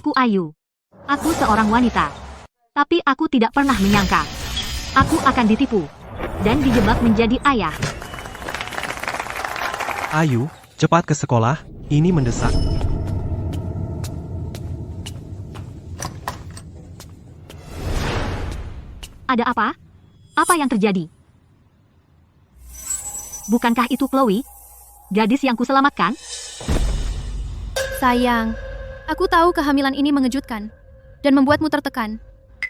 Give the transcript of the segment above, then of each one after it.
Aku Ayu. Aku seorang wanita. Tapi aku tidak pernah menyangka aku akan ditipu dan dijebak menjadi ayah. Ayu, cepat ke sekolah, ini mendesak. Ada apa? Apa yang terjadi? Bukankah itu Chloe? Gadis yang kuselamatkan? Sayang, aku tahu kehamilan ini mengejutkan dan membuatmu tertekan.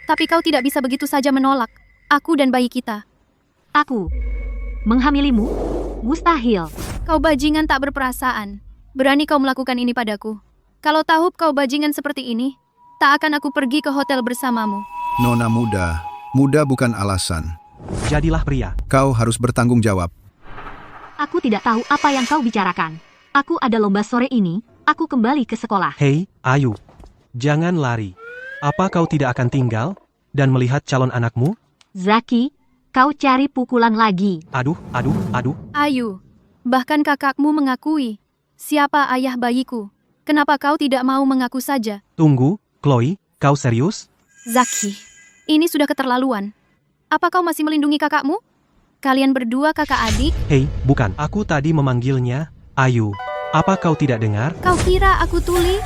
Tapi kau tidak bisa begitu saja menolak aku dan bayi kita. Aku menghamilimu? Mustahil. Kau bajingan tak berperasaan. Berani kau melakukan ini padaku. Kalau tahu kau bajingan seperti ini, tak akan aku pergi ke hotel bersamamu. Nona muda. Muda bukan alasan. Jadilah pria. Kau harus bertanggung jawab. Aku tidak tahu apa yang kau bicarakan. Aku ada lomba sore ini, aku kembali ke sekolah. Hei, Ayu. Jangan lari. Apa kau tidak akan tinggal dan melihat calon anakmu? Zaki, kau cari pukulan lagi. Aduh. Ayu, bahkan kakakmu mengakui siapa ayah bayiku. Kenapa kau tidak mau mengaku saja? Tunggu, Chloe, kau serius? Zaki, ini sudah keterlaluan. Apa kau masih melindungi kakakmu? Kalian berdua kakak adik? Hei, bukan. Aku tadi memanggilnya Ayu. Apa kau tidak dengar? Kau kira aku tuli?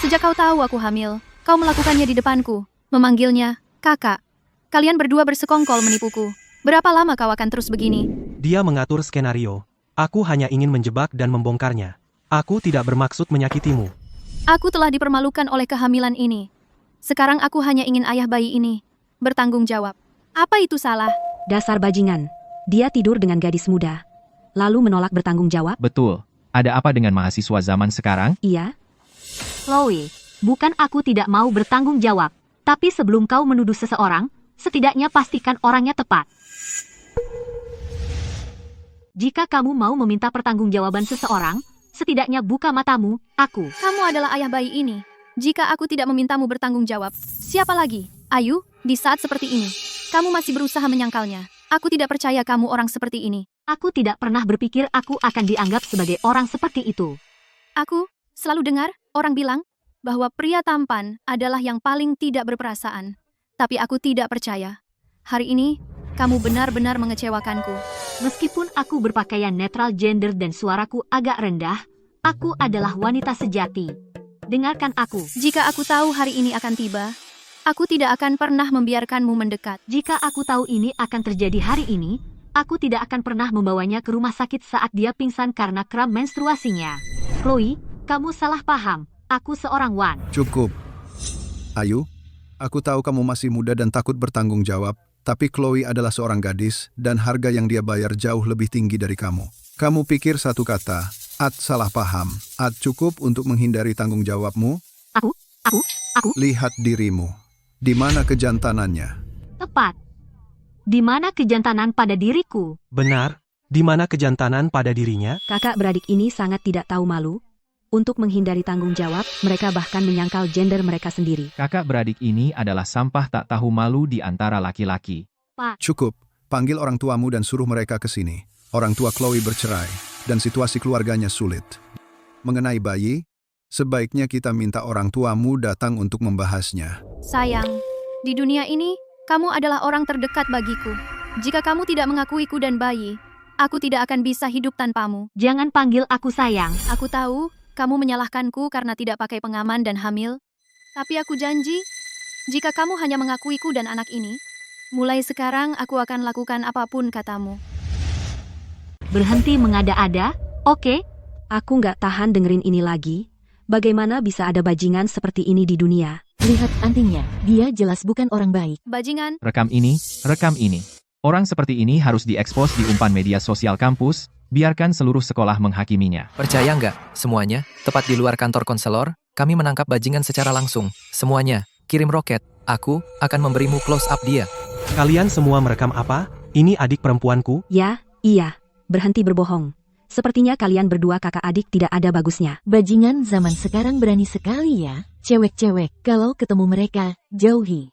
Sejak kau tahu aku hamil, kau melakukannya di depanku, memanggilnya kakak. Kalian berdua bersekongkol menipuku. Berapa lama kau akan terus begini? Dia mengatur skenario. Aku hanya ingin menjebak dan membongkarnya. Aku tidak bermaksud menyakitimu. Aku telah dipermalukan oleh kehamilan ini. Sekarang aku hanya ingin ayah bayi ini bertanggung jawab. Apa itu salah? Dasar bajingan. Dia tidur dengan gadis muda, lalu menolak bertanggung jawab. Betul. Ada apa dengan mahasiswa zaman sekarang? Iya. Chloe, bukan aku tidak mau bertanggung jawab. Tapi sebelum kau menuduh seseorang, setidaknya pastikan orangnya tepat. Jika kamu mau meminta pertanggungjawaban seseorang, setidaknya buka matamu, aku. Kamu adalah ayah bayi ini. Jika aku tidak memintamu bertanggung jawab, siapa lagi? Ayu, di saat seperti ini, kamu masih berusaha menyangkalnya. Aku tidak percaya kamu orang seperti ini. Aku tidak pernah berpikir aku akan dianggap sebagai orang seperti itu. Aku selalu dengar orang bilang bahwa pria tampan adalah yang paling tidak berperasaan. Tapi aku tidak percaya. Hari ini, kamu benar-benar mengecewakanku. Meskipun aku berpakaian netral gender dan suaraku agak rendah, aku adalah wanita sejati. Dengarkan aku. Jika aku tahu hari ini akan tiba, aku tidak akan pernah membiarkanmu mendekat. Jika aku tahu ini akan terjadi hari ini, aku tidak akan pernah membawanya ke rumah sakit saat dia pingsan karena kram menstruasinya. Chloe, kamu salah paham. Aku seorang wan. Cukup. Ayu, aku tahu kamu masih muda dan takut bertanggung jawab, tapi Chloe adalah seorang gadis dan harga yang dia bayar jauh lebih tinggi dari kamu. Kamu pikir satu kata, salah paham. Cukup untuk menghindari tanggung jawabmu? Aku. Lihat dirimu. Di mana kejantanannya? Tepat. Di mana kejantanan pada diriku? Benar, di mana kejantanan pada dirinya? Kakak beradik ini sangat tidak tahu malu. Untuk menghindari tanggung jawab, mereka bahkan menyangkal gender mereka sendiri. Kakak beradik ini adalah sampah tak tahu malu di antara laki-laki. Pak, Cukup. Panggil orang tuamu dan suruh mereka ke sini. Orang tua Chloe bercerai, dan situasi keluarganya sulit. Mengenai bayi, sebaiknya kita minta orang tuamu datang untuk membahasnya. Sayang, di dunia ini, kamu adalah orang terdekat bagiku. Jika kamu tidak mengakuiku dan bayi, aku tidak akan bisa hidup tanpamu. jangan panggil aku sayang. Aku tahu, kamu menyalahkanku karena tidak pakai pengaman dan hamil. Tapi aku janji, jika kamu hanya mengakuiku dan anak ini, mulai sekarang aku akan lakukan apapun katamu. Berhenti mengada-ada, oke? Aku nggak tahan dengerin ini lagi. Bagaimana bisa ada bajingan seperti ini di dunia? Lihat antingnya, dia jelas bukan orang baik. Bajingan, Rekam ini. Orang seperti ini harus diekspos di umpan media sosial kampus, biarkan seluruh sekolah menghakiminya. Percaya nggak? Semuanya, tepat di luar kantor konselor, kami menangkap bajingan secara langsung. Semuanya, kirim roket. Aku akan memberimu close up dia. Kalian semua merekam apa? Ini adik perempuanku? Ya, iya. Berhenti berbohong. Sepertinya kalian berdua kakak adik tidak ada bagusnya. Bajingan zaman sekarang berani sekali ya. Cewek-cewek, kalau ketemu mereka, jauhi.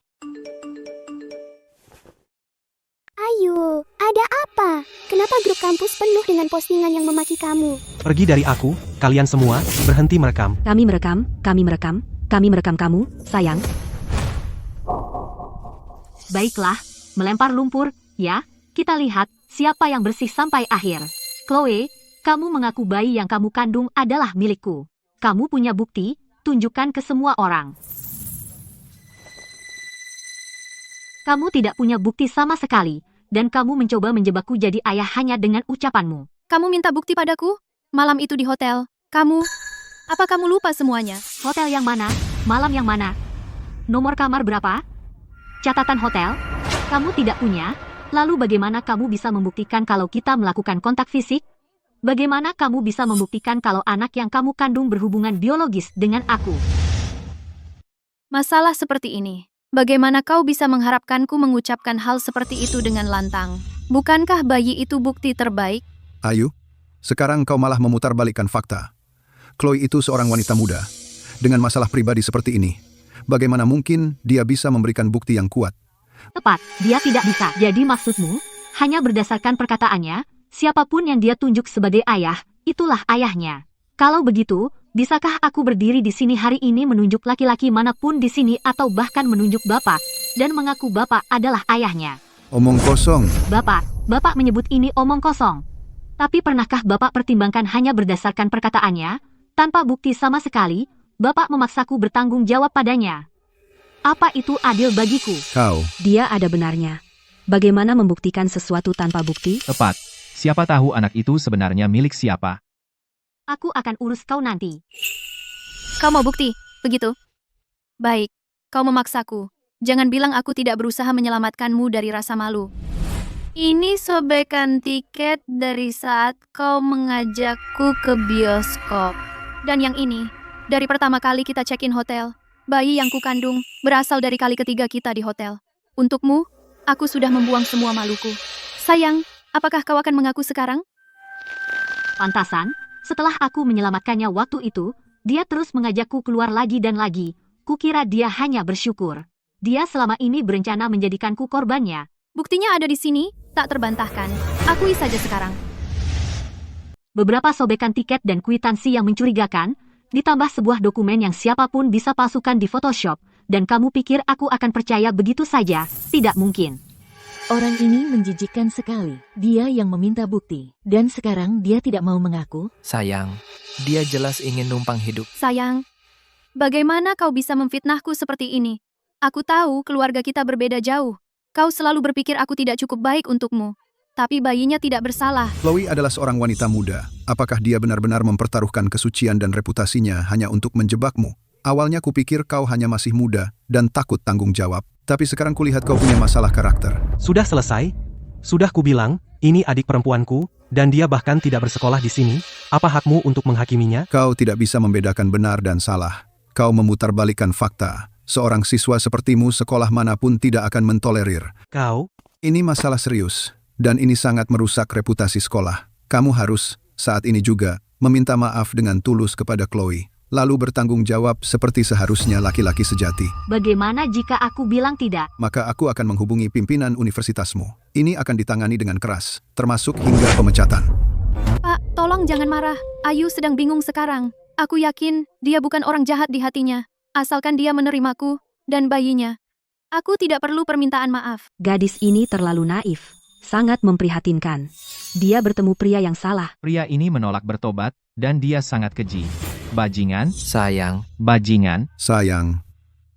Ayu, Ada apa? Kenapa grup kampus penuh dengan postingan yang memaki kamu? Pergi dari aku, kalian semua, berhenti merekam. Kami merekam kamu, sayang. Baiklah, melempar lumpur, ya. Kita lihat siapa yang bersih sampai akhir. Chloe, kamu mengaku bayi yang kamu kandung adalah milikku. Kamu punya bukti, tunjukkan ke semua orang. Kamu tidak punya bukti sama sekali, dan kamu mencoba menjebakku jadi ayah hanya dengan ucapanmu. Kamu minta bukti padaku? Malam itu di hotel. Apa kamu lupa semuanya? Hotel yang mana? Malam yang mana? Nomor kamar berapa? Catatan hotel? Kamu tidak punya? Lalu bagaimana kamu bisa membuktikan kalau kita melakukan kontak fisik? Bagaimana kamu bisa membuktikan kalau anak yang kamu kandung berhubungan biologis dengan aku? Masalah seperti ini. Bagaimana kau bisa mengharapkanku mengucapkan hal seperti itu dengan lantang? Bukankah bayi itu bukti terbaik? Ayu, sekarang kau malah memutarbalikkan fakta. Chloe itu seorang wanita muda. Dengan masalah pribadi seperti ini, bagaimana mungkin dia bisa memberikan bukti yang kuat? Tepat, dia tidak bisa. Jadi maksudmu, hanya berdasarkan perkataannya, siapapun yang dia tunjuk sebagai ayah, itulah ayahnya. Kalau begitu, bisakah aku berdiri di sini hari ini menunjuk laki-laki manapun di sini atau bahkan menunjuk Bapak, dan mengaku Bapak adalah ayahnya? Omong kosong. Bapak menyebut ini omong kosong. Tapi pernahkah Bapak pertimbangkan hanya berdasarkan perkataannya, tanpa bukti sama sekali, Bapak memaksaku bertanggung jawab padanya? Apa itu adil bagiku? Dia ada benarnya. Bagaimana membuktikan sesuatu tanpa bukti? Tepat. Siapa tahu anak itu sebenarnya milik siapa? Aku akan urus kau nanti. Kau mau bukti, begitu? Baik, kau memaksaku. Jangan bilang aku tidak berusaha menyelamatkanmu dari rasa malu. Ini sobekan tiket dari saat kau mengajakku ke bioskop. Dan yang ini, dari pertama kali kita check-in hotel, bayi yang kukandung berasal dari kali ketiga kita di hotel. Untukmu, aku sudah membuang semua maluku. Sayang, apakah kau akan mengaku sekarang? Pantasan, setelah aku menyelamatkannya waktu itu, dia terus mengajakku keluar lagi dan lagi. Kukira dia hanya bersyukur. Dia selama ini berencana menjadikanku korbannya. Buktinya ada di sini, tak terbantahkan. Akui saja sekarang. Beberapa sobekan tiket dan kwitansi yang mencurigakan, ditambah sebuah dokumen yang siapapun bisa palsukan di Photoshop, dan kamu pikir aku akan percaya begitu saja? Tidak mungkin. Orang ini menjijikkan sekali. Dia yang meminta bukti. Dan sekarang dia tidak mau mengaku? Sayang, dia jelas ingin numpang hidup. Sayang, bagaimana kau bisa memfitnahku seperti ini? Aku tahu keluarga kita berbeda jauh. Kau selalu berpikir aku tidak cukup baik untukmu. Tapi bayinya tidak bersalah. Chloe adalah seorang wanita muda. Apakah dia benar-benar mempertaruhkan kesucian dan reputasinya hanya untuk menjebakmu? Awalnya kupikir kau hanya masih muda dan takut tanggung jawab. Tapi sekarang kulihat kau punya masalah karakter. Sudah selesai? Sudah kubilang, ini adik perempuanku, dan dia bahkan tidak bersekolah di sini. Apa hakmu untuk menghakiminya? Kau tidak bisa membedakan benar dan salah. Kau memutarbalikkan fakta. Seorang siswa sepertimu sekolah manapun tidak akan mentolerir. Ini masalah serius, dan ini sangat merusak reputasi sekolah. Kamu harus, saat ini juga, meminta maaf dengan tulus kepada Chloe. Lalu bertanggung jawab seperti seharusnya laki-laki sejati. Bagaimana jika aku bilang tidak? Maka aku akan menghubungi pimpinan universitasmu. Ini akan ditangani dengan keras, termasuk hingga pemecatan. Pak, tolong jangan marah. Ayu sedang bingung sekarang. Aku yakin dia bukan orang jahat di hatinya. Asalkan dia menerimaku dan bayinya. Aku tidak perlu permintaan maaf. Gadis ini terlalu naif. Sangat memprihatinkan. Dia bertemu pria yang salah. Pria ini menolak bertobat, dan dia sangat keji. Bajingan. Sayang. Bajingan. Sayang.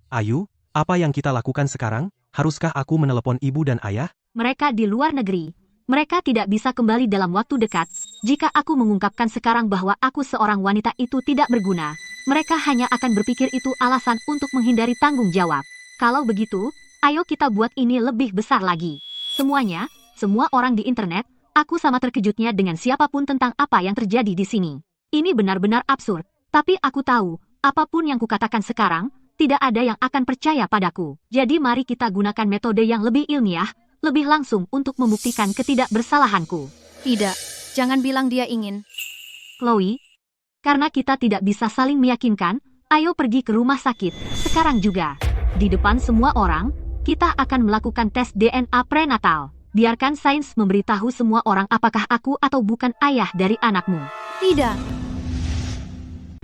Ayu, apa yang kita lakukan sekarang? Haruskah aku menelepon ibu dan ayah? Mereka di luar negeri. Mereka tidak bisa kembali dalam waktu dekat. Jika aku mengungkapkan sekarang bahwa aku seorang wanita itu tidak berguna, mereka hanya akan berpikir itu alasan untuk menghindari tanggung jawab. Kalau begitu, ayo kita buat ini lebih besar lagi. Semuanya, semua orang di internet, aku sama terkejutnya dengan siapapun tentang apa yang terjadi di sini. Ini benar-benar absurd. Tapi aku tahu, apapun yang kukatakan sekarang, tidak ada yang akan percaya padaku. Jadi mari kita gunakan metode yang lebih ilmiah, lebih langsung untuk membuktikan ketidakbersalahanku. Tidak, jangan bilang dia ingin. Chloe, karena kita tidak bisa saling meyakinkan, ayo pergi ke rumah sakit, sekarang juga. Di depan semua orang, kita akan melakukan tes DNA prenatal. biarkan sains memberitahu semua orang apakah aku atau bukan ayah dari anakmu. Tidak.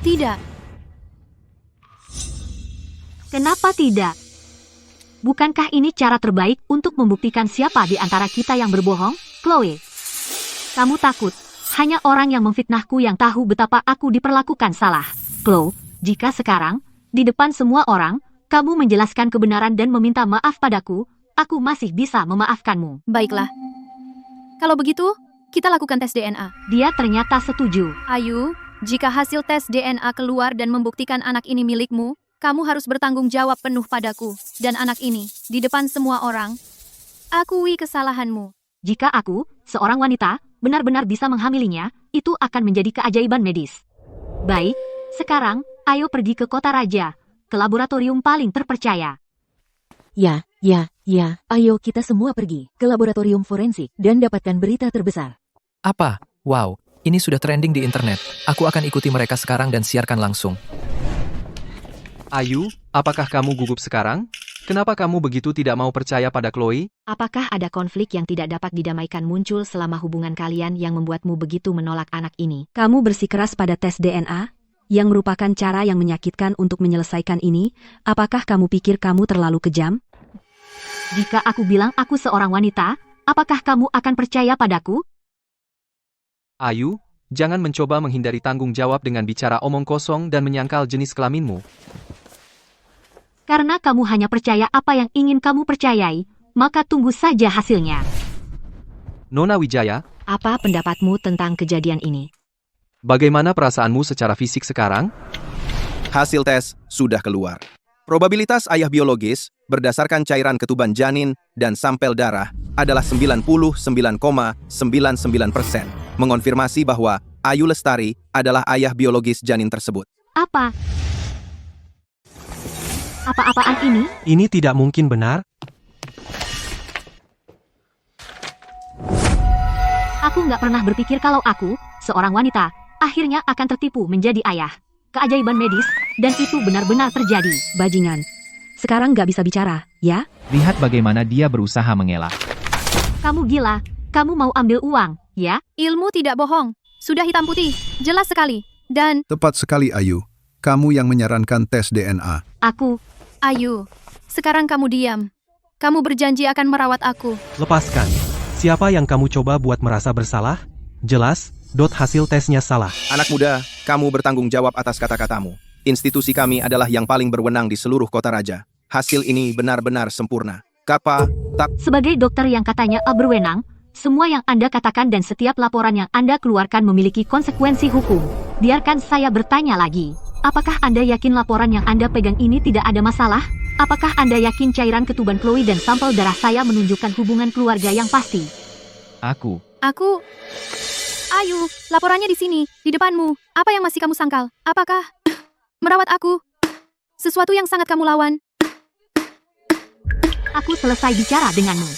Tidak. Kenapa tidak? Bukankah ini cara terbaik untuk membuktikan siapa di antara kita yang berbohong, Chloe? Kamu takut, hanya orang yang memfitnahku yang tahu betapa aku diperlakukan salah. Chloe, jika sekarang, di depan semua orang, kamu menjelaskan kebenaran dan meminta maaf padaku, aku masih bisa memaafkanmu. Baiklah. Kalau begitu, kita lakukan tes DNA. Dia ternyata setuju. Ayu, jika hasil tes DNA keluar dan membuktikan anak ini milikmu, kamu harus bertanggung jawab penuh padaku dan anak ini, di depan semua orang. Akui kesalahanmu. Jika aku, seorang wanita, benar-benar bisa menghamilinya, itu akan menjadi keajaiban medis. Baik, sekarang, ayo pergi ke kota raja, ke laboratorium paling terpercaya. Ya, ayo kita semua pergi ke laboratorium forensik dan dapatkan berita terbesar. Apa? Wow, ini sudah trending di internet. Aku akan ikuti mereka sekarang dan siarkan langsung. Ayu, apakah kamu gugup sekarang? Kenapa kamu begitu tidak mau percaya pada Chloe? Apakah ada konflik yang tidak dapat didamaikan muncul selama hubungan kalian yang membuatmu begitu menolak anak ini? Kamu bersikeras pada tes DNA, yang merupakan cara yang menyakitkan untuk menyelesaikan ini. Apakah kamu pikir kamu terlalu kejam? Jika aku bilang aku seorang wanita, apakah kamu akan percaya padaku? Ayu, jangan mencoba menghindari tanggung jawab dengan bicara omong kosong dan menyangkal jenis kelaminmu. Karena kamu hanya percaya apa yang ingin kamu percayai, maka tunggu saja hasilnya. Nona Wijaya, Apa pendapatmu tentang kejadian ini? bagaimana perasaanmu secara fisik sekarang? Hasil tes sudah keluar. Probabilitas ayah biologis berdasarkan cairan ketuban janin dan sampel darah adalah 99,99%, mengonfirmasi bahwa Ayu Lestari adalah ayah biologis janin tersebut. Apa-apaan ini? Ini tidak mungkin benar. Aku nggak pernah berpikir kalau aku, seorang wanita, akhirnya akan tertipu menjadi ayah. Keajaiban medis, dan itu benar-benar terjadi. Bajingan. Sekarang nggak bisa bicara, ya? Lihat bagaimana dia berusaha mengelak. Kamu gila, kamu mau ambil uang, ya? Ilmu tidak bohong. Sudah hitam putih, jelas sekali. Dan, Tepat sekali, Ayu. Kamu yang menyarankan tes DNA. Ayu, sekarang kamu diam. Kamu berjanji akan merawat aku. Lepaskan. Siapa yang kamu coba buat merasa bersalah? Jelas, hasil tesnya salah. Anak muda, kamu bertanggung jawab atas kata-katamu. Institusi kami adalah yang paling berwenang di seluruh kota raja. Hasil ini benar-benar sempurna. Sebagai dokter yang katanya berwenang, semua yang Anda katakan dan setiap laporan yang Anda keluarkan memiliki konsekuensi hukum. Biarkan saya bertanya lagi. Apakah Anda yakin laporan yang Anda pegang ini tidak ada masalah? Apakah Anda yakin cairan ketuban Chloe dan sampel darah saya menunjukkan hubungan keluarga yang pasti? Aku. Ayu, laporannya di sini, di depanmu. Apa yang masih kamu sangkal? Apakah merawat aku sesuatu yang sangat kamu lawan? Aku selesai bicara denganmu.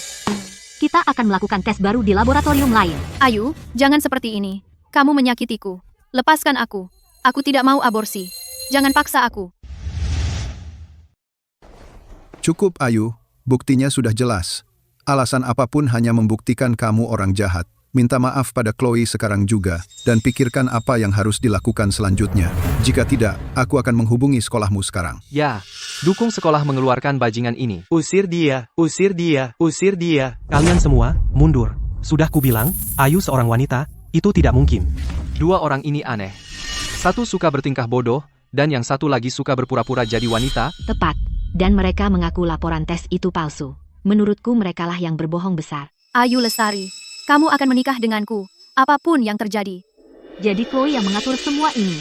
Kita akan melakukan tes baru di laboratorium lain. Ayu, jangan seperti ini. Kamu menyakitiku. Lepaskan aku. Aku tidak mau aborsi. Jangan paksa aku. Cukup, Ayu. Buktinya sudah jelas. Alasan apapun hanya membuktikan kamu orang jahat. Minta maaf pada Chloe sekarang juga, dan pikirkan apa yang harus dilakukan selanjutnya. Jika tidak, aku akan menghubungi sekolahmu sekarang. Ya, dukung sekolah mengeluarkan bajingan ini. Usir dia, usir dia, usir dia. Kalian semua, mundur. Sudah kubilang, Ayu seorang wanita, itu tidak mungkin. Dua orang ini aneh. Satu suka bertingkah bodoh, dan yang satu lagi suka berpura-pura jadi wanita. Tepat. Dan mereka mengaku laporan tes itu palsu. Menurutku merekalah yang berbohong besar. Ayu Lestari, kamu akan menikah denganku, apapun yang terjadi. Jadi Chloe yang mengatur semua ini.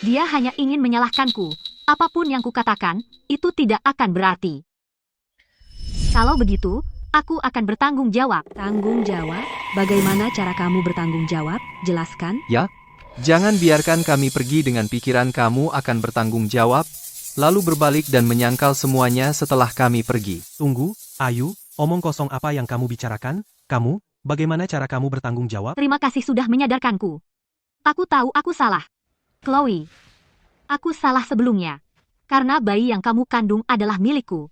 Dia hanya ingin menyalahkanku. Apapun yang kukatakan, itu tidak akan berarti. Kalau begitu, aku akan bertanggung jawab. Tanggung jawab? Bagaimana cara kamu bertanggung jawab? Jelaskan. Ya, jangan biarkan kami pergi dengan pikiran kamu akan bertanggung jawab, lalu berbalik dan menyangkal semuanya setelah kami pergi. Tunggu, Ayu, omong kosong apa yang kamu bicarakan? Kamu, bagaimana cara kamu bertanggung jawab? Terima kasih sudah menyadarkanku. Aku tahu aku salah. Chloe, aku salah sebelumnya. Karena bayi yang kamu kandung adalah milikku.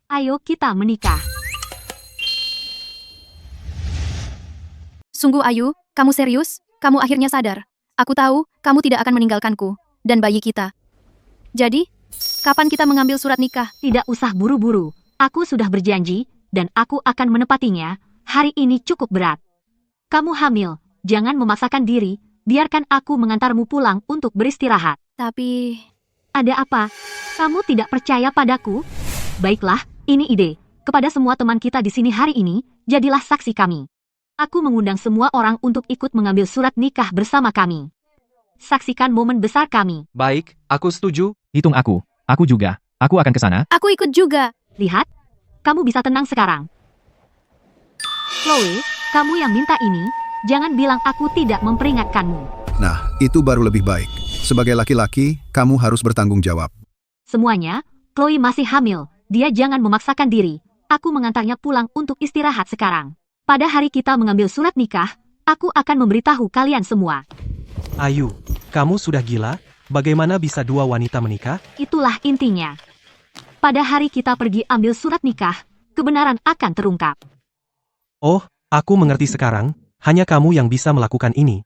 Ayo kita menikah. Sungguh Ayu, kamu serius? Kamu akhirnya sadar. Aku tahu, kamu tidak akan meninggalkanku. Dan bayi kita. Jadi, kapan kita mengambil surat nikah? Tidak usah buru-buru. Aku sudah berjanji, dan aku akan menepatinya. Hari ini cukup berat. Kamu hamil, jangan memaksakan diri. Biarkan aku mengantarmu pulang untuk beristirahat. Tapi... Ada apa? Kamu tidak percaya padaku? Baiklah, ini ide. Kepada semua teman kita di sini hari ini, jadilah saksi kami. Aku mengundang semua orang untuk ikut mengambil surat nikah bersama kami. Saksikan momen besar kami. Baik, aku setuju. Hitung aku. Aku juga. Aku akan ke sana. Aku ikut juga. Lihat, kamu bisa tenang sekarang. Chloe, kamu yang minta ini, jangan bilang aku tidak memperingatkanmu. Nah, itu baru lebih baik. Sebagai laki-laki, kamu harus bertanggung jawab. Semuanya, Chloe masih hamil. Dia jangan memaksakan diri. Aku mengantarnya pulang untuk istirahat sekarang. Pada hari kita mengambil surat nikah, aku akan memberitahu kalian semua. Ayu, kamu sudah gila? Bagaimana bisa dua wanita menikah? Itulah intinya. Pada hari kita pergi ambil surat nikah, kebenaran akan terungkap. Oh, aku mengerti sekarang. Hanya kamu yang bisa melakukan ini.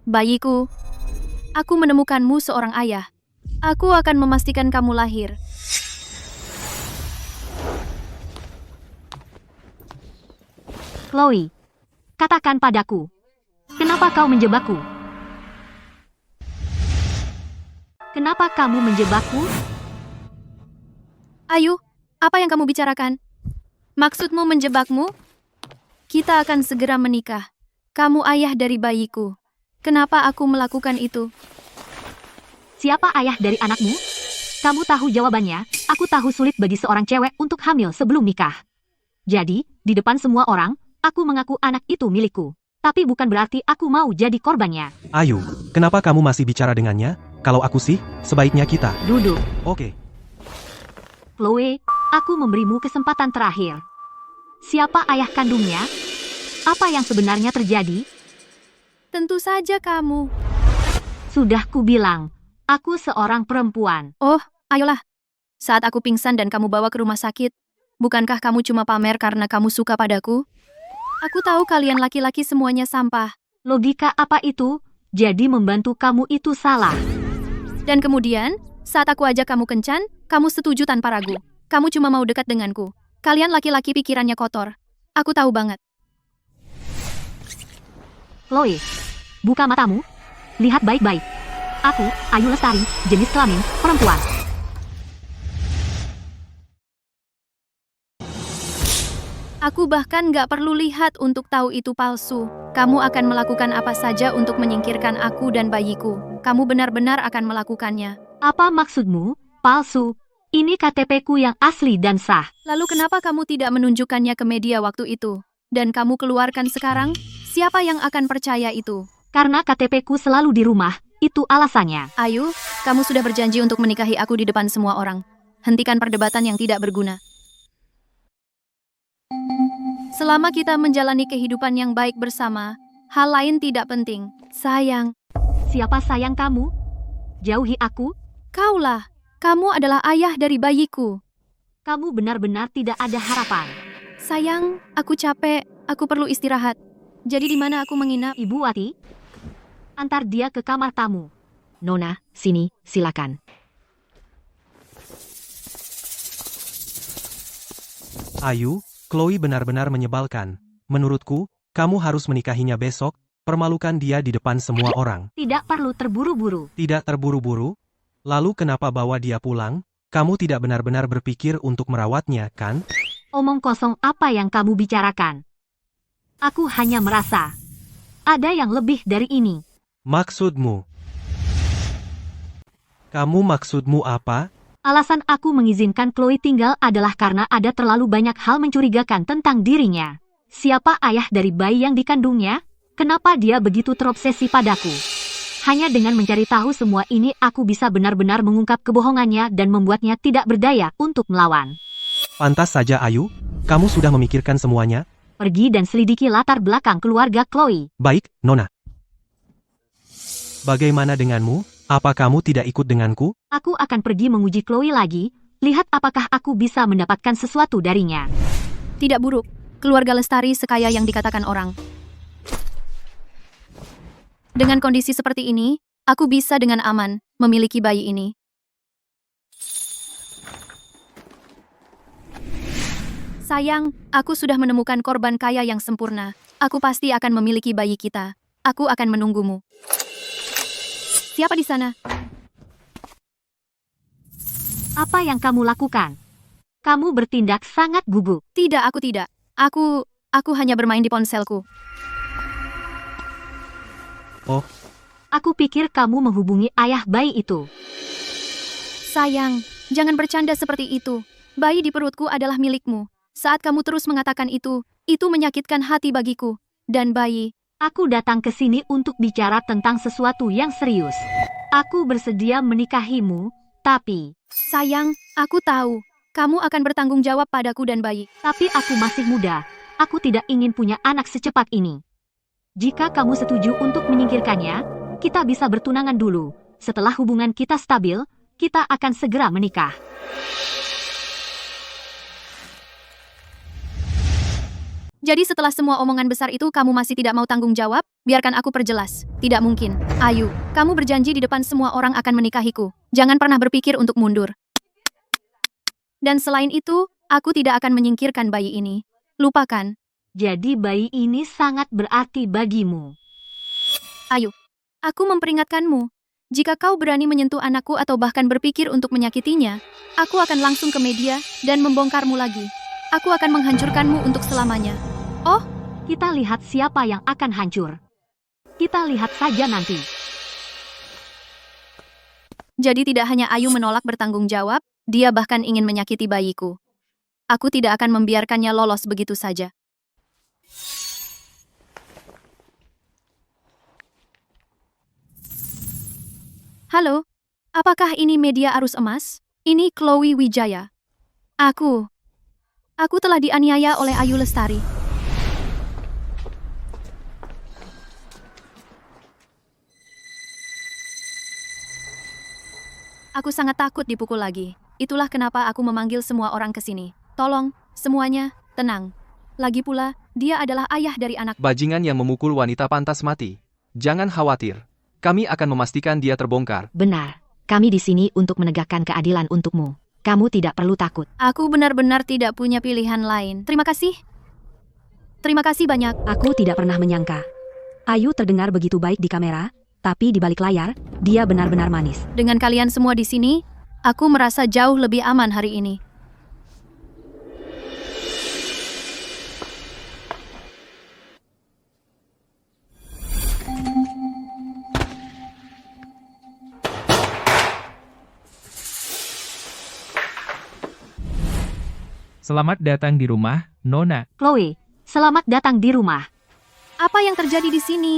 Bayiku, aku menemukanmu seorang ayah. Aku akan memastikan kamu lahir. Chloe, katakan padaku, kenapa kau menjebakku? Kenapa kamu menjebakku? Ayu, apa yang kamu bicarakan? Maksudmu menjebakmu? Kita akan segera menikah. Kamu ayah dari bayiku. Kenapa aku melakukan itu? Siapa ayah dari anakmu? Kamu tahu jawabannya. Aku tahu sulit bagi seorang cewek untuk hamil sebelum nikah. Jadi, di depan semua orang, aku mengaku anak itu milikku. Tapi bukan berarti aku mau jadi korbannya. Ayu, kenapa kamu masih bicara dengannya? Kalau aku sih, sebaiknya kita. Duduk. Oke. Chloe, aku memberimu kesempatan terakhir. Siapa ayah kandungnya? Apa yang sebenarnya terjadi? Tentu saja kamu. Sudah kubilang, aku seorang perempuan. Oh, ayolah. Saat aku pingsan dan kamu bawa ke rumah sakit, bukankah kamu cuma pamer karena kamu suka padaku? Aku tahu kalian laki-laki semuanya sampah. Logika apa itu? Jadi membantu kamu itu salah. Dan kemudian, saat aku ajak kamu kencan, kamu setuju tanpa ragu. Kamu cuma mau dekat denganku. Kalian laki-laki pikirannya kotor. Aku tahu banget. Chloe, buka matamu. Lihat baik-baik. Aku, Ayu Lestari, jenis kelamin, perempuan. Aku bahkan gak perlu lihat untuk tahu itu palsu. Kamu akan melakukan apa saja untuk menyingkirkan aku dan bayiku. Kamu benar-benar akan melakukannya. Apa maksudmu? Palsu. Ini KTP-ku yang asli dan sah. Lalu kenapa kamu tidak menunjukkannya ke media waktu itu? Dan kamu keluarkan sekarang? Siapa yang akan percaya itu? Karena KTP-ku selalu di rumah. Itu alasannya. Ayu, kamu sudah berjanji untuk menikahi aku di depan semua orang. Hentikan perdebatan yang tidak berguna. Selama kita menjalani kehidupan yang baik bersama, hal lain tidak penting. Sayang. Siapa sayang kamu? Jauhi aku? Kaulah. Kamu adalah ayah dari bayiku. Kamu benar-benar tidak ada harapan. Sayang, aku capek. Aku perlu istirahat. Jadi di mana aku menginap? Ibu Wati, antar dia ke kamar tamu. Nona, sini, silakan. Ayu, Chloe benar-benar menyebalkan. Menurutku, kamu harus menikahinya besok, permalukan dia di depan semua orang. Tidak perlu terburu-buru. Tidak terburu-buru? Lalu kenapa bawa dia pulang? Kamu tidak benar-benar berpikir untuk merawatnya, kan? Omong kosong apa yang kamu bicarakan? Aku hanya merasa ada yang lebih dari ini. Maksudmu? Maksudmu apa? Alasan aku mengizinkan Chloe tinggal adalah karena ada terlalu banyak hal mencurigakan tentang dirinya. Siapa ayah dari bayi yang dikandungnya? Kenapa dia begitu terobsesi padaku? Hanya dengan mencari tahu semua ini aku bisa benar-benar mengungkap kebohongannya dan membuatnya tidak berdaya untuk melawan. Pantas saja Ayu, kamu sudah memikirkan semuanya? Pergi dan selidiki latar belakang keluarga Chloe. Baik, Nona. Bagaimana denganmu? Apa kamu tidak ikut denganku? Aku akan pergi menguji Chloe lagi, lihat apakah aku bisa mendapatkan sesuatu darinya. Tidak buruk. keluarga Lestari sekaya yang dikatakan orang. Dengan kondisi seperti ini, aku bisa dengan aman memiliki bayi ini. Sayang, aku sudah menemukan korban kaya yang sempurna. Aku pasti akan memiliki bayi kita. Aku akan menunggumu. Siapa di sana? Apa yang kamu lakukan? Kamu bertindak sangat gugup. Tidak, aku tidak. Aku hanya bermain di ponselku. Oh, Aku pikir kamu menghubungi ayah bayi itu. Sayang, jangan bercanda seperti itu. Bayi di perutku adalah milikmu. Saat kamu terus mengatakan itu menyakitkan hati bagiku. Dan bayi, Aku datang ke sini untuk bicara tentang sesuatu yang serius. Aku bersedia menikahimu, tapi sayang, aku tahu. Kamu akan bertanggung jawab padaku dan bayi. Tapi aku masih muda. Aku tidak ingin punya anak secepat ini. Jika kamu setuju untuk menyingkirkannya, kita bisa bertunangan dulu. Setelah hubungan kita stabil, kita akan segera menikah. Jadi setelah semua omongan besar itu kamu masih tidak mau tanggung jawab? Biarkan aku perjelas. Tidak mungkin. Ayu, kamu berjanji di depan semua orang akan menikahiku. Jangan pernah berpikir untuk mundur. Dan selain itu, aku tidak akan menyingkirkan bayi ini. Lupakan. Jadi bayi ini sangat berarti bagimu. Ayu, aku memperingatkanmu. Jika kau berani menyentuh anakku atau bahkan berpikir untuk menyakitinya, aku akan langsung ke media dan membongkarmu lagi. Aku akan menghancurkanmu untuk selamanya. Oh, kita lihat siapa yang akan hancur. Kita lihat saja nanti. Jadi tidak hanya Ayu menolak bertanggung jawab, dia bahkan ingin menyakiti bayiku. Aku tidak akan membiarkannya lolos begitu saja. Halo, apakah ini media arus emas? Ini Chloe Wijaya. Aku telah dianiaya oleh Ayu Lestari. Aku sangat takut dipukul lagi. Itulah kenapa aku memanggil semua orang ke sini. Tolong, semuanya, tenang. Lagi pula, dia adalah ayah dari anak. Bajingan yang memukul wanita pantas mati. Jangan khawatir. Kami akan memastikan dia terbongkar. Benar. Kami di sini untuk menegakkan keadilan untukmu. Kamu tidak perlu takut. Aku benar-benar tidak punya pilihan lain. Terima kasih. Terima kasih banyak. Aku tidak pernah menyangka. Ayu terdengar begitu baik di kamera, tapi di balik layar, dia benar-benar manis. Dengan kalian semua di sini, aku merasa jauh lebih aman hari ini. Selamat datang di rumah, Nona. Chloe, selamat datang di rumah. Apa yang terjadi di sini?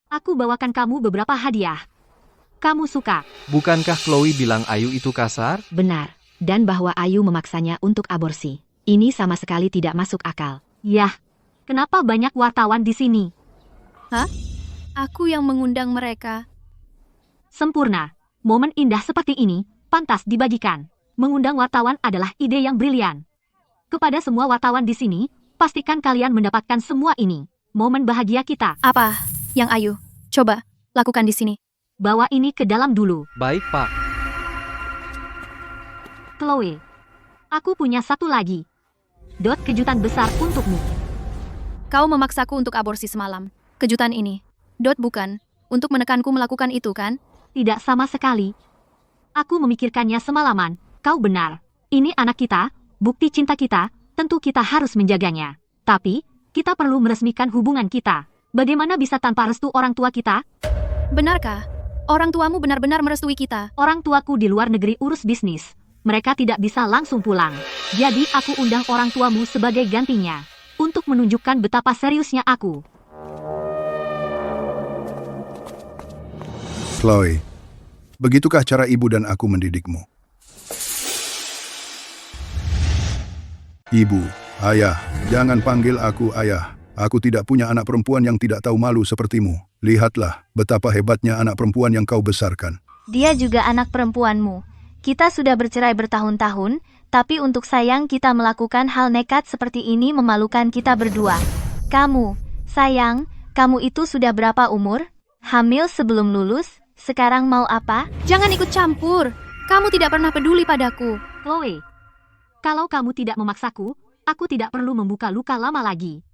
Aku bawakan kamu beberapa hadiah. Kamu suka? Bukankah Chloe bilang Ayu itu kasar? Benar. Dan bahwa Ayu memaksanya untuk aborsi. Ini sama sekali tidak masuk akal. Yah, kenapa banyak wartawan di sini? Hah? Aku yang mengundang mereka. Sempurna. Momen indah seperti ini, pantas dibagikan. Mengundang wartawan adalah ide yang brilian. Kepada semua wartawan di sini, pastikan kalian mendapatkan semua ini. Momen bahagia kita. Apa yang Ayu coba lakukan di sini? Bawa ini ke dalam dulu. Baik, Pak. Chloe, aku punya satu lagi. Kejutan besar untukmu. Kau memaksaku untuk aborsi semalam. Kejutan ini. Bukan. Untuk menekanku melakukan itu, kan? Tidak sama sekali. Aku memikirkannya semalaman. Kau benar. Ini anak kita, bukti cinta kita, tentu kita harus menjaganya. Tapi, kita perlu meresmikan hubungan kita. Bagaimana bisa tanpa restu orang tua kita? Benarkah? Orang tuamu benar-benar merestui kita? Orang tuaku di luar negeri urus bisnis. Mereka tidak bisa langsung pulang. Jadi aku undang orang tuamu sebagai gantinya. Untuk menunjukkan betapa seriusnya aku. Chloe, begitukah cara ibu dan aku mendidikmu? Ibu, ayah, jangan panggil aku ayah. Aku tidak punya anak perempuan yang tidak tahu malu sepertimu. Lihatlah betapa hebatnya anak perempuan yang kau besarkan. Dia juga anak perempuanmu. kita sudah bercerai bertahun-tahun, tapi untuk sayang kita melakukan hal nekat seperti ini memalukan kita berdua. Kamu, sayang, kamu itu sudah berapa umur? Hamil sebelum lulus? Sekarang mau apa? Jangan ikut campur. Kamu tidak pernah peduli padaku. Chloe, kalau kamu tidak memaksaku, aku tidak perlu membuka luka lama lagi.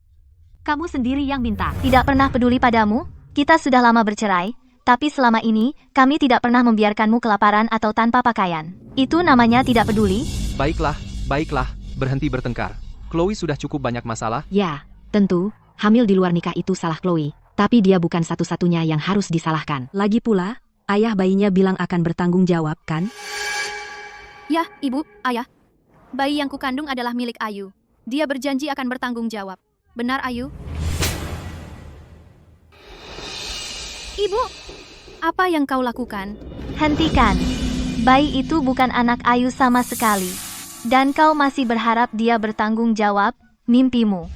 Kamu sendiri yang minta. Tidak pernah peduli padamu? Kita sudah lama bercerai, tapi selama ini, kami tidak pernah membiarkanmu kelaparan atau tanpa pakaian. Itu namanya tidak peduli? Baiklah, baiklah, berhenti bertengkar. Chloe sudah cukup banyak masalah. Ya, tentu, hamil di luar nikah itu salah Chloe. Tapi dia bukan satu-satunya yang harus disalahkan. Lagi pula, ayah bayinya bilang akan bertanggung jawab, kan? Ya, ibu, ayah. Bayi yang kukandung adalah milik Ayu. Dia berjanji akan bertanggung jawab. Benar, Ayu? Ibu, apa yang kau lakukan? Hentikan. Bayi itu bukan anak Ayu sama sekali. Dan kau masih berharap dia bertanggung jawab, mimpimu.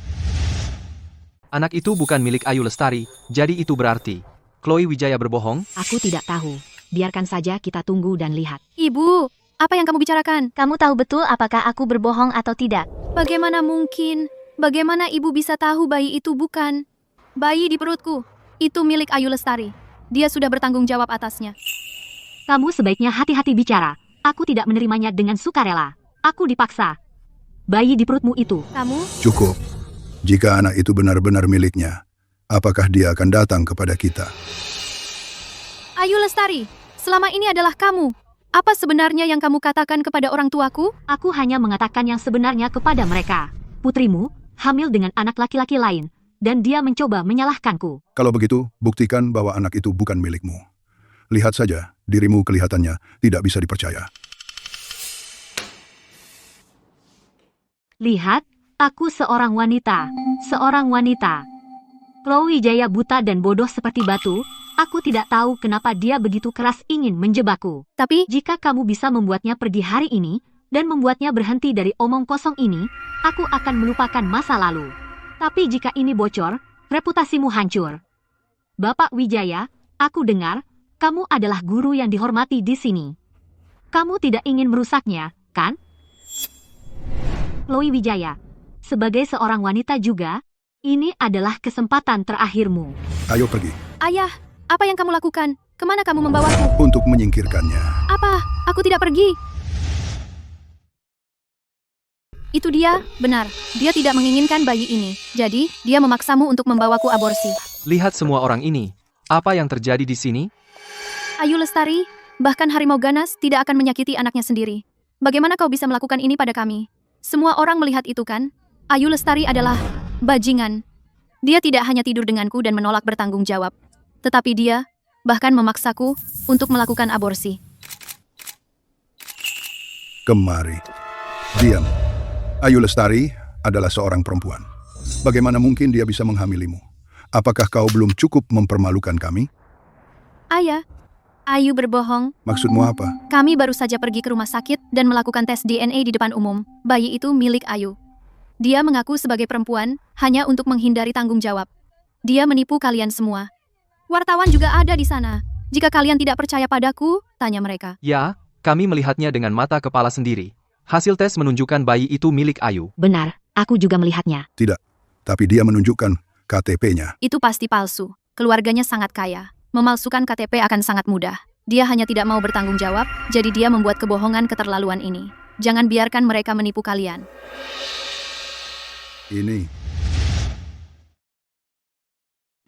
Anak itu bukan milik Ayu Lestari, jadi itu berarti Chloe Wijaya berbohong? Aku tidak tahu. Biarkan saja kita tunggu dan lihat. Ibu, apa yang kamu bicarakan? Kamu tahu betul apakah aku berbohong atau tidak? Bagaimana mungkin? Bagaimana ibu bisa tahu bayi itu bukan? Bayi di perutku, itu milik Ayu Lestari. Dia sudah bertanggung jawab atasnya. Kamu sebaiknya hati-hati bicara. Aku tidak menerimanya dengan sukarela. Aku dipaksa. Bayi di perutmu itu. Kamu? Cukup. Jika anak itu benar-benar miliknya, apakah dia akan datang kepada kita? Ayu Lestari, selama ini adalah kamu. Apa sebenarnya yang kamu katakan kepada orang tuaku? Aku hanya mengatakan yang sebenarnya kepada mereka. Putrimu hamil dengan anak laki-laki lain, dan dia mencoba menyalahkanku. Kalau begitu, buktikan bahwa anak itu bukan milikmu. Lihat saja, dirimu kelihatannya tidak bisa dipercaya. Lihat, aku seorang wanita. Seorang wanita. Chloe Wijaya buta dan bodoh seperti batu. Aku tidak tahu kenapa dia begitu keras ingin menjebakku. Tapi, jika kamu bisa membuatnya pergi hari ini, dan membuatnya berhenti dari omong kosong ini, aku akan melupakan masa lalu. Tapi jika ini bocor, reputasimu hancur. Bapak Wijaya, aku dengar, kamu adalah guru yang dihormati di sini. Kamu tidak ingin merusaknya, kan? Chloe Wijaya, sebagai seorang wanita juga, ini adalah kesempatan terakhirmu. Ayo pergi. Ayah, apa yang kamu lakukan? Kemana kamu membawaku? Untuk menyingkirkannya. Apa? Aku tidak pergi. Itu dia, benar. Dia tidak menginginkan bayi ini. Jadi, dia memaksamu untuk membawaku aborsi. Lihat semua orang ini. Apa yang terjadi di sini? Ayu Lestari, bahkan harimau ganas tidak akan menyakiti anaknya sendiri. Bagaimana kau bisa melakukan ini pada kami? Semua orang melihat itu kan? Ayu Lestari adalah bajingan. Dia tidak hanya tidur denganku dan menolak bertanggung jawab. Tetapi dia bahkan memaksaku untuk melakukan aborsi. Kemari. Diam. Ayu Lestari adalah seorang perempuan. Bagaimana mungkin dia bisa menghamilimu? Apakah kau belum cukup mempermalukan kami? Ayah, Ayu berbohong. Maksudmu apa? Kami baru saja pergi ke rumah sakit dan melakukan tes DNA di depan umum. Bayi itu milik Ayu. Dia mengaku sebagai perempuan hanya untuk menghindari tanggung jawab. Dia menipu kalian semua. Wartawan juga ada di sana. Jika kalian tidak percaya padaku, tanya mereka. Ya, kami melihatnya dengan mata kepala sendiri. Hasil tes menunjukkan bayi itu milik Ayu. Benar, aku juga melihatnya. Tidak, tapi dia menunjukkan KTP-nya. Itu pasti palsu. Keluarganya sangat kaya. Memalsukan KTP akan sangat mudah. Dia hanya tidak mau bertanggung jawab, jadi dia membuat kebohongan keterlaluan ini. Jangan biarkan mereka menipu kalian. Ini.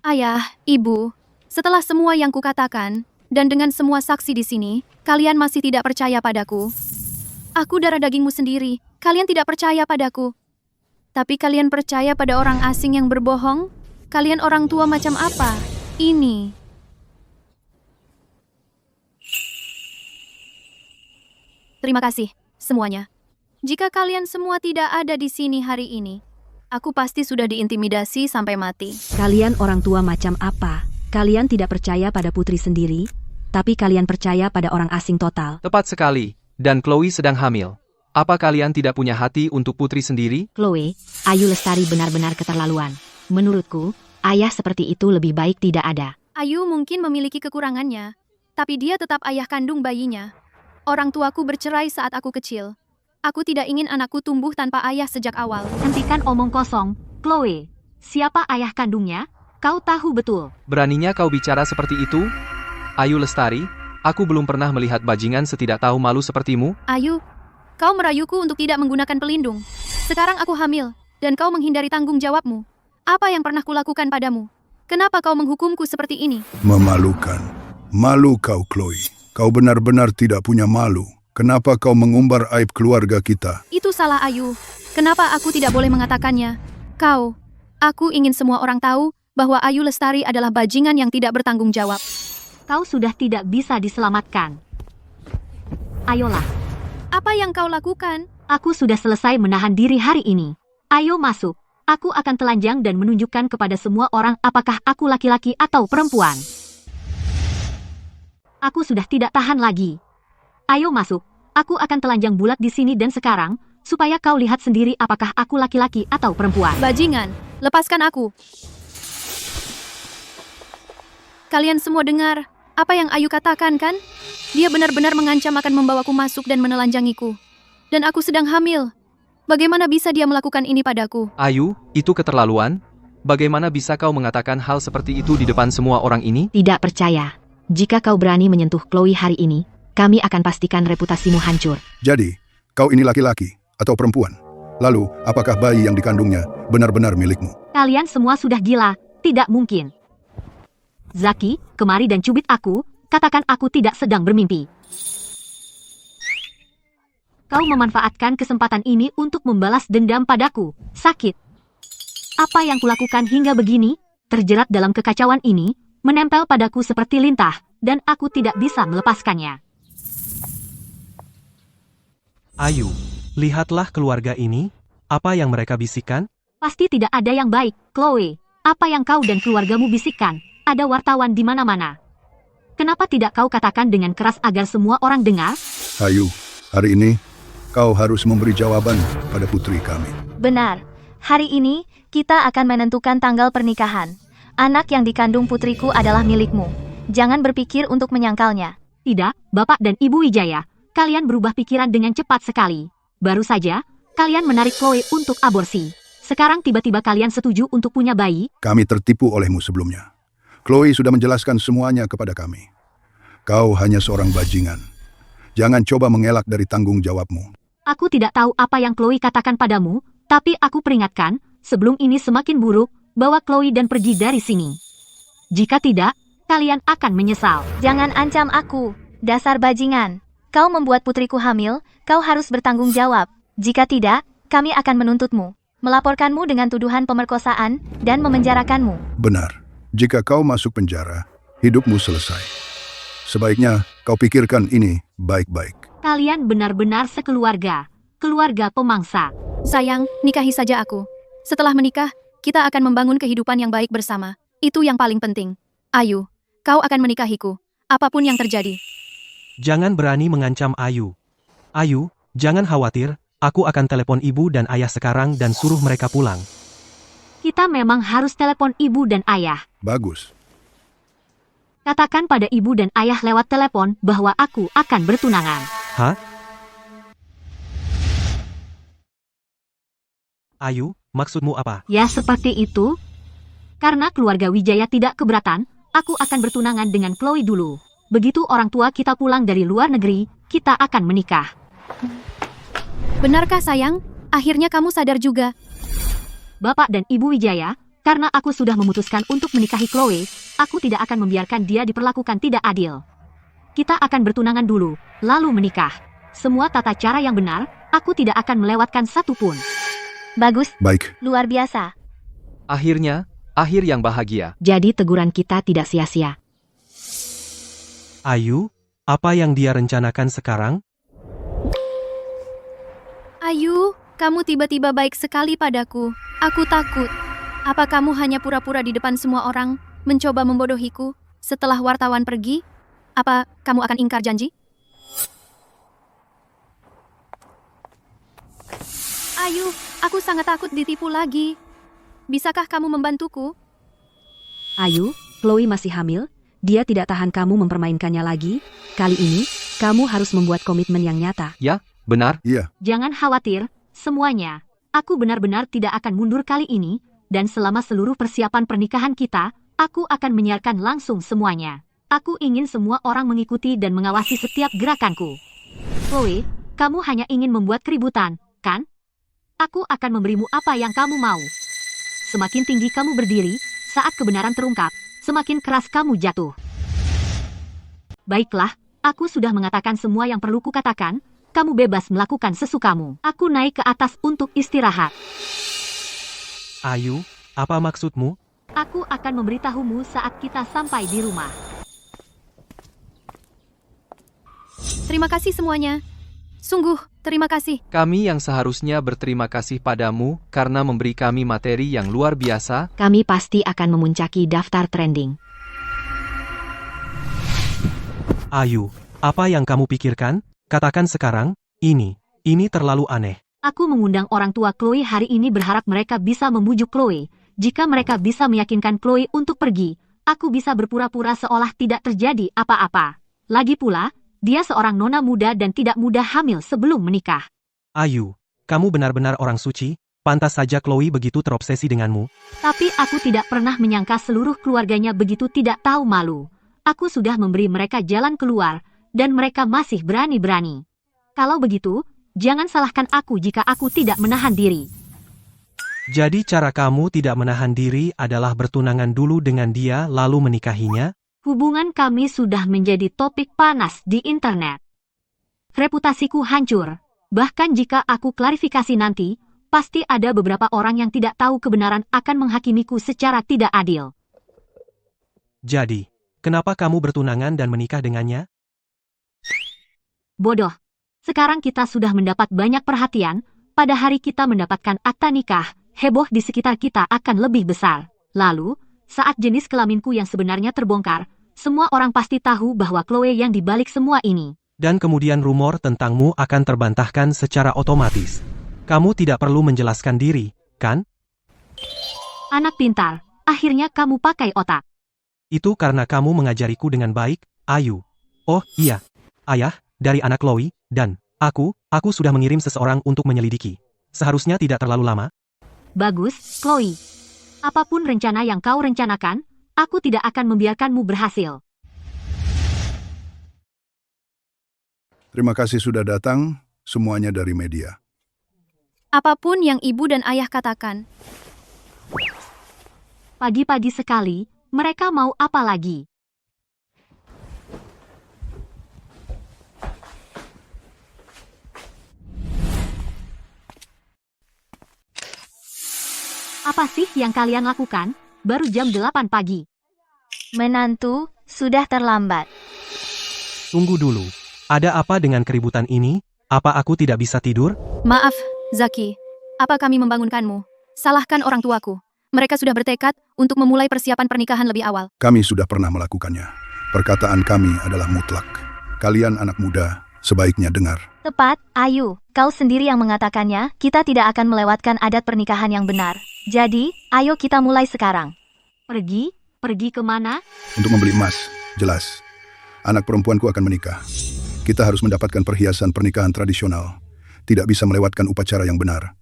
Ayah, ibu, setelah semua yang kukatakan, dan dengan semua saksi di sini, kalian masih tidak percaya padaku. Aku darah dagingmu sendiri, kalian tidak percaya padaku. Tapi kalian percaya pada orang asing yang berbohong? Kalian orang tua macam apa? Ini. Terima kasih, semuanya. Jika kalian semua tidak ada di sini hari ini, aku pasti sudah diintimidasi sampai mati. Kalian orang tua macam apa? Kalian tidak percaya pada putri sendiri, tapi kalian percaya pada orang asing total. Tepat sekali. Dan Chloe sedang hamil. Apa kalian tidak punya hati untuk putri sendiri? Chloe, Ayu Lestari benar-benar keterlaluan. Menurutku, ayah seperti itu lebih baik tidak ada. Ayu mungkin memiliki kekurangannya, tapi dia tetap ayah kandung bayinya. Orang tuaku bercerai saat aku kecil. Aku tidak ingin anakku tumbuh tanpa ayah sejak awal. Hentikan omong kosong, Chloe. Siapa ayah kandungnya? Kau tahu betul. Beraninya kau bicara seperti itu? Ayu Lestari, aku belum pernah melihat bajingan setidak tahu malu sepertimu. Ayu, kau merayuku untuk tidak menggunakan pelindung. Sekarang aku hamil, dan kau menghindari tanggung jawabmu. Apa yang pernah kulakukan padamu? Kenapa kau menghukumku seperti ini? Memalukan. Malu kau, Chloe. Kau benar-benar tidak punya malu. Kenapa kau mengumbar aib keluarga kita? Itu salah Ayu. Kenapa aku tidak boleh mengatakannya? Aku ingin semua orang tahu bahwa Ayu Lestari adalah bajingan yang tidak bertanggung jawab. Kau sudah tidak bisa diselamatkan. Ayolah. Apa yang kau lakukan? Aku sudah selesai menahan diri hari ini. Ayo masuk. Aku akan telanjang dan menunjukkan kepada semua orang apakah aku laki-laki atau perempuan. Aku sudah tidak tahan lagi. Ayo masuk. Aku akan telanjang bulat di sini dan sekarang, supaya kau lihat sendiri apakah aku laki-laki atau perempuan. Bajingan, lepaskan aku. Kalian semua dengar apa yang Ayu katakan, kan? Dia benar-benar mengancam akan membawaku masuk dan menelanjangiku. Dan aku sedang hamil. Bagaimana bisa dia melakukan ini padaku? Ayu, itu keterlaluan. Bagaimana bisa kau mengatakan hal seperti itu di depan semua orang ini? Tidak percaya. Jika kau berani menyentuh Chloe hari ini, kami akan pastikan reputasimu hancur. Jadi, kau ini laki-laki atau perempuan? Lalu, apakah bayi yang dikandungnya benar-benar milikmu? Kalian semua sudah gila. Tidak mungkin. Zaki, kemari dan cubit aku. Katakan aku tidak sedang bermimpi. Kau memanfaatkan kesempatan ini untuk membalas dendam padaku. Sakit. Apa yang kulakukan hingga begini? Terjerat dalam kekacauan ini, menempel padaku seperti lintah, dan aku tidak bisa melepaskannya. Ayu, lihatlah keluarga ini. Apa yang mereka bisikkan? Pasti tidak ada yang baik, Chloe. Apa yang kau dan keluargamu bisikkan? Ada wartawan di mana-mana. Kenapa tidak kau katakan dengan keras agar semua orang dengar? Ayu, hari ini kau harus memberi jawaban pada putri kami. Benar. Hari ini, kita akan menentukan tanggal pernikahan. Anak yang dikandung putriku adalah milikmu. Jangan berpikir untuk menyangkalnya. Tidak, Bapak dan Ibu Wijaya. Kalian berubah pikiran dengan cepat sekali. Baru saja, kalian menarik Chloe untuk aborsi. Sekarang tiba-tiba kalian setuju untuk punya bayi? Kami tertipu olehmu sebelumnya. Chloe sudah menjelaskan semuanya kepada kami. Kau hanya seorang bajingan. Jangan coba mengelak dari tanggung jawabmu. Aku tidak tahu apa yang Chloe katakan padamu, tapi aku peringatkan, sebelum ini semakin buruk, bawa Chloe dan pergi dari sini. Jika tidak, kalian akan menyesal. Jangan ancam aku, dasar bajingan. Kau membuat putriku hamil, kau harus bertanggung jawab. Jika tidak, kami akan menuntutmu, melaporkanmu dengan tuduhan pemerkosaan, dan memenjarakanmu. Benar. Jika kau masuk penjara, hidupmu selesai. Sebaiknya kau pikirkan ini baik-baik. Kalian benar-benar sekeluarga. Keluarga pemangsa. Sayang, nikahi saja aku. Setelah menikah, kita akan membangun kehidupan yang baik bersama. Itu yang paling penting. Ayu, kau akan menikahiku. Apapun yang terjadi. Jangan berani mengancam Ayu. Ayu, jangan khawatir. Aku akan telepon ibu dan ayah sekarang dan suruh mereka pulang. Kita memang harus telepon ibu dan ayah. Bagus. Katakan pada ibu dan ayah lewat telepon bahwa aku akan bertunangan. Hah? Ayu, maksudmu apa? Ya seperti itu. Karena keluarga Wijaya tidak keberatan, aku akan bertunangan dengan Chloe dulu. Begitu orang tua kita pulang dari luar negeri, kita akan menikah. Benarkah sayang? Akhirnya kamu sadar juga. Bapak dan Ibu Wijaya, karena aku sudah memutuskan untuk menikahi Chloe, aku tidak akan membiarkan dia diperlakukan tidak adil. Kita akan bertunangan dulu, lalu menikah. Semua tata cara yang benar, aku tidak akan melewatkan satu pun. Bagus. Baik. Luar biasa. Akhirnya, akhir yang bahagia. Jadi teguran kita tidak sia-sia. Ayu, apa yang dia rencanakan sekarang? Ayu, kamu tiba-tiba baik sekali padaku. Aku takut. Apa kamu hanya pura-pura di depan semua orang, mencoba membodohiku, setelah wartawan pergi? Apa kamu akan ingkar janji? Ayu, aku sangat takut ditipu lagi. Bisakah kamu membantuku? Ayu, Chloe masih hamil, dia tidak tahan kamu mempermainkannya lagi. Kali ini, kamu harus membuat komitmen yang nyata. Ya, benar. Iya. Jangan khawatir, semuanya. Aku benar-benar tidak akan mundur kali ini, dan selama seluruh persiapan pernikahan kita, aku akan menyiarkan langsung semuanya. Aku ingin semua orang mengikuti dan mengawasi setiap gerakanku. Chloe, kamu hanya ingin membuat keributan, kan? Aku akan memberimu apa yang kamu mau. Semakin tinggi kamu berdiri, saat kebenaran terungkap, semakin keras kamu jatuh. Baiklah, aku sudah mengatakan semua yang perlu kukatakan, kamu bebas melakukan sesukamu. Aku naik ke atas untuk istirahat. Ayu, apa maksudmu? Aku akan memberitahumu saat kita sampai di rumah. Terima kasih semuanya. Sungguh, terima kasih. Kami yang seharusnya berterima kasih padamu karena memberi kami materi yang luar biasa. Kami pasti akan memuncaki daftar trending. Ayu, apa yang kamu pikirkan? Katakan sekarang, ini terlalu aneh. Aku mengundang orang tua Chloe hari ini berharap mereka bisa membujuk Chloe. Jika mereka bisa meyakinkan Chloe untuk pergi, aku bisa berpura-pura seolah tidak terjadi apa-apa. Lagi pula, dia seorang nona muda dan tidak mudah hamil sebelum menikah. Ayu, kamu benar-benar orang suci, pantas saja Chloe begitu terobsesi denganmu. Tapi aku tidak pernah menyangka seluruh keluarganya begitu tidak tahu malu. Aku sudah memberi mereka jalan keluar, dan mereka masih berani-berani. Kalau begitu, jangan salahkan aku jika aku tidak menahan diri. Jadi cara kamu tidak menahan diri adalah bertunangan dulu dengan dia lalu menikahinya? Hubungan kami sudah menjadi topik panas di internet. Reputasiku hancur. Bahkan jika aku klarifikasi nanti, pasti ada beberapa orang yang tidak tahu kebenaran akan menghakimiku secara tidak adil. Jadi, kenapa kamu bertunangan dan menikah dengannya? Bodoh. Sekarang kita sudah mendapat banyak perhatian, pada hari kita mendapatkan akta nikah, heboh di sekitar kita akan lebih besar. Lalu, saat jenis kelaminku yang sebenarnya terbongkar, semua orang pasti tahu bahwa Chloe yang dibalik semua ini. Dan kemudian rumor tentangmu akan terbantahkan secara otomatis. Kamu tidak perlu menjelaskan diri, kan? Anak pintar, akhirnya kamu pakai otak. Itu karena kamu mengajariku dengan baik, Ayu. Oh, iya. Ayah, dari anak Chloe, dan aku sudah mengirim seseorang untuk menyelidiki. Seharusnya tidak terlalu lama. Bagus, Chloe. Apapun rencana yang kau rencanakan, aku tidak akan membiarkanmu berhasil. Terima kasih sudah datang, semuanya dari media. Apapun yang ibu dan ayah katakan. Pagi-pagi sekali, mereka mau apa lagi? Apa sih yang kalian lakukan? Baru jam 8 pagi. Menantu, sudah terlambat. Tunggu dulu. Ada apa dengan keributan ini? Apa aku tidak bisa tidur? Maaf, Zaki. Apa kami membangunkanmu? Salahkan orang tuaku. Mereka sudah bertekad untuk memulai persiapan pernikahan lebih awal. Kami sudah pernah melakukannya. Perkataan kami adalah mutlak. Kalian anak muda, sebaiknya dengar. Tepat, Ayu. Kau sendiri yang mengatakannya, kita tidak akan melewatkan adat pernikahan yang benar. Jadi, ayo kita mulai sekarang. Pergi? Pergi kemana? Untuk membeli emas, jelas. Anak perempuanku akan menikah. Kita harus mendapatkan perhiasan pernikahan tradisional. Tidak bisa melewatkan upacara yang benar.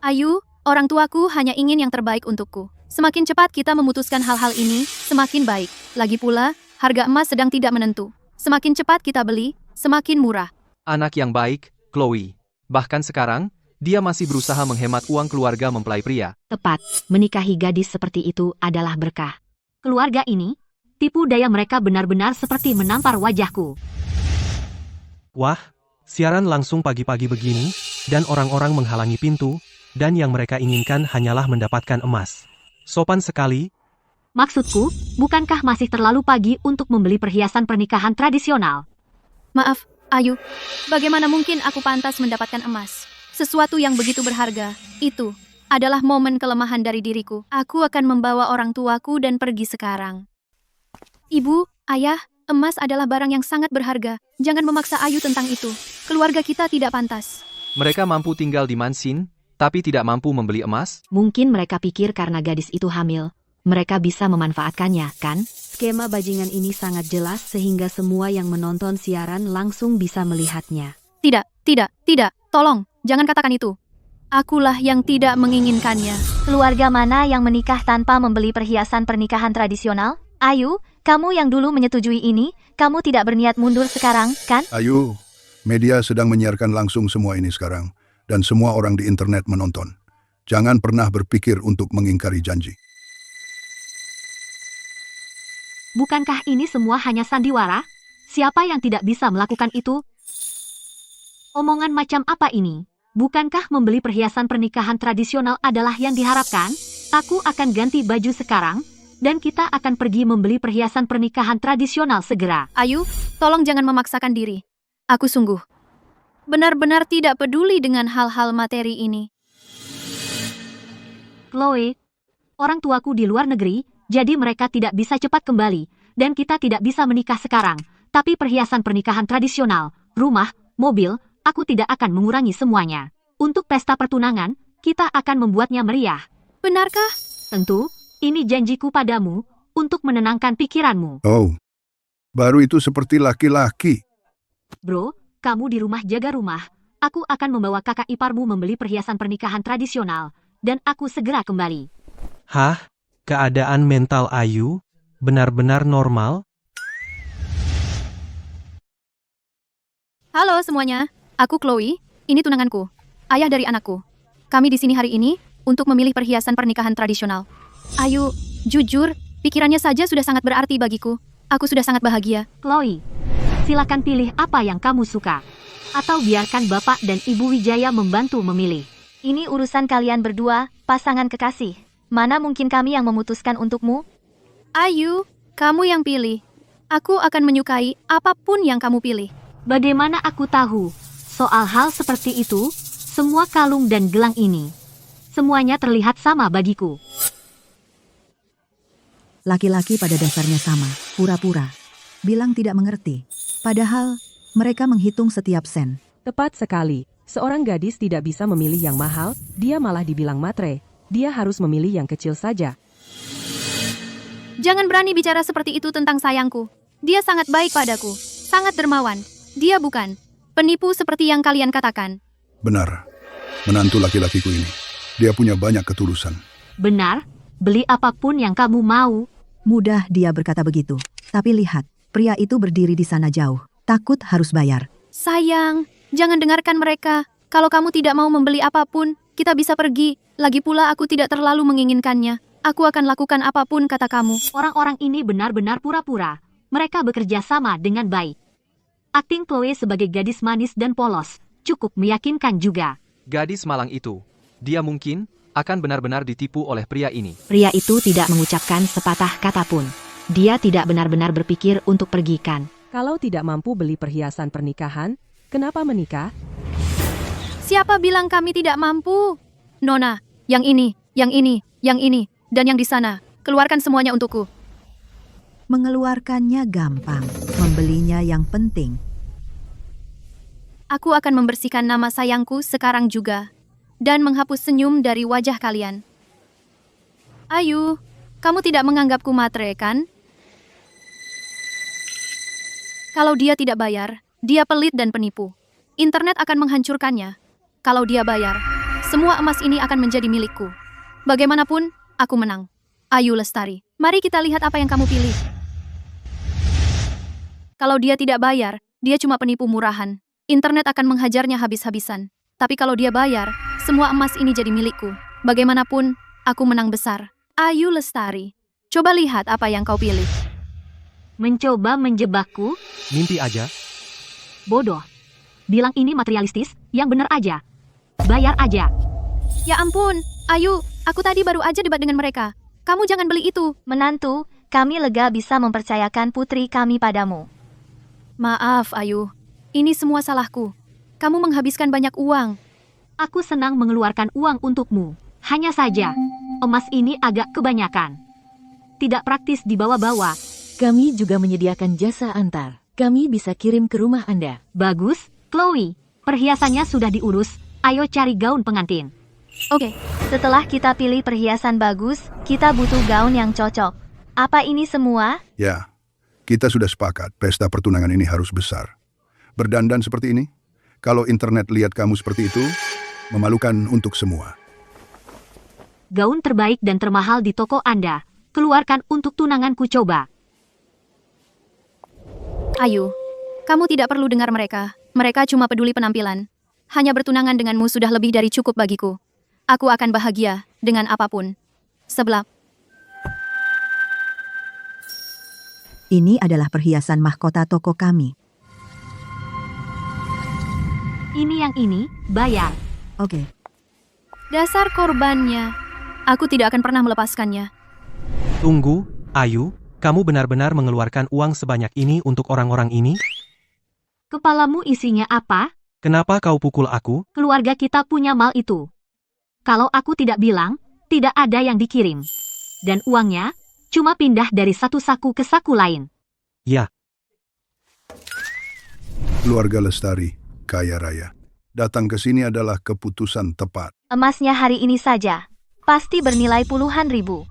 Ayu, orang tuaku hanya ingin yang terbaik untukku. Semakin cepat kita memutuskan hal-hal ini, semakin baik. Lagi pula, harga emas sedang tidak menentu. Semakin cepat kita beli, semakin murah. Anak yang baik, Chloe. Bahkan sekarang, dia masih berusaha menghemat uang keluarga mempelai pria. Tepat, menikahi gadis seperti itu adalah berkah. Keluarga ini, tipu daya mereka benar-benar seperti menampar wajahku. Wah, siaran langsung pagi-pagi begini, dan orang-orang menghalangi pintu, dan yang mereka inginkan hanyalah mendapatkan emas. Sopan sekali. Maksudku, bukankah masih terlalu pagi untuk membeli perhiasan pernikahan tradisional? Maaf, Ayu. Bagaimana mungkin aku pantas mendapatkan emas? Sesuatu yang begitu berharga, itu adalah momen kelemahan dari diriku. Aku akan membawa orang tuaku dan pergi sekarang. Ibu, ayah, emas adalah barang yang sangat berharga. Jangan memaksa Ayu tentang itu. Keluarga kita tidak pantas. Mereka mampu tinggal di mansin, tapi tidak mampu membeli emas? Mungkin mereka pikir karena gadis itu hamil, mereka bisa memanfaatkannya, kan? Skema bajingan ini sangat jelas sehingga semua yang menonton siaran langsung bisa melihatnya. Tidak, tolong, jangan katakan itu. Akulah yang tidak menginginkannya. Keluarga mana yang menikah tanpa membeli perhiasan pernikahan tradisional? Ayu, kamu yang dulu menyetujui ini, kamu tidak berniat mundur sekarang, kan? Ayu, media sedang menyiarkan langsung semua ini sekarang, dan semua orang di internet menonton. Jangan pernah berpikir untuk mengingkari janji. Bukankah ini semua hanya sandiwara? Siapa yang tidak bisa melakukan itu? Omongan macam apa ini? Bukankah membeli perhiasan pernikahan tradisional adalah yang diharapkan? Aku akan ganti baju sekarang, dan kita akan pergi membeli perhiasan pernikahan tradisional segera. Ayu, tolong jangan memaksakan diri. Aku sungguh benar-benar tidak peduli dengan hal-hal materi ini. Chloe, orang tuaku di luar negeri, jadi mereka tidak bisa cepat kembali, dan kita tidak bisa menikah sekarang. Tapi perhiasan pernikahan tradisional, rumah, mobil, aku tidak akan mengurangi semuanya. Untuk pesta pertunangan, kita akan membuatnya meriah. Benarkah? Tentu, ini janjiku padamu, untuk menenangkan pikiranmu. Oh, baru itu seperti laki-laki. Bro, kamu di rumah jaga rumah. Aku akan membawa kakak iparmu membeli perhiasan pernikahan tradisional, dan aku segera kembali. Hah? Keadaan mental Ayu benar-benar normal? Halo semuanya, aku Chloe, ini tunanganku, ayah dari anakku. Kami di sini hari ini untuk memilih perhiasan pernikahan tradisional. Ayu, jujur, pikirannya saja sudah sangat berarti bagiku. Aku sudah sangat bahagia. Chloe, silakan pilih apa yang kamu suka. Atau biarkan Bapak dan Ibu Wijaya membantu memilih. Ini urusan kalian berdua, pasangan kekasih. Mana mungkin kami yang memutuskan untukmu? Ayu, kamu yang pilih. Aku akan menyukai apapun yang kamu pilih. Bagaimana aku tahu soal hal seperti itu? Semua kalung dan gelang ini, semuanya terlihat sama bagiku. Laki-laki pada dasarnya sama, pura-pura. Bilang tidak mengerti. Padahal, mereka menghitung setiap sen. Tepat sekali. Seorang gadis tidak bisa memilih yang mahal, dia malah dibilang matre. Dia harus memilih yang kecil saja. Jangan berani bicara seperti itu tentang sayangku. Dia sangat baik padaku, sangat dermawan. Dia bukan penipu seperti yang kalian katakan. Benar, menantu laki-lakiku ini. Dia punya banyak ketulusan. Benar, beli apapun yang kamu mau. Mudah dia berkata begitu. Tapi lihat, pria itu berdiri di sana jauh. Takut harus bayar. Sayang, jangan dengarkan mereka. Kalau kamu tidak mau membeli apapun, kita bisa pergi. Lagi pula aku tidak terlalu menginginkannya. Aku akan lakukan apapun kata kamu. Orang-orang ini benar-benar pura-pura. Mereka bekerja sama dengan baik. Akting Chloe sebagai gadis manis dan polos cukup meyakinkan juga. Gadis malang itu, dia mungkin akan benar-benar ditipu oleh pria ini. Pria itu tidak mengucapkan sepatah kata pun. Dia tidak benar-benar berpikir untuk pergikan. Kalau tidak mampu beli perhiasan pernikahan, kenapa menikah? Siapa bilang kami tidak mampu? Nona, yang ini, dan yang di sana. Keluarkan semuanya untukku. Mengeluarkannya gampang, membelinya yang penting. Aku akan membersihkan nama sayangku sekarang juga, dan menghapus senyum dari wajah kalian. Ayu, kamu tidak menganggapku matre, kan? Kalau dia tidak bayar, dia pelit dan penipu. Internet akan menghancurkannya. Kalau dia bayar, semua emas ini akan menjadi milikku. Bagaimanapun, aku menang. Ayu Lestari, mari kita lihat apa yang kamu pilih. Kalau dia tidak bayar, dia cuma penipu murahan. Internet akan menghajarnya habis-habisan. Tapi kalau dia bayar, semua emas ini jadi milikku. Bagaimanapun, aku menang besar. Ayu Lestari, coba lihat apa yang kau pilih. Mencoba menjebakku? Mimpi aja. Bodoh. Bilang ini materialistis, yang benar aja. Bayar aja. Ya ampun, Ayu, aku tadi baru aja debat dengan mereka. Kamu jangan beli itu. Menantu, kami lega bisa mempercayakan putri kami padamu. Maaf, Ayu. Ini semua salahku. Kamu menghabiskan banyak uang. Aku senang mengeluarkan uang untukmu. Hanya saja, emas ini agak kebanyakan. Tidak praktis dibawa-bawa. Kami juga menyediakan jasa antar. Kami bisa kirim ke rumah Anda. Bagus, Chloe. Perhiasannya sudah diurus. Ayo cari gaun pengantin. Oke, Setelah kita pilih perhiasan bagus, kita butuh gaun yang cocok. Apa ini semua? Ya, kita sudah sepakat pesta pertunangan ini harus besar. Berdandan seperti ini, kalau internet lihat kamu seperti itu, memalukan untuk semua. Gaun terbaik dan termahal di toko Anda. Keluarkan untuk tunanganku coba. Ayu, kamu tidak perlu dengar mereka. Mereka cuma peduli penampilan. Hanya bertunangan denganmu sudah lebih dari cukup bagiku. Aku akan bahagia dengan apapun. Sebelak. Ini adalah perhiasan mahkota toko kami. Ini yang ini, bayar. Oke. Dasar korbannya. Aku tidak akan pernah melepaskannya. Tunggu, Ayu, kamu benar-benar mengeluarkan uang sebanyak ini untuk orang-orang ini? Kepalamu isinya apa? Kenapa kau pukul aku? Keluarga kita punya mal itu. Kalau aku tidak bilang, tidak ada yang dikirim. Dan uangnya cuma pindah dari satu saku ke saku lain. Ya. Keluarga Lestari, kaya raya. Datang ke sini adalah keputusan tepat. Emasnya hari ini saja. Pasti bernilai puluhan ribu.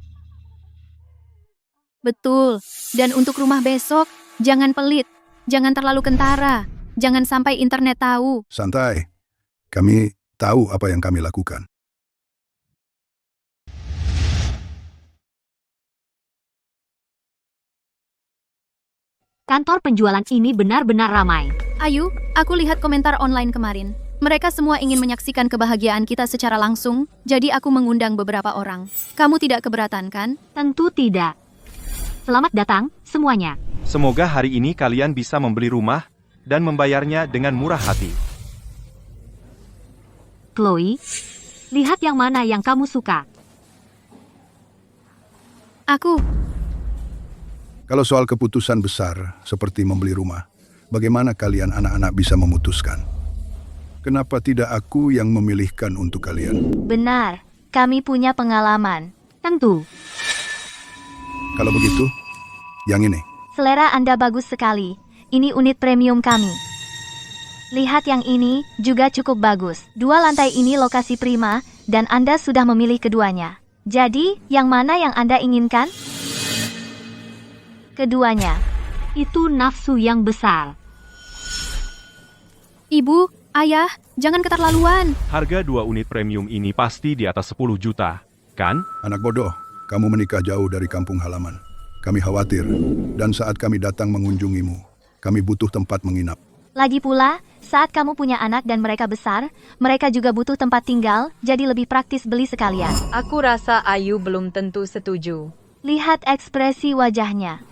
Betul. Dan untuk rumah besok, jangan pelit. Jangan terlalu kentara. Jangan sampai internet tahu. Santai. Kami tahu apa yang kami lakukan. Kantor penjualan ini benar-benar ramai. Ayu, aku lihat komentar online kemarin. Mereka semua ingin menyaksikan kebahagiaan kita secara langsung, jadi aku mengundang beberapa orang. Kamu tidak keberatan, kan? Tentu tidak. Selamat datang, semuanya. Semoga hari ini kalian bisa membeli rumah dan membayarnya dengan murah hati. Chloe, lihat yang mana yang kamu suka. Aku. Kalau soal keputusan besar, seperti membeli rumah, bagaimana kalian anak-anak bisa memutuskan? Kenapa tidak aku yang memilihkan untuk kalian? Benar, kami punya pengalaman. Tentu. Kalau begitu, yang ini. Selera Anda bagus sekali. Ini unit premium kami. Lihat yang ini, juga cukup bagus. 2 lantai ini lokasi prima, dan Anda sudah memilih keduanya. Jadi, yang mana yang Anda inginkan? Keduanya. Itu nafsu yang besar. Ibu, ayah, jangan keterlaluan. Harga 2 unit premium ini pasti di atas 10 juta, kan? Anak bodoh, kamu menikah jauh dari kampung halaman. Kami khawatir, dan saat kami datang mengunjungimu, kami butuh tempat menginap. Lagi pula, saat kamu punya anak dan mereka besar, mereka juga butuh tempat tinggal, jadi lebih praktis beli sekalian. Aku rasa Ayu belum tentu setuju. Lihat ekspresi wajahnya.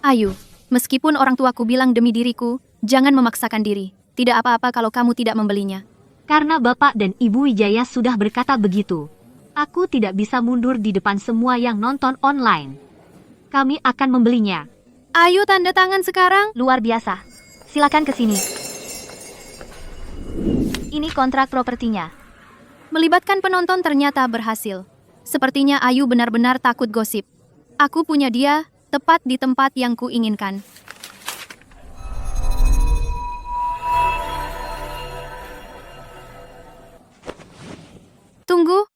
Ayu, meskipun orang tuaku bilang demi diriku, jangan memaksakan diri. Tidak apa-apa kalau kamu tidak membelinya. Karena Bapak dan Ibu Wijaya sudah berkata begitu. Aku tidak bisa mundur di depan semua yang nonton online. Kami akan membelinya. Ayu tanda tangan sekarang. Luar biasa. Silakan ke sini. Ini kontrak propertinya. Melibatkan penonton ternyata berhasil. Sepertinya Ayu benar-benar takut gosip. Aku punya dia, tepat di tempat yang kuinginkan. Tunggu.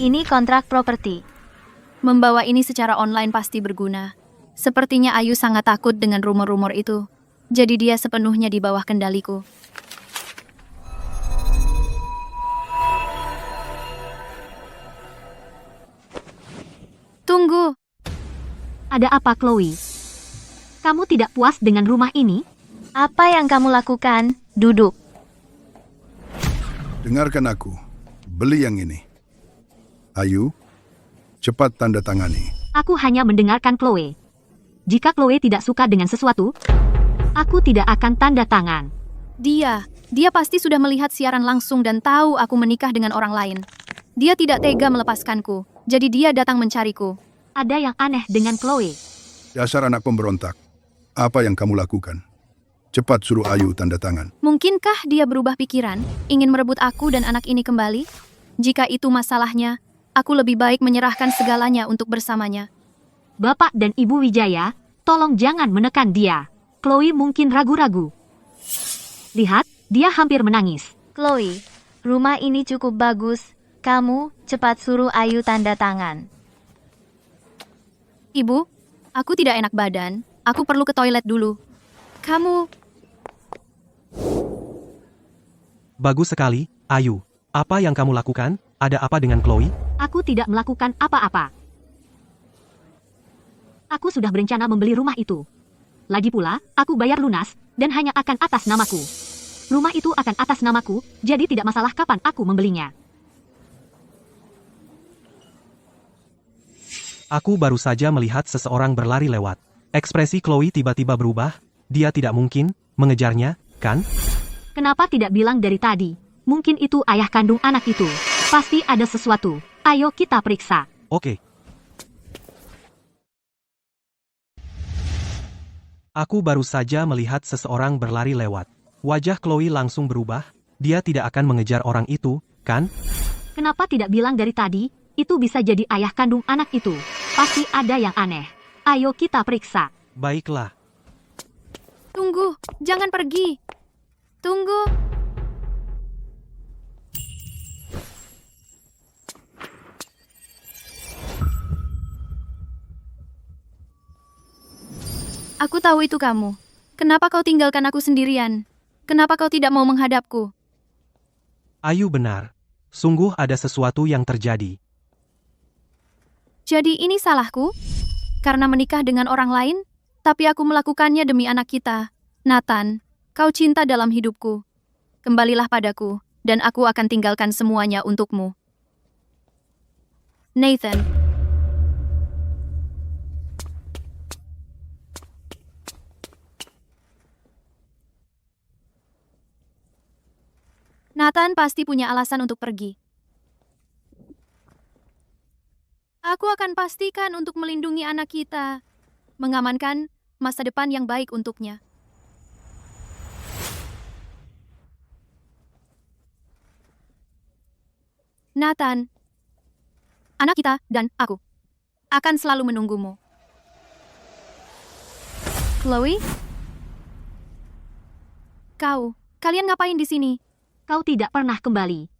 Ini kontrak properti. Membawa ini secara online pasti berguna. Sepertinya Ayu sangat takut dengan rumor-rumor itu. Jadi dia sepenuhnya di bawah kendaliku. Tunggu. Ada apa, Chloe? Kamu tidak puas dengan rumah ini? Apa yang kamu lakukan? Duduk. Dengarkan aku. Beli yang ini. Ayu, cepat tanda tangani. Aku hanya mendengarkan Chloe. Jika Chloe tidak suka dengan sesuatu, aku tidak akan tanda tangan. Dia pasti sudah melihat siaran langsung dan tahu aku menikah dengan orang lain. Dia tidak tega melepaskanku, jadi dia datang mencariku. Ada yang aneh dengan Chloe. Dasar anak pemberontak. Apa yang kamu lakukan? Cepat suruh Ayu tanda tangan. Mungkinkah dia berubah pikiran, ingin merebut aku dan anak ini kembali? Jika itu masalahnya, aku lebih baik menyerahkan segalanya untuk bersamanya. Bapak dan Ibu Wijaya, tolong jangan menekan dia. Chloe mungkin ragu-ragu. Lihat, dia hampir menangis. Chloe, rumah ini cukup bagus. Kamu, cepat suruh Ayu tanda tangan. Ibu, aku tidak enak badan. Aku perlu ke toilet dulu. Kamu... Bagus sekali, Ayu. Apa yang kamu lakukan? Ada apa dengan Chloe? Aku tidak melakukan apa-apa. Aku sudah berencana membeli rumah itu. Lagi pula, aku bayar lunas, dan hanya akan atas namaku. Rumah itu akan atas namaku, jadi tidak masalah kapan aku membelinya. Aku baru saja melihat seseorang berlari lewat. Ekspresi Chloe tiba-tiba berubah. Dia tidak mungkin mengejarnya, kan? Kenapa tidak bilang dari tadi? Mungkin itu ayah kandung anak itu. Pasti ada sesuatu. Ayo kita periksa. Oke. Aku baru saja melihat seseorang berlari lewat. Wajah Chloe langsung berubah. Dia tidak akan mengejar orang itu, kan? Kenapa tidak bilang dari tadi? Itu bisa jadi ayah kandung anak itu. Pasti ada yang aneh. Ayo kita periksa. Baiklah. Tunggu, jangan pergi. Tunggu. Aku tahu itu kamu. Kenapa kau tinggalkan aku sendirian? Kenapa kau tidak mau menghadapku? Ayu benar. Sungguh ada sesuatu yang terjadi. Jadi ini salahku? Karena menikah dengan orang lain? Tapi aku melakukannya demi anak kita. Nathan, kau cinta dalam hidupku. Kembalilah padaku, dan aku akan tinggalkan semuanya untukmu. Nathan. Nathan pasti punya alasan untuk pergi. Aku akan pastikan untuk melindungi anak kita, mengamankan masa depan yang baik untuknya. Nathan, anak kita dan aku akan selalu menunggumu. Chloe? Kalian ngapain di sini? Kau tidak pernah kembali.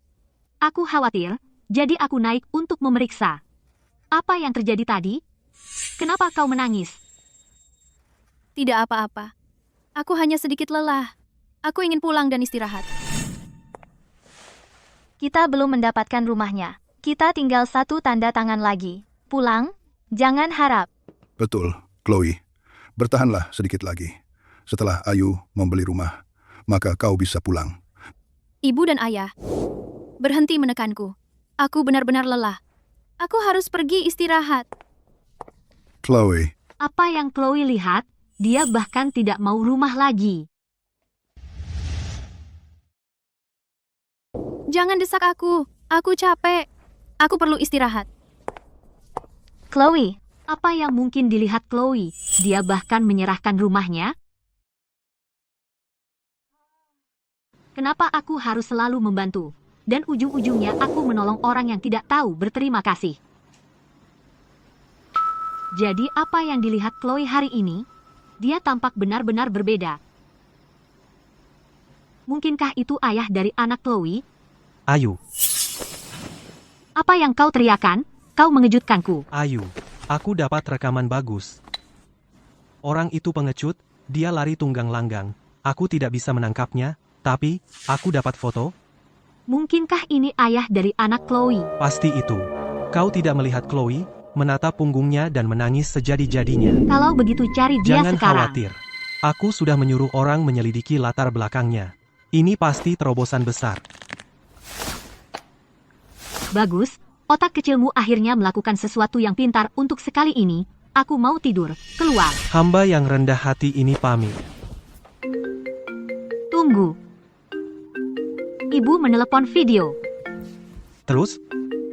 Aku khawatir, jadi aku naik untuk memeriksa. Apa yang terjadi tadi? Kenapa kau menangis? Tidak apa-apa. Aku hanya sedikit lelah. Aku ingin pulang dan istirahat. Kita belum mendapatkan rumahnya. Kita tinggal satu tanda tangan lagi. Pulang? Jangan harap. Betul, Chloe. Bertahanlah sedikit lagi. Setelah Ayu membeli rumah, maka kau bisa pulang. Ibu dan ayah, berhenti menekanku. Aku benar-benar lelah. Aku harus pergi istirahat. Chloe. Apa yang Chloe lihat, dia bahkan tidak mau rumah lagi. Jangan desak aku. Aku capek. Aku perlu istirahat. Chloe. Apa yang mungkin dilihat Chloe? Dia bahkan menyerahkan rumahnya? Kenapa aku harus selalu membantu? Dan ujung-ujungnya aku menolong orang yang tidak tahu berterima kasih. Jadi apa yang dilihat Chloe hari ini? Dia tampak benar-benar berbeda. Mungkinkah itu ayah dari anak Chloe? Ayu. Apa yang kau teriakan? Kau mengejutkanku. Ayu, aku dapat rekaman bagus. Orang itu pengecut, dia lari tunggang langgang. Aku tidak bisa menangkapnya, tapi aku dapat foto. Mungkinkah ini ayah dari anak Chloe? Pasti itu. Kau tidak melihat Chloe menatap punggungnya dan menangis sejadi-jadinya. Kalau begitu cari dia Jangan sekarang. khawatir. Aku sudah menyuruh orang menyelidiki latar belakangnya. Ini pasti terobosan besar. Bagus, otak kecilmu akhirnya melakukan sesuatu yang pintar untuk sekali ini. Aku mau tidur. Keluar. Hamba yang rendah hati ini pamit. Tunggu. Ibu menelepon video. Terus?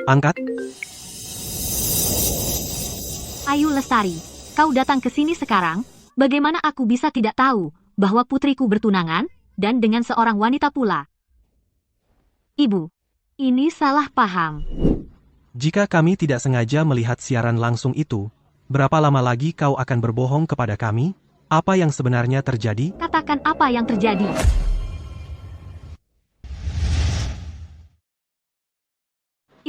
Angkat. Ayu Lestari, kau datang ke sini sekarang? Bagaimana aku bisa tidak tahu bahwa putriku bertunangan dan dengan seorang wanita pula? Ibu, ini salah paham. Jika kami tidak sengaja melihat siaran langsung itu, berapa lama lagi kau akan berbohong kepada kami? Apa yang sebenarnya terjadi? Katakan apa yang terjadi.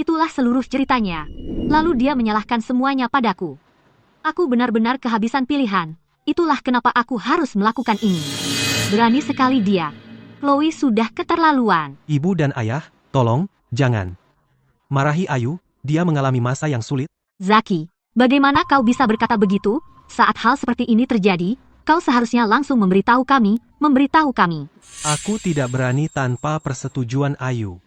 Itulah seluruh ceritanya. Lalu dia menyalahkan semuanya padaku. Aku benar-benar kehabisan pilihan. Itulah kenapa aku harus melakukan ini. Berani sekali dia. Chloe sudah keterlaluan. Ibu dan ayah, tolong, jangan. Marahi Ayu, dia mengalami masa yang sulit. Zaki, bagaimana kau bisa berkata begitu? Saat hal seperti ini terjadi, kau seharusnya langsung memberitahu kami. Aku tidak berani tanpa persetujuan Ayu.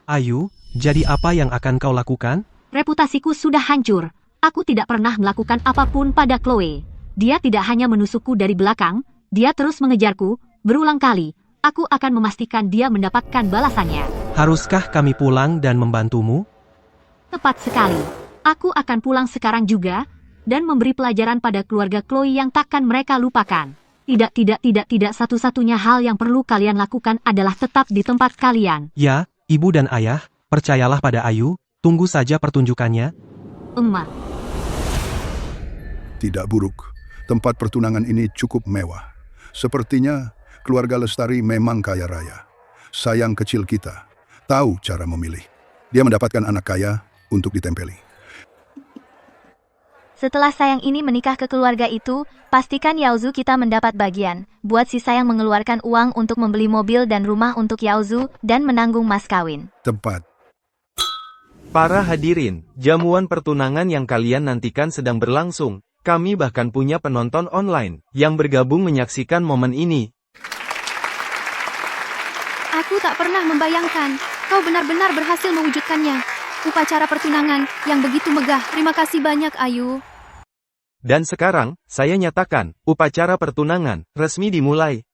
Ayu, jadi apa yang akan kau lakukan? Reputasiku sudah hancur. Aku tidak pernah melakukan apapun pada Chloe. Dia tidak hanya menusukku dari belakang, dia terus mengejarku, berulang kali. Aku akan memastikan dia mendapatkan balasannya. Haruskah kami pulang dan membantumu? Tepat sekali. Aku akan pulang sekarang juga, dan memberi pelajaran pada keluarga Chloe yang takkan mereka lupakan. Tidak, satu-satunya hal yang perlu kalian lakukan adalah tetap di tempat kalian. Ya, ibu dan ayah, percayalah pada Ayu, tunggu saja pertunjukannya. Emma. Tidak buruk. Tempat pertunangan ini cukup mewah. Sepertinya keluarga Lestari memang kaya raya. Sayang kecil kita tahu cara memilih. Dia mendapatkan anak kaya untuk ditempeli. Setelah Sayang ini menikah ke keluarga itu, pastikan Yaozu kita mendapat bagian. Buat si Sayang mengeluarkan uang untuk membeli mobil dan rumah untuk Yaozu dan menanggung mas kawin. Tepat. Para hadirin, jamuan pertunangan yang kalian nantikan sedang berlangsung. Kami bahkan punya penonton online yang bergabung menyaksikan momen ini. Aku tak pernah membayangkan. Kau benar-benar berhasil mewujudkannya. Upacara pertunangan yang begitu megah. Terima kasih banyak, Ayu. Dan sekarang, saya nyatakan, upacara pertunangan resmi dimulai.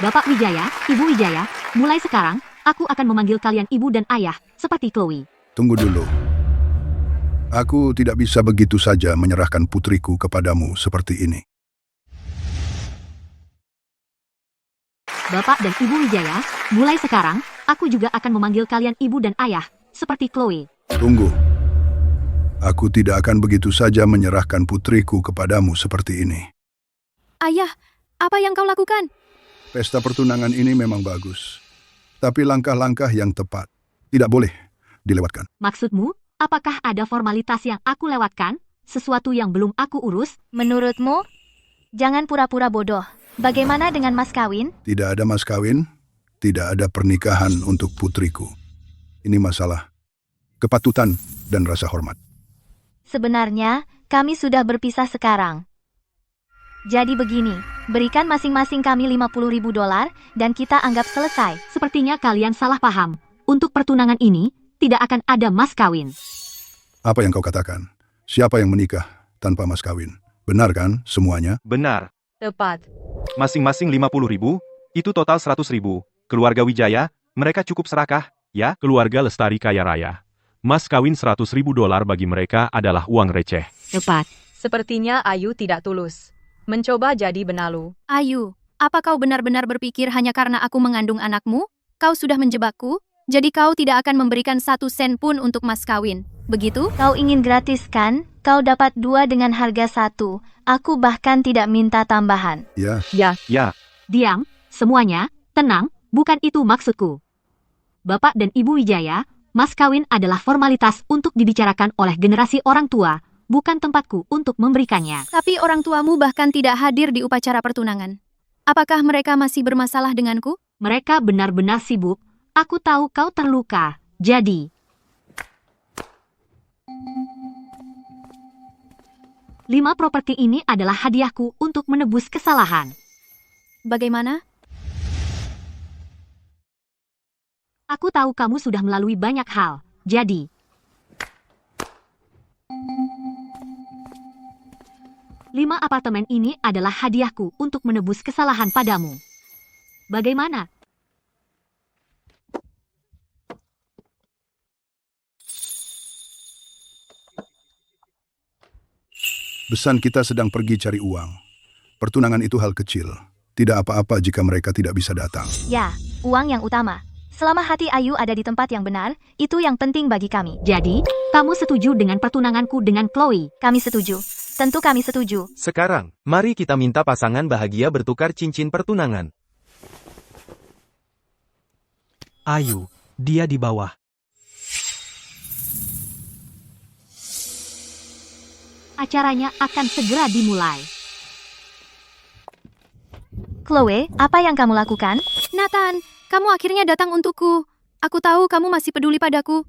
Bapak Wijaya, Ibu Wijaya, mulai sekarang, aku akan memanggil kalian ibu dan ayah, seperti Chloe. Tunggu dulu. Aku tidak bisa begitu saja menyerahkan putriku kepadamu seperti ini. Bapak dan Ibu Wijaya, mulai sekarang, aku juga akan memanggil kalian ibu dan ayah, seperti Chloe. Tunggu. Aku tidak akan begitu saja menyerahkan putriku kepadamu seperti ini. Ayah, apa yang kau lakukan? Pesta pertunangan ini memang bagus. Tapi langkah-langkah yang tepat tidak boleh dilewatkan. Maksudmu, apakah ada formalitas yang aku lewatkan? Sesuatu yang belum aku urus? Menurutmu? Jangan pura-pura bodoh. Bagaimana dengan mas kawin? Tidak ada mas kawin, tidak ada pernikahan untuk putriku. Ini masalah kepatutan dan rasa hormat. Sebenarnya, kami sudah berpisah sekarang. Jadi begini, berikan masing-masing kami $50.000 dan kita anggap selesai. Sepertinya kalian salah paham. Untuk pertunangan ini, tidak akan ada mas kawin. Apa yang kau katakan? Siapa yang menikah tanpa mas kawin? Benar kan semuanya? Benar. Tepat. Masing-masing 50.000, itu total 100.000. Keluarga Wijaya, mereka cukup serakah, ya? Keluarga Lestari kaya raya. Mas kawin $100.000 bagi mereka adalah uang receh. Tepat. Sepertinya Ayu tidak tulus. Mencoba jadi benalu. Ayu, apa kau benar-benar berpikir hanya karena aku mengandung anakmu? Kau sudah menjebakku, jadi kau tidak akan memberikan 1 sen pun untuk mas kawin. Begitu? Kau ingin gratis kan? Kau dapat 2 dengan harga 1. Aku bahkan tidak minta tambahan. Ya. Diam, semuanya, tenang, bukan itu maksudku. Bapak dan Ibu Wijaya, mas kawin adalah formalitas untuk dibicarakan oleh generasi orang tua, bukan tempatku untuk memberikannya. Tapi orang tuamu bahkan tidak hadir di upacara pertunangan. Apakah mereka masih bermasalah denganku? Mereka benar-benar sibuk. Aku tahu kau terluka. Jadi, 5 properti ini adalah hadiahku untuk menebus kesalahan. Bagaimana? Aku tahu kamu sudah melalui banyak hal. Jadi, 5 apartemen ini adalah hadiahku untuk menebus kesalahan padamu. Bagaimana? Besan kita sedang pergi cari uang. Pertunangan itu hal kecil. Tidak apa-apa jika mereka tidak bisa datang. Ya, uang yang utama. Selama hati Ayu ada di tempat yang benar, itu yang penting bagi kami. Jadi, kamu setuju dengan pertunanganku dengan Chloe? Kami setuju. Tentu kami setuju. Sekarang, mari kita minta pasangan bahagia bertukar cincin pertunangan. Ayu, dia di bawah. Acaranya akan segera dimulai. Chloe, apa yang kamu lakukan? Nathan, kamu akhirnya datang untukku. Aku tahu kamu masih peduli padaku.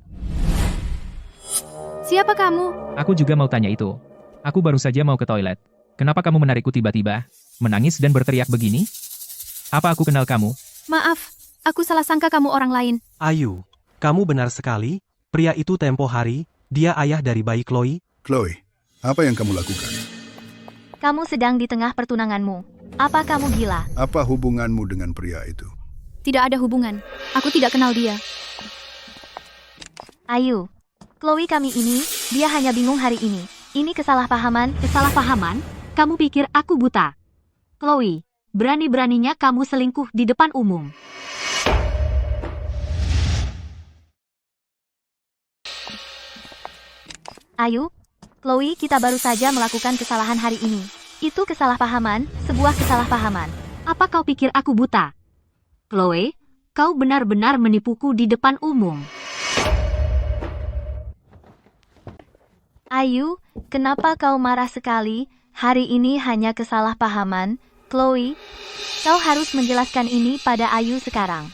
Siapa kamu? Aku juga mau tanya itu. Aku baru saja mau ke toilet. Kenapa kamu menarikku tiba-tiba? Menangis dan berteriak begini? Apa aku kenal kamu? Maaf, aku salah sangka kamu orang lain. Ayu, kamu benar sekali. Pria itu tempo hari, dia ayah dari bayi Chloe. Chloe, apa yang kamu lakukan? Kamu sedang di tengah pertunanganmu. Apa kamu gila? Apa hubunganmu dengan pria itu? Tidak ada hubungan. Aku tidak kenal dia. Ayu, Chloe kami ini, dia hanya bingung hari ini. Ini kesalahpahaman. Kesalahpahaman? Kamu pikir aku buta? Chloe, berani-beraninya kamu selingkuh di depan umum. Ayu, Chloe, kita baru saja melakukan kesalahan hari ini. Itu kesalahpahaman, sebuah kesalahpahaman. Apa kau pikir aku buta? Chloe, kau benar-benar menipuku di depan umum. Ayu, kenapa kau marah sekali? Hari ini hanya kesalahpahaman. Chloe, kau harus menjelaskan ini pada Ayu sekarang.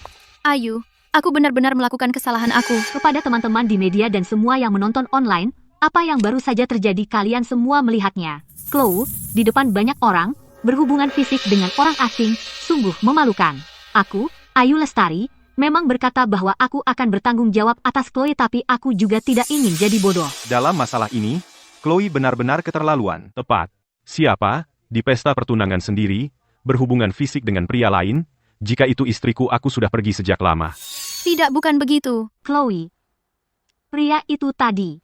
Ayu, aku benar-benar melakukan kesalahan aku. Kepada teman-teman di media dan semua yang menonton online, apa yang baru saja terjadi kalian semua melihatnya. Chloe, di depan banyak orang, berhubungan fisik dengan orang asing, sungguh memalukan. Aku, Ayu Lestari, memang berkata bahwa aku akan bertanggung jawab atas Chloe, tapi aku juga tidak ingin jadi bodoh. Dalam masalah ini, Chloe benar-benar keterlaluan. Tepat. Siapa, di pesta pertunangan sendiri, berhubungan fisik dengan pria lain? Jika itu istriku, aku sudah pergi sejak lama. Tidak, bukan begitu. Chloe, pria itu tadi,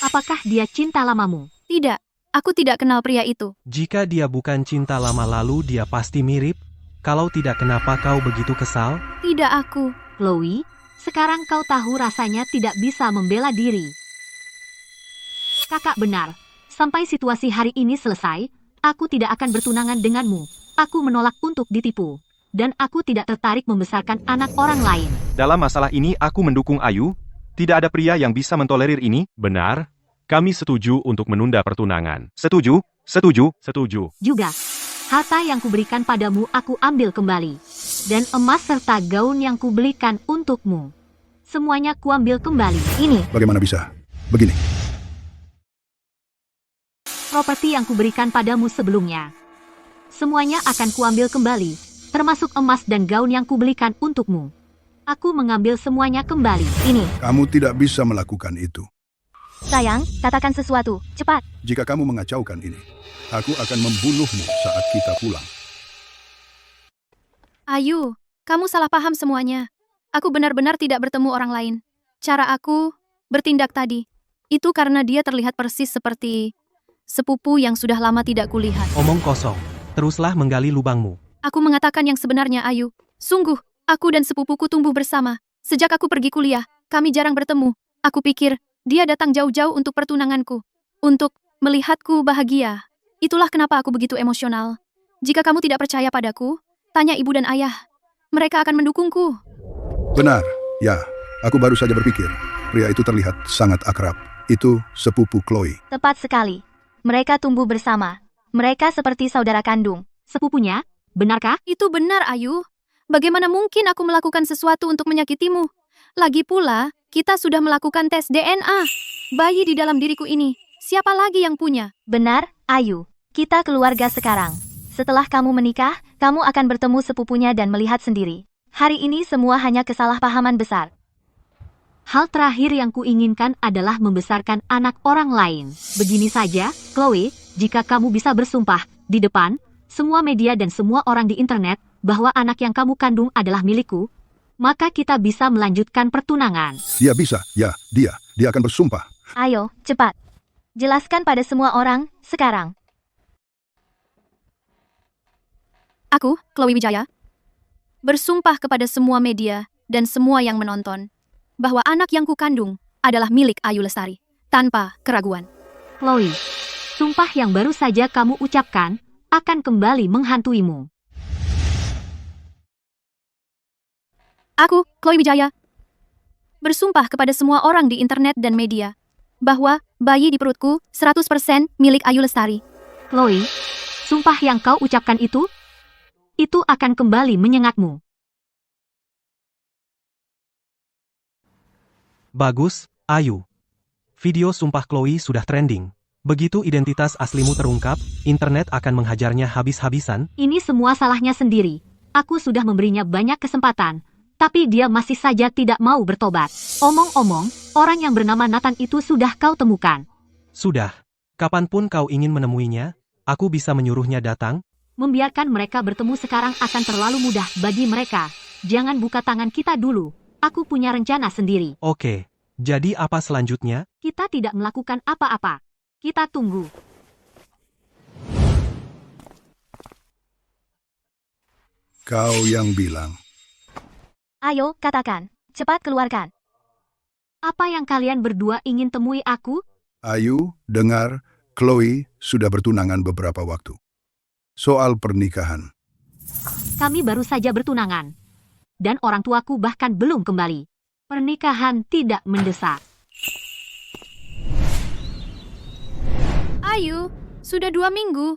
apakah dia cinta lamamu? Tidak, aku tidak kenal pria itu. Jika dia bukan cinta lama lalu dia pasti mirip. Kalau tidak, kenapa kau begitu kesal? Tidak aku. Chloe, sekarang kau tahu rasanya tidak bisa membela diri. Kakak benar. Sampai situasi hari ini selesai, aku tidak akan bertunangan denganmu. Aku menolak untuk ditipu. Dan aku tidak tertarik membesarkan anak orang lain. Dalam masalah ini aku mendukung Ayu. Tidak ada pria yang bisa mentolerir ini. Benar. Kami setuju untuk menunda pertunangan. Setuju? Setuju? Setuju. Juga. Harta yang kuberikan padamu aku ambil kembali. Dan emas serta gaun yang kubelikan untukmu. Semuanya kuambil kembali. Ini. Bagaimana bisa? Begini. Properti yang kuberikan padamu sebelumnya. Semuanya akan kuambil kembali. Termasuk emas dan gaun yang kubelikan untukmu. Aku mengambil semuanya kembali. Ini. Kamu tidak bisa melakukan itu. Sayang, katakan sesuatu. Cepat. Jika kamu mengacaukan ini, aku akan membunuhmu saat kita pulang. Ayu, kamu salah paham semuanya. Aku benar-benar tidak bertemu orang lain. Cara aku bertindak tadi, itu karena dia terlihat persis seperti sepupu yang sudah lama tidak kulihat. Omong kosong. Teruslah menggali lubangmu. Aku mengatakan yang sebenarnya, Ayu. Sungguh, aku dan sepupuku tumbuh bersama. Sejak aku pergi kuliah, kami jarang bertemu. Aku pikir, dia datang jauh-jauh untuk pertunanganku. Untuk melihatku bahagia. Itulah kenapa aku begitu emosional. Jika kamu tidak percaya padaku, tanya ibu dan ayah. Mereka akan mendukungku. Benar, ya. Aku baru saja berpikir. Pria itu terlihat sangat akrab. Itu sepupu Chloe. Tepat sekali. Mereka tumbuh bersama. Mereka seperti saudara kandung. Sepupunya? Benarkah? Itu benar, Ayu. Bagaimana mungkin aku melakukan sesuatu untuk menyakitimu? Lagi pula, kita sudah melakukan tes DNA. Bayi di dalam diriku ini, siapa lagi yang punya? Benar, Ayu. Kita keluarga sekarang. Setelah kamu menikah, kamu akan bertemu sepupunya dan melihat sendiri. Hari ini semua hanya kesalahpahaman besar. Hal terakhir yang kuinginkan adalah membesarkan anak orang lain. Begini saja, Chloe, jika kamu bisa bersumpah di depan semua media dan semua orang di internet bahwa anak yang kamu kandung adalah milikku, maka kita bisa melanjutkan pertunangan. Dia bisa, ya, dia akan bersumpah. Ayo, cepat. Jelaskan pada semua orang, sekarang. Aku, Chloe Wijaya, bersumpah kepada semua media dan semua yang menonton bahwa anak yang kukandung adalah milik Ayu Lestari, tanpa keraguan. Chloe, sumpah yang baru saja kamu ucapkan akan kembali menghantuimu. Aku, Chloe Wijaya, bersumpah kepada semua orang di internet dan media bahwa bayi di perutku 100% milik Ayu Lestari. Chloe, sumpah yang kau ucapkan itu akan kembali menyengatmu. Bagus, Ayu. Video sumpah Chloe sudah trending. Begitu identitas aslimu terungkap, internet akan menghajarnya habis-habisan. Ini semua salahnya sendiri. Aku sudah memberinya banyak kesempatan, tapi dia masih saja tidak mau bertobat. Omong-omong, orang yang bernama Nathan itu sudah kau temukan. Sudah. Kapanpun kau ingin menemuinya, aku bisa menyuruhnya datang. Membiarkan mereka bertemu sekarang akan terlalu mudah bagi mereka. Jangan buka tangan kita dulu. Aku punya rencana sendiri. Oke. Jadi apa selanjutnya? Kita tidak melakukan apa-apa. Kita tunggu. Kau yang bilang. Ayo, katakan. Cepat keluarkan. Apa yang kalian berdua ingin temui aku? Ayu, dengar, Chloe sudah bertunangan beberapa waktu. Soal pernikahan. Kami baru saja bertunangan. Dan orang tuaku bahkan belum kembali. Pernikahan tidak mendesak. Ayu, sudah 2 minggu.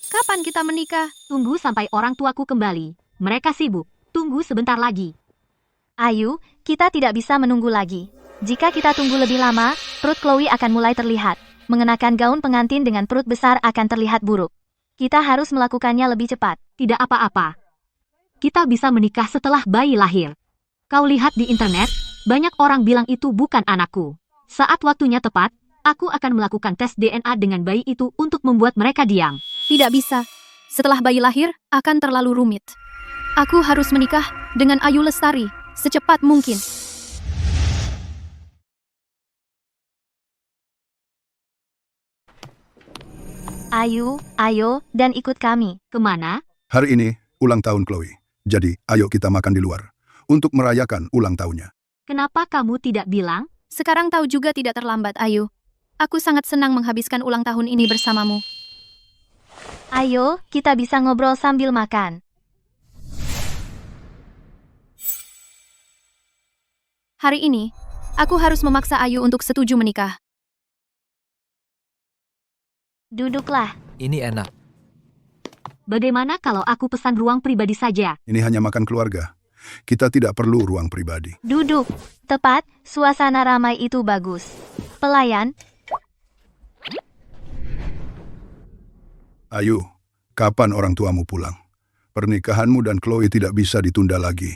Kapan kita menikah? Tunggu sampai orang tuaku kembali. Mereka sibuk. Tunggu sebentar lagi. Ayu, kita tidak bisa menunggu lagi. Jika kita tunggu lebih lama, perut Chloe akan mulai terlihat. Mengenakan gaun pengantin dengan perut besar akan terlihat buruk. Kita harus melakukannya lebih cepat. Tidak apa-apa. Kita bisa menikah setelah bayi lahir. Kau lihat di internet, banyak orang bilang itu bukan anakku. Saat waktunya tepat, aku akan melakukan tes DNA dengan bayi itu untuk membuat mereka diam. Tidak bisa. Setelah bayi lahir, akan terlalu rumit. Aku harus menikah dengan Ayu Lestari secepat mungkin. Ayu, ayo, dan ikut kami. Kemana? Hari ini, ulang tahun Chloe. Jadi, ayo kita makan di luar. Untuk merayakan ulang tahunnya. Kenapa kamu tidak bilang? Sekarang tahu juga tidak terlambat, Ayu. Aku sangat senang menghabiskan ulang tahun ini bersamamu. Ayo, kita bisa ngobrol sambil makan. Hari ini, aku harus memaksa Ayu untuk setuju menikah. Duduklah. Ini enak. Bagaimana kalau aku pesan ruang pribadi saja? Ini hanya makan keluarga. Kita tidak perlu ruang pribadi. Duduk. Tepat, suasana ramai itu bagus. Pelayan. Ayu, kapan orang tuamu pulang? Pernikahanmu dan Chloe tidak bisa ditunda lagi.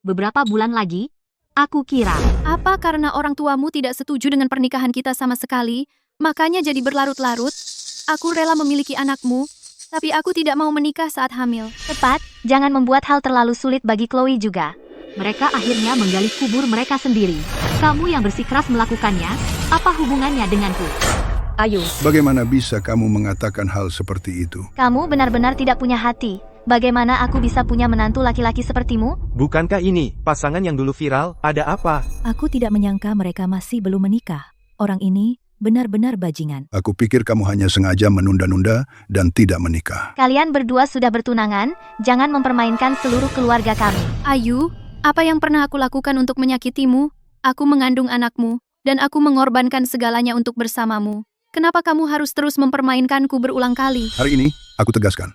Beberapa bulan lagi? Aku kira. Apa karena orang tuamu tidak setuju dengan pernikahan kita sama sekali, makanya jadi berlarut-larut? Aku rela memiliki anakmu, tapi aku tidak mau menikah saat hamil. Tepat, jangan membuat hal terlalu sulit bagi Chloe juga. Mereka akhirnya menggali kubur mereka sendiri. Kamu yang bersikeras melakukannya, apa hubungannya denganku? Ayu. Bagaimana bisa kamu mengatakan hal seperti itu? Kamu benar-benar tidak punya hati. Bagaimana aku bisa punya menantu laki-laki sepertimu? Bukankah ini pasangan yang dulu viral? Ada apa? Aku tidak menyangka mereka masih belum menikah. Orang ini benar-benar bajingan. Aku pikir kamu hanya sengaja menunda-nunda dan tidak menikah. Kalian berdua sudah bertunangan, jangan mempermainkan seluruh keluarga kami. Ayu, apa yang pernah aku lakukan untuk menyakitimu? Aku mengandung anakmu, dan aku mengorbankan segalanya untuk bersamamu. Kenapa kamu harus terus mempermainkanku berulang kali? Hari ini, aku tegaskan.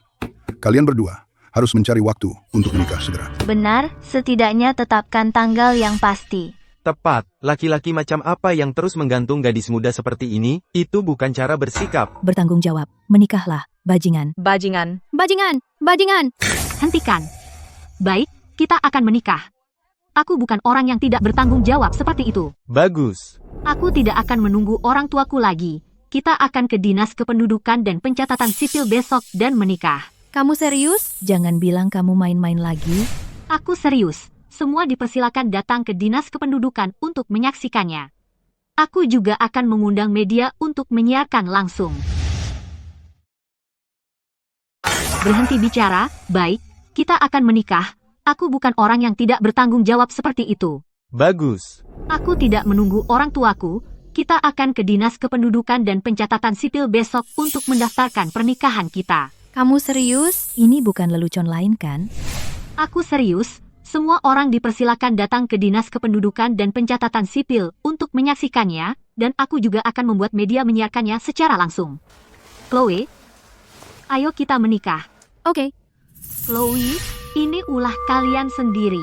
Kalian berdua harus mencari waktu untuk menikah segera. Benar, setidaknya tetapkan tanggal yang pasti. Tepat, laki-laki macam apa yang terus menggantung gadis muda seperti ini? Itu bukan cara bersikap. Bertanggung jawab, menikahlah, bajingan. Bajingan. Bajingan, bajingan. Hentikan. Baik, kita akan menikah. Aku bukan orang yang tidak bertanggung jawab seperti itu. Bagus. Aku tidak akan menunggu orang tuaku lagi. Kita akan ke Dinas Kependudukan dan Pencatatan Sipil besok dan menikah. Kamu serius? Jangan bilang kamu main-main lagi. Aku serius. Semua dipersilakan datang ke Dinas Kependudukan untuk menyaksikannya. Aku juga akan mengundang media untuk menyiarkan langsung. Berhenti bicara, baik, kita akan menikah. Aku bukan orang yang tidak bertanggung jawab seperti itu. Bagus. Aku tidak menunggu orang tuaku. Kita akan ke Dinas Kependudukan dan Pencatatan Sipil besok untuk mendaftarkan pernikahan kita. Kamu serius? Ini bukan lelucon lain kan? Aku serius. Semua orang dipersilakan datang ke Dinas Kependudukan dan Pencatatan Sipil untuk menyaksikannya, dan aku juga akan membuat media menyiarkannya secara langsung. Chloe, ayo kita menikah. Oke. Chloe, ini ulah kalian sendiri.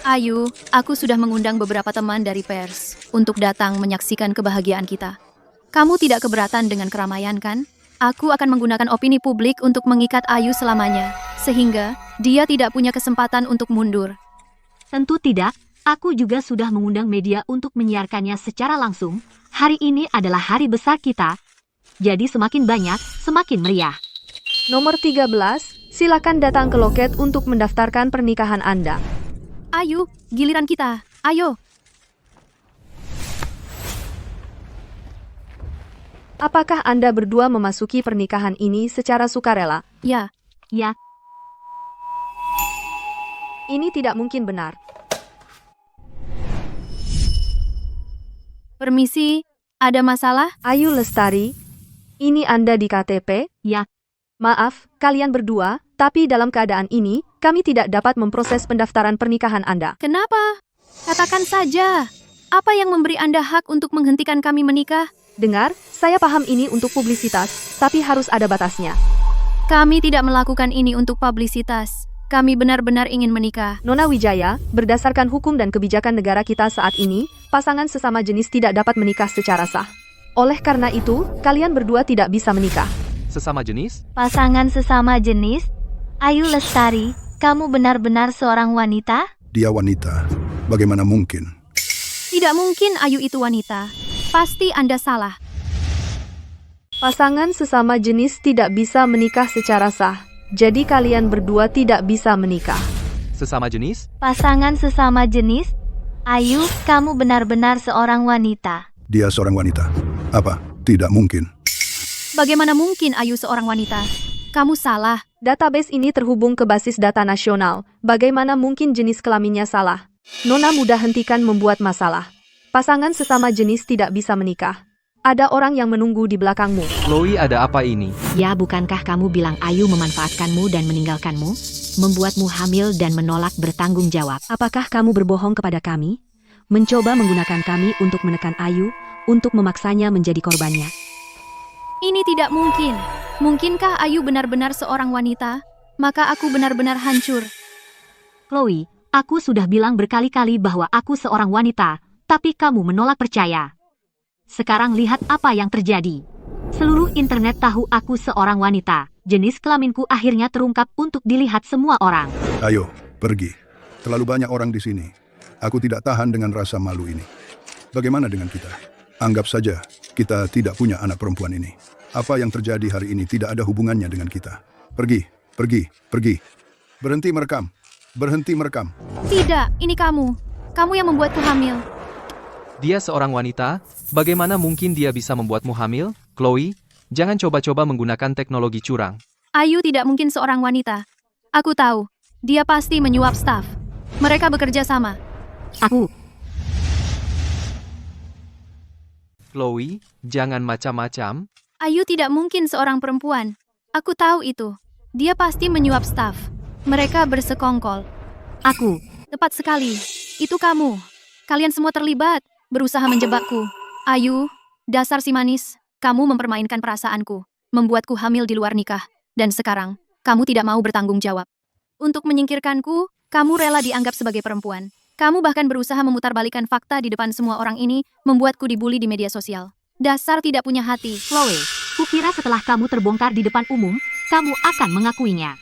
Ayu, aku sudah mengundang beberapa teman dari pers untuk datang menyaksikan kebahagiaan kita. Kamu tidak keberatan dengan keramaian, kan? Aku akan menggunakan opini publik untuk mengikat Ayu selamanya, sehingga dia tidak punya kesempatan untuk mundur. Tentu tidak, aku juga sudah mengundang media untuk menyiarkannya secara langsung. Hari ini adalah hari besar kita, jadi semakin banyak, semakin meriah. Nomor 13, silakan datang ke loket untuk mendaftarkan pernikahan Anda. Ayu, giliran kita. Ayo. Apakah Anda berdua memasuki pernikahan ini secara sukarela? Ya. Ya. Ini tidak mungkin benar. Permisi, ada masalah? Ayu Lestari, ini Anda di KTP? Ya. Maaf, kalian berdua, tapi dalam keadaan ini, kami tidak dapat memproses pendaftaran pernikahan Anda. Kenapa? Katakan saja. Apa yang memberi Anda hak untuk menghentikan kami menikah? Dengar, saya paham ini untuk publisitas, tapi harus ada batasnya. Kami tidak melakukan ini untuk publisitas. Kami benar-benar ingin menikah. Nona Wijaya, berdasarkan hukum dan kebijakan negara kita saat ini, pasangan sesama jenis tidak dapat menikah secara sah. Oleh karena itu, kalian berdua tidak bisa menikah. Sesama jenis? Pasangan sesama jenis? Ayu Lestari, kamu benar-benar seorang wanita? Dia wanita. Bagaimana mungkin? Tidak mungkin Ayu itu wanita. Pasti Anda salah. Pasangan sesama jenis tidak bisa menikah secara sah. Jadi kalian berdua tidak bisa menikah. Sesama jenis? Pasangan sesama jenis? Ayu, kamu benar-benar seorang wanita. Dia seorang wanita. Apa? Tidak mungkin. Bagaimana mungkin Ayu seorang wanita? Kamu salah. Database ini terhubung ke basis data nasional. Bagaimana mungkin jenis kelaminnya salah? Nona muda, hentikan membuat masalah. Pasangan sesama jenis tidak bisa menikah. Ada orang yang menunggu di belakangmu. Chloe, ada apa ini? Ya, bukankah kamu bilang Ayu memanfaatkanmu dan meninggalkanmu? Membuatmu hamil dan menolak bertanggung jawab. Apakah kamu berbohong kepada kami? Mencoba menggunakan kami untuk menekan Ayu, untuk memaksanya menjadi korbannya. Ini tidak mungkin. Mungkinkah Ayu benar-benar seorang wanita? Maka aku benar-benar hancur. Chloe, aku sudah bilang berkali-kali bahwa aku seorang wanita, tapi kamu menolak percaya. Sekarang lihat apa yang terjadi. Seluruh internet tahu aku seorang wanita. Jenis kelaminku akhirnya terungkap untuk dilihat semua orang. Ayo, pergi. Terlalu banyak orang di sini. Aku tidak tahan dengan rasa malu ini. Bagaimana dengan kita? Anggap saja kita tidak punya anak perempuan ini. Apa yang terjadi hari ini tidak ada hubungannya dengan kita. Pergi, pergi, pergi. Berhenti merekam. Berhenti merekam. Tidak, ini kamu. Kamu yang membuatku hamil. Dia seorang wanita? Bagaimana mungkin dia bisa membuatmu hamil? Chloe, jangan coba-coba menggunakan teknologi curang. Ayu tidak mungkin seorang wanita. Aku tahu. Dia pasti menyuap staf. Mereka bekerja sama. Aku. Chloe, jangan macam-macam. Ayu tidak mungkin seorang perempuan. Aku tahu itu. Dia pasti menyuap staf. Mereka bersekongkol. Aku. Tepat sekali. Itu kamu. Kalian semua terlibat, berusaha menjebakku. Ayu, dasar si manis. Kamu mempermainkan perasaanku, membuatku hamil di luar nikah. Dan sekarang, kamu tidak mau bertanggung jawab. Untuk menyingkirkanku, kamu rela dianggap sebagai perempuan. Kamu bahkan berusaha memutarbalikkan fakta di depan semua orang ini, membuatku dibully di media sosial. Dasar tidak punya hati. Chloe, kukira setelah kamu terbongkar di depan umum, kamu akan mengakuinya.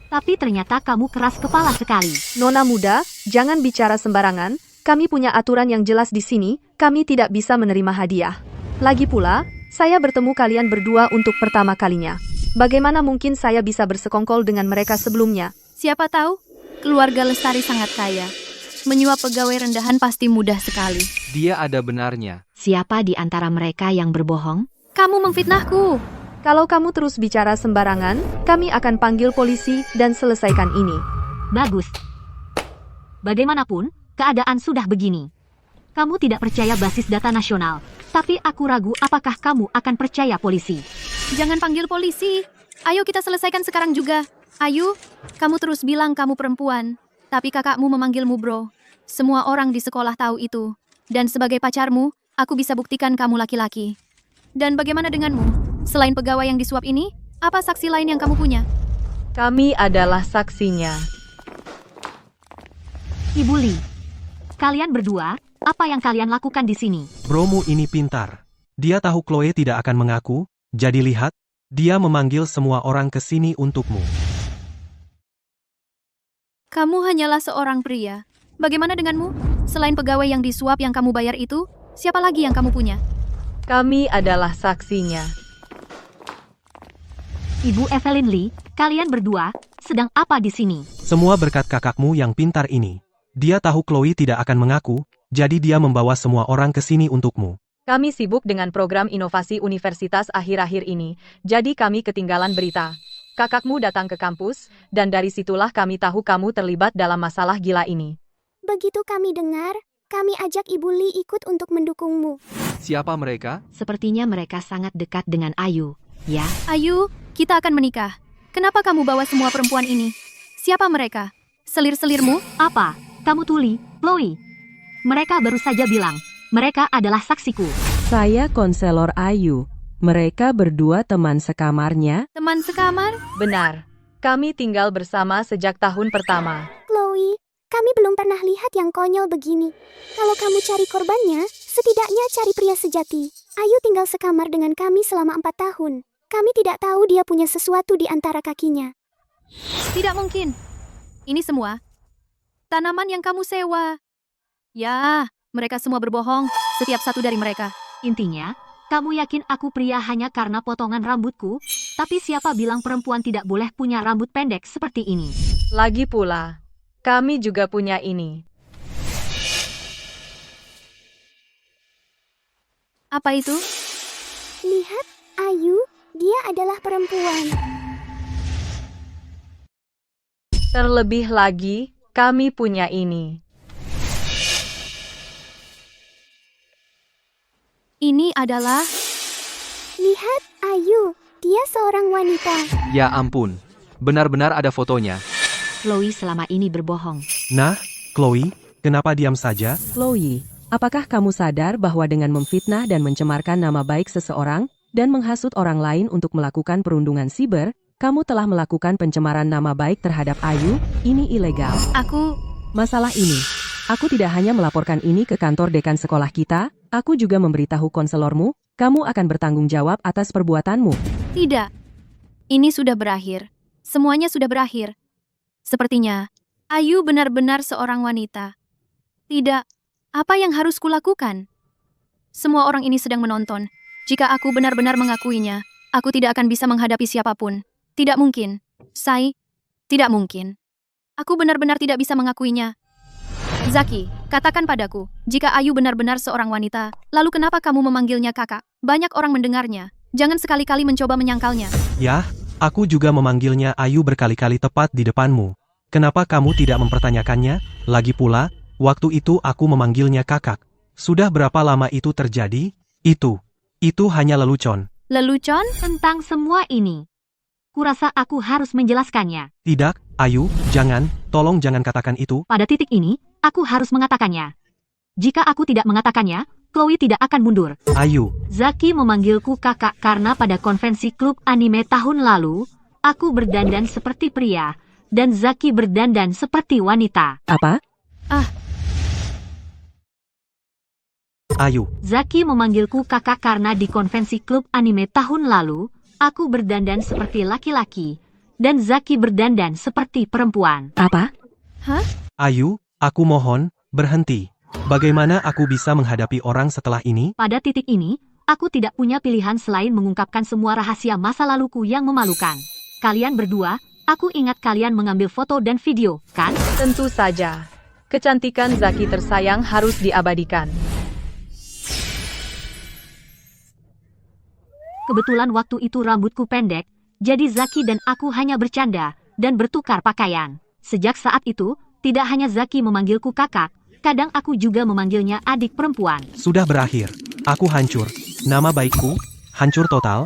Tapi ternyata kamu keras kepala sekali. Nona muda, jangan bicara sembarangan. Kami punya aturan yang jelas di sini, kami tidak bisa menerima hadiah. Lagi pula, saya bertemu kalian berdua untuk pertama kalinya. Bagaimana mungkin saya bisa bersekongkol dengan mereka sebelumnya? Siapa tahu, keluarga Lestari sangat kaya. Menyuap pegawai rendahan pasti mudah sekali. Dia ada benarnya. Siapa di antara mereka yang berbohong? Kamu memfitnahku. Kalau kamu terus bicara sembarangan, kami akan panggil polisi dan selesaikan ini. Bagus. Bagaimanapun, keadaan sudah begini. Kamu tidak percaya basis data nasional, tapi aku ragu apakah kamu akan percaya polisi. Jangan panggil polisi. Ayo kita selesaikan sekarang juga. Ayu, kamu terus bilang kamu perempuan, tapi kakakmu memanggilmu bro. Semua orang di sekolah tahu itu. Dan sebagai pacarmu, aku bisa buktikan kamu laki-laki. Dan bagaimana denganmu? Selain pegawai yang disuap ini, apa saksi lain yang kamu punya? Kami adalah saksinya. Ibu Lee, kalian berdua, apa yang kalian lakukan di sini? Bromu ini pintar. Dia tahu Chloe tidak akan mengaku, jadi lihat, dia memanggil semua orang ke sini untukmu. Kamu hanyalah seorang pria. Bagaimana denganmu? Selain pegawai yang disuap yang kamu bayar itu, siapa lagi yang kamu punya? Kami adalah saksinya. Ibu Evelyn Lee, kalian berdua, sedang apa di sini? Semua berkat kakakmu yang pintar ini. Dia tahu Chloe tidak akan mengaku, jadi dia membawa semua orang ke sini untukmu. Kami sibuk dengan program inovasi universitas akhir-akhir ini, jadi kami ketinggalan berita. Kakakmu datang ke kampus, dan dari situlah kami tahu kamu terlibat dalam masalah gila ini. Begitu kami dengar, kami ajak Ibu Lee ikut untuk mendukungmu. Siapa mereka? Sepertinya mereka sangat dekat dengan Ayu. Ya, Ayu, kita akan menikah. Kenapa kamu bawa semua perempuan ini? Siapa mereka? Selir-selirmu? Apa? Kamu tuli, Chloe. Mereka baru saja bilang, mereka adalah saksiku. Saya konselor Ayu. Mereka berdua teman sekamarnya. Teman sekamar? Benar. Kami tinggal bersama sejak tahun pertama. Chloe, kami belum pernah lihat yang konyol begini. Kalau kamu cari korbannya, setidaknya cari pria sejati. Ayu tinggal sekamar dengan kami selama 4 tahun. Kami tidak tahu dia punya sesuatu di antara kakinya. Tidak mungkin. Ini semua tanaman yang kamu sewa. Ya, mereka semua berbohong, setiap satu dari mereka. Intinya, kamu yakin aku pria hanya karena potongan rambutku? Tapi siapa bilang perempuan tidak boleh punya rambut pendek seperti ini? Lagi pula, kami juga punya ini. Apa itu? Lihat, Ayu, dia adalah perempuan. Terlebih lagi, kami punya ini. Ini adalah... Lihat, Ayu, dia seorang wanita. Ya ampun, benar-benar ada fotonya. Chloe selama ini berbohong. Nah, Chloe, kenapa diam saja? Chloe, apakah kamu sadar bahwa dengan memfitnah dan mencemarkan nama baik seseorang, dan menghasut orang lain untuk melakukan perundungan siber, kamu telah melakukan pencemaran nama baik terhadap Ayu? Ini ilegal. Masalah ini, aku tidak hanya melaporkan ini ke kantor dekan sekolah kita, aku juga memberitahu konselormu, kamu akan bertanggung jawab atas perbuatanmu. Tidak. Ini sudah berakhir. Semuanya sudah berakhir. Sepertinya, Ayu benar-benar seorang wanita. Tidak. Apa yang harus kulakukan? Semua orang ini sedang menonton. Jika aku benar-benar mengakuinya, aku tidak akan bisa menghadapi siapapun. Tidak mungkin. Tidak mungkin. Aku benar-benar tidak bisa mengakuinya. Zaki, katakan padaku, jika Ayu benar-benar seorang wanita, lalu kenapa kamu memanggilnya kakak? Banyak orang mendengarnya. Jangan sekali-kali mencoba menyangkalnya. Ya, aku juga memanggilnya Ayu berkali-kali tepat di depanmu. Kenapa kamu tidak mempertanyakannya? Lagi pula, waktu itu aku memanggilnya kakak. Sudah berapa lama itu terjadi? Itu hanya lelucon. Lelucon? Tentang semua ini. Kurasa aku harus menjelaskannya. Tidak, Ayu, jangan, tolong jangan katakan itu. Pada titik ini, aku harus mengatakannya. Jika aku tidak mengatakannya, Chloe tidak akan mundur. Ayu. Zaki memanggilku kakak karena pada konvensi klub anime tahun lalu, aku berdandan seperti pria, dan Zaki berdandan seperti wanita. Apa? Ayu. Zaki memanggilku kakak karena di konvensi klub anime tahun lalu, aku berdandan seperti laki-laki, dan Zaki berdandan seperti perempuan. Apa? Hah? Ayu, aku mohon, berhenti. Bagaimana aku bisa menghadapi orang setelah ini? Pada titik ini, aku tidak punya pilihan selain mengungkapkan semua rahasia masa laluku yang memalukan. Kalian berdua, aku ingat kalian mengambil foto dan video, kan? Tentu saja. Kecantikan Zaki tersayang harus diabadikan. Kebetulan waktu itu rambutku pendek, jadi Zaki dan aku hanya bercanda dan bertukar pakaian. Sejak saat itu, tidak hanya Zaki memanggilku kakak, kadang aku juga memanggilnya adik perempuan. Sudah berakhir. Aku hancur. Nama baikku, hancur total.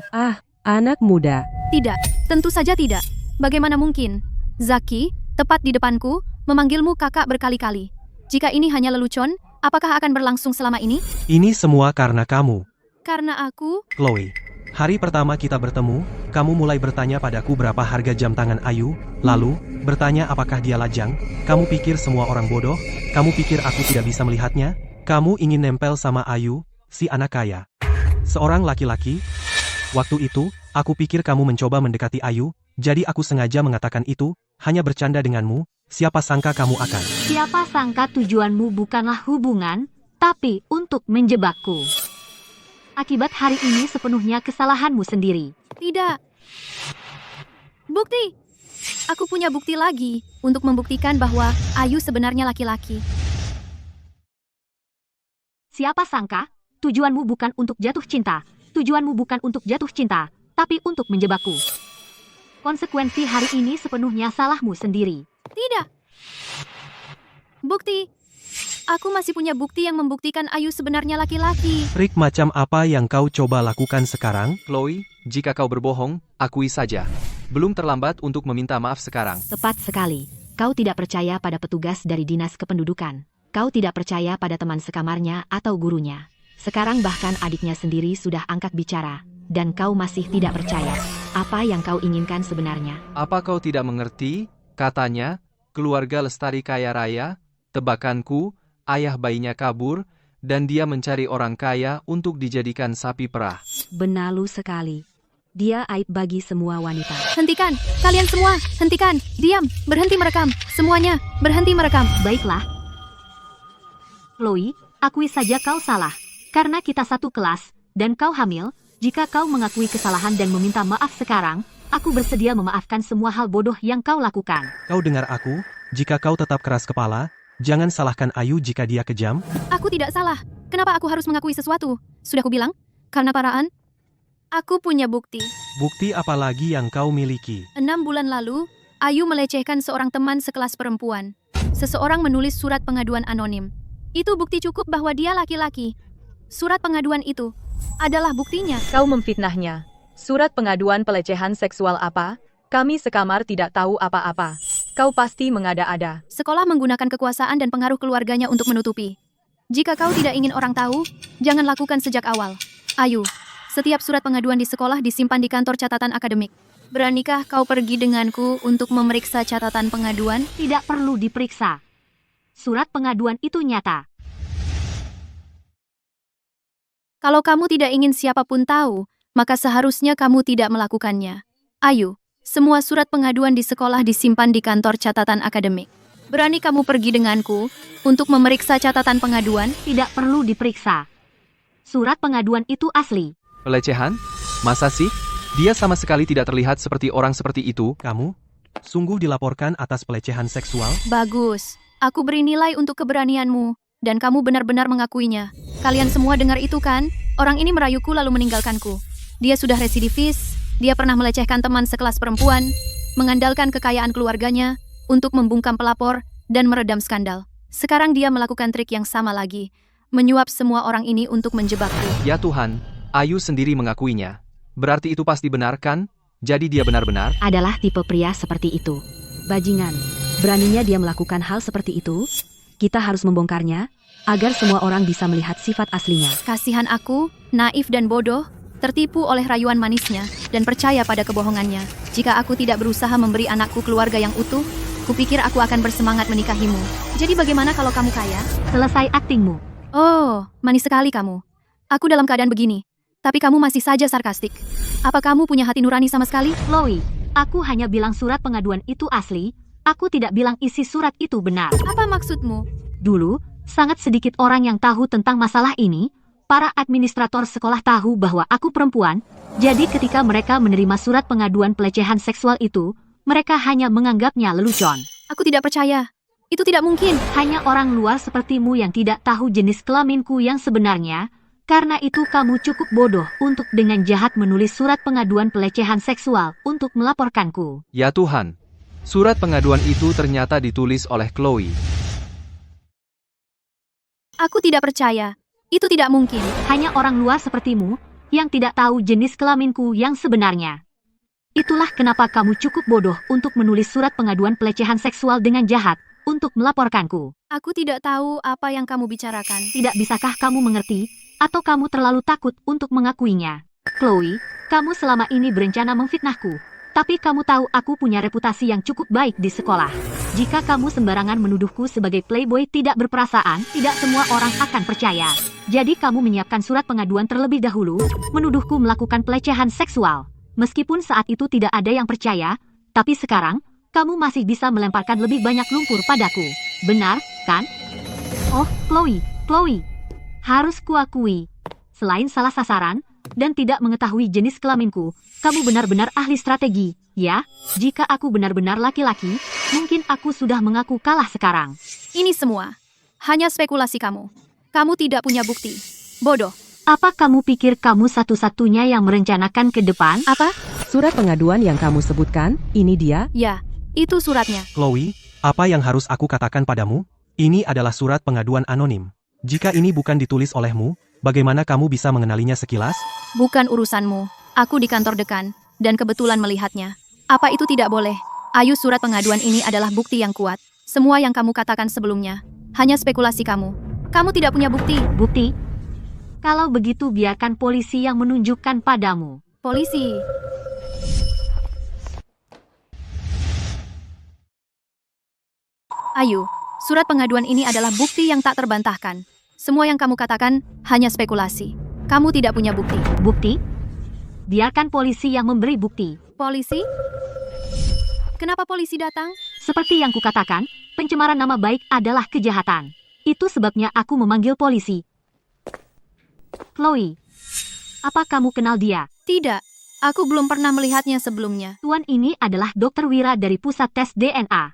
Anak muda. Tidak. Tentu saja tidak. Bagaimana mungkin? Zaki, tepat di depanku, memanggilmu kakak berkali-kali. Jika ini hanya lelucon, apakah akan berlangsung selama ini? Ini semua karena kamu, Karena aku, Chloe. Hari pertama kita bertemu, kamu mulai bertanya padaku berapa harga jam tangan Ayu, lalu, bertanya apakah dia lajang, kamu pikir semua orang bodoh, kamu pikir aku tidak bisa melihatnya, kamu ingin nempel sama Ayu, si anak kaya. Seorang laki-laki. Waktu itu, aku pikir kamu mencoba mendekati Ayu, jadi aku sengaja mengatakan itu, hanya bercanda denganmu, siapa sangka kamu akan. Siapa sangka tujuanmu bukanlah hubungan, tapi untuk menjebakku. Akibat hari ini sepenuhnya kesalahanmu sendiri. tidak. Bukti! Aku punya bukti lagi untuk membuktikan bahwa Ayu sebenarnya laki-laki. Siapa sangka, tujuanmu bukan untuk jatuh cinta, tujuanmu bukan untuk jatuh cinta, tapi untuk menjebakku. Konsekuensi hari ini sepenuhnya salahmu sendiri. Tidak. Bukti. Aku masih punya bukti yang membuktikan Ayu sebenarnya laki-laki. Trik macam apa yang kau coba lakukan sekarang? Chloe, jika kau berbohong, akui saja. Belum terlambat untuk meminta maaf sekarang. Tepat sekali. Kau tidak percaya pada petugas dari Dinas Kependudukan. Kau tidak percaya pada teman sekamarnya atau gurunya. Sekarang bahkan adiknya sendiri sudah angkat bicara. Dan kau masih tidak percaya. Apa yang kau inginkan sebenarnya? Apa kau tidak mengerti? Katanya, keluarga Lestari kaya raya, tebakanku, ayah bayinya kabur, dan dia mencari orang kaya untuk dijadikan sapi perah. Benalu sekali. Dia aib bagi semua wanita. Hentikan, kalian semua, hentikan, diam, berhenti merekam, semuanya, berhenti merekam. Baiklah. Chloe, akui saja kau salah. Karena kita satu kelas, dan kau hamil, jika kau mengakui kesalahan dan meminta maaf sekarang, aku bersedia memaafkan semua hal bodoh yang kau lakukan. Kau dengar aku, jika kau tetap keras kepala, jangan salahkan Ayu jika dia kejam. Aku tidak salah. Kenapa aku harus mengakui sesuatu? Sudah kubilang, karena paraan. Aku punya bukti. Bukti apa lagi yang kau miliki? 6 bulan lalu, Ayu melecehkan seorang teman sekelas perempuan. Seseorang menulis surat pengaduan anonim. Itu bukti cukup bahwa dia laki-laki. Surat pengaduan itu adalah buktinya. Kau memfitnahnya. Surat pengaduan pelecehan seksual apa? Kami sekamar tidak tahu apa-apa. Kau pasti mengada-ada. Sekolah menggunakan kekuasaan dan pengaruh keluarganya untuk menutupi. Jika kau tidak ingin orang tahu, jangan lakukan sejak awal. Ayu, setiap surat pengaduan di sekolah disimpan di kantor catatan akademik. Beranikah kau pergi denganku untuk memeriksa catatan pengaduan? Tidak perlu diperiksa. Surat pengaduan itu nyata. Kalau kamu tidak ingin siapapun tahu, maka seharusnya kamu tidak melakukannya. Ayu, semua surat pengaduan di sekolah disimpan di kantor catatan akademik. Berani kamu pergi denganku untuk memeriksa catatan pengaduan? Tidak perlu diperiksa. Surat pengaduan itu asli. Pelecehan? Masa sih? Dia sama sekali tidak terlihat seperti orang seperti itu. Kamu? Sungguh dilaporkan atas pelecehan seksual? Bagus. Aku beri nilai untuk keberanianmu. Dan kamu benar-benar mengakuinya. Kalian semua dengar itu kan? Orang ini merayuku lalu meninggalkanku. Dia sudah residivis. Dia pernah melecehkan teman sekelas perempuan, mengandalkan kekayaan keluarganya untuk membungkam pelapor dan meredam skandal. Sekarang dia melakukan trik yang sama lagi, menyuap semua orang ini untuk menjebakku. Ya Tuhan, Ayu sendiri mengakuinya. Berarti itu pasti benar kan? Jadi dia benar-benar adalah tipe pria seperti itu. Bajingan, beraninya dia melakukan hal seperti itu? Kita harus membongkarnya, agar semua orang bisa melihat sifat aslinya. Kasihan aku, naif dan bodoh, tertipu oleh rayuan manisnya, dan percaya pada kebohongannya. Jika aku tidak berusaha memberi anakku keluarga yang utuh, kupikir aku akan bersemangat menikahimu. Jadi bagaimana kalau kamu kaya? Selesai aktingmu. Oh, manis sekali kamu. Aku dalam keadaan begini, tapi kamu masih saja sarkastik. Apa kamu punya hati nurani sama sekali? Chloe, aku hanya bilang surat pengaduan itu asli, aku tidak bilang isi surat itu benar. Apa maksudmu? Dulu, sangat sedikit orang yang tahu tentang masalah ini. Para administrator sekolah tahu bahwa aku perempuan, jadi ketika mereka menerima surat pengaduan pelecehan seksual itu, mereka hanya menganggapnya lelucon. Aku tidak percaya. Itu tidak mungkin. Hanya orang luar sepertimu yang tidak tahu jenis kelaminku yang sebenarnya, karena itu kamu cukup bodoh untuk dengan jahat menulis surat pengaduan pelecehan seksual untuk melaporkanku. Ya Tuhan, surat pengaduan itu ternyata ditulis oleh Chloe. Aku tidak percaya. Itu tidak mungkin. Hanya orang luar sepertimu yang tidak tahu jenis kelaminku yang sebenarnya. Itulah kenapa kamu cukup bodoh untuk menulis surat pengaduan pelecehan seksual dengan jahat untuk melaporkanku. Aku tidak tahu apa yang kamu bicarakan. Tidak bisakah kamu mengerti? Atau kamu terlalu takut untuk mengakuinya? Chloe, kamu selama ini berencana memfitnahku. Tapi kamu tahu aku punya reputasi yang cukup baik di sekolah. Jika kamu sembarangan menuduhku sebagai playboy tidak berperasaan, tidak semua orang akan percaya. Jadi kamu menyiapkan surat pengaduan terlebih dahulu, menuduhku melakukan pelecehan seksual. Meskipun saat itu tidak ada yang percaya, tapi sekarang, kamu masih bisa melemparkan lebih banyak lumpur padaku. Benar, kan? Oh, Chloe. Harus kuakui. Selain salah sasaran, dan tidak mengetahui jenis kelaminku, kamu benar-benar ahli strategi, ya? Jika aku benar-benar laki-laki, mungkin aku sudah mengaku kalah sekarang. Ini semua hanya spekulasi kamu. Kamu tidak punya bukti. Bodoh. Apa kamu pikir kamu satu-satunya yang merencanakan ke depan? Apa? Surat pengaduan yang kamu sebutkan, ini dia? Ya, itu suratnya. Chloe, apa yang harus aku katakan padamu? Ini adalah surat pengaduan anonim. Jika ini bukan ditulis olehmu, bagaimana kamu bisa mengenalinya sekilas? Bukan urusanmu. Aku di kantor dekan, dan kebetulan melihatnya. Apa itu tidak boleh? Ayu, surat pengaduan ini adalah bukti yang kuat. Semua yang kamu katakan sebelumnya, hanya spekulasi kamu. Kamu tidak punya bukti. Bukti? Kalau begitu biarkan polisi yang menunjukkan padamu. Polisi. Ayu, surat pengaduan ini adalah bukti yang tak terbantahkan. Semua yang kamu katakan hanya spekulasi. Kamu tidak punya bukti. Bukti? Biarkan polisi yang memberi bukti. Polisi? Kenapa polisi datang? Seperti yang kukatakan, pencemaran nama baik adalah kejahatan. Itu sebabnya aku memanggil polisi. Chloe, apa kamu kenal dia? Tidak, aku belum pernah melihatnya sebelumnya. Tuan ini adalah Dr. Wira dari pusat tes DNA.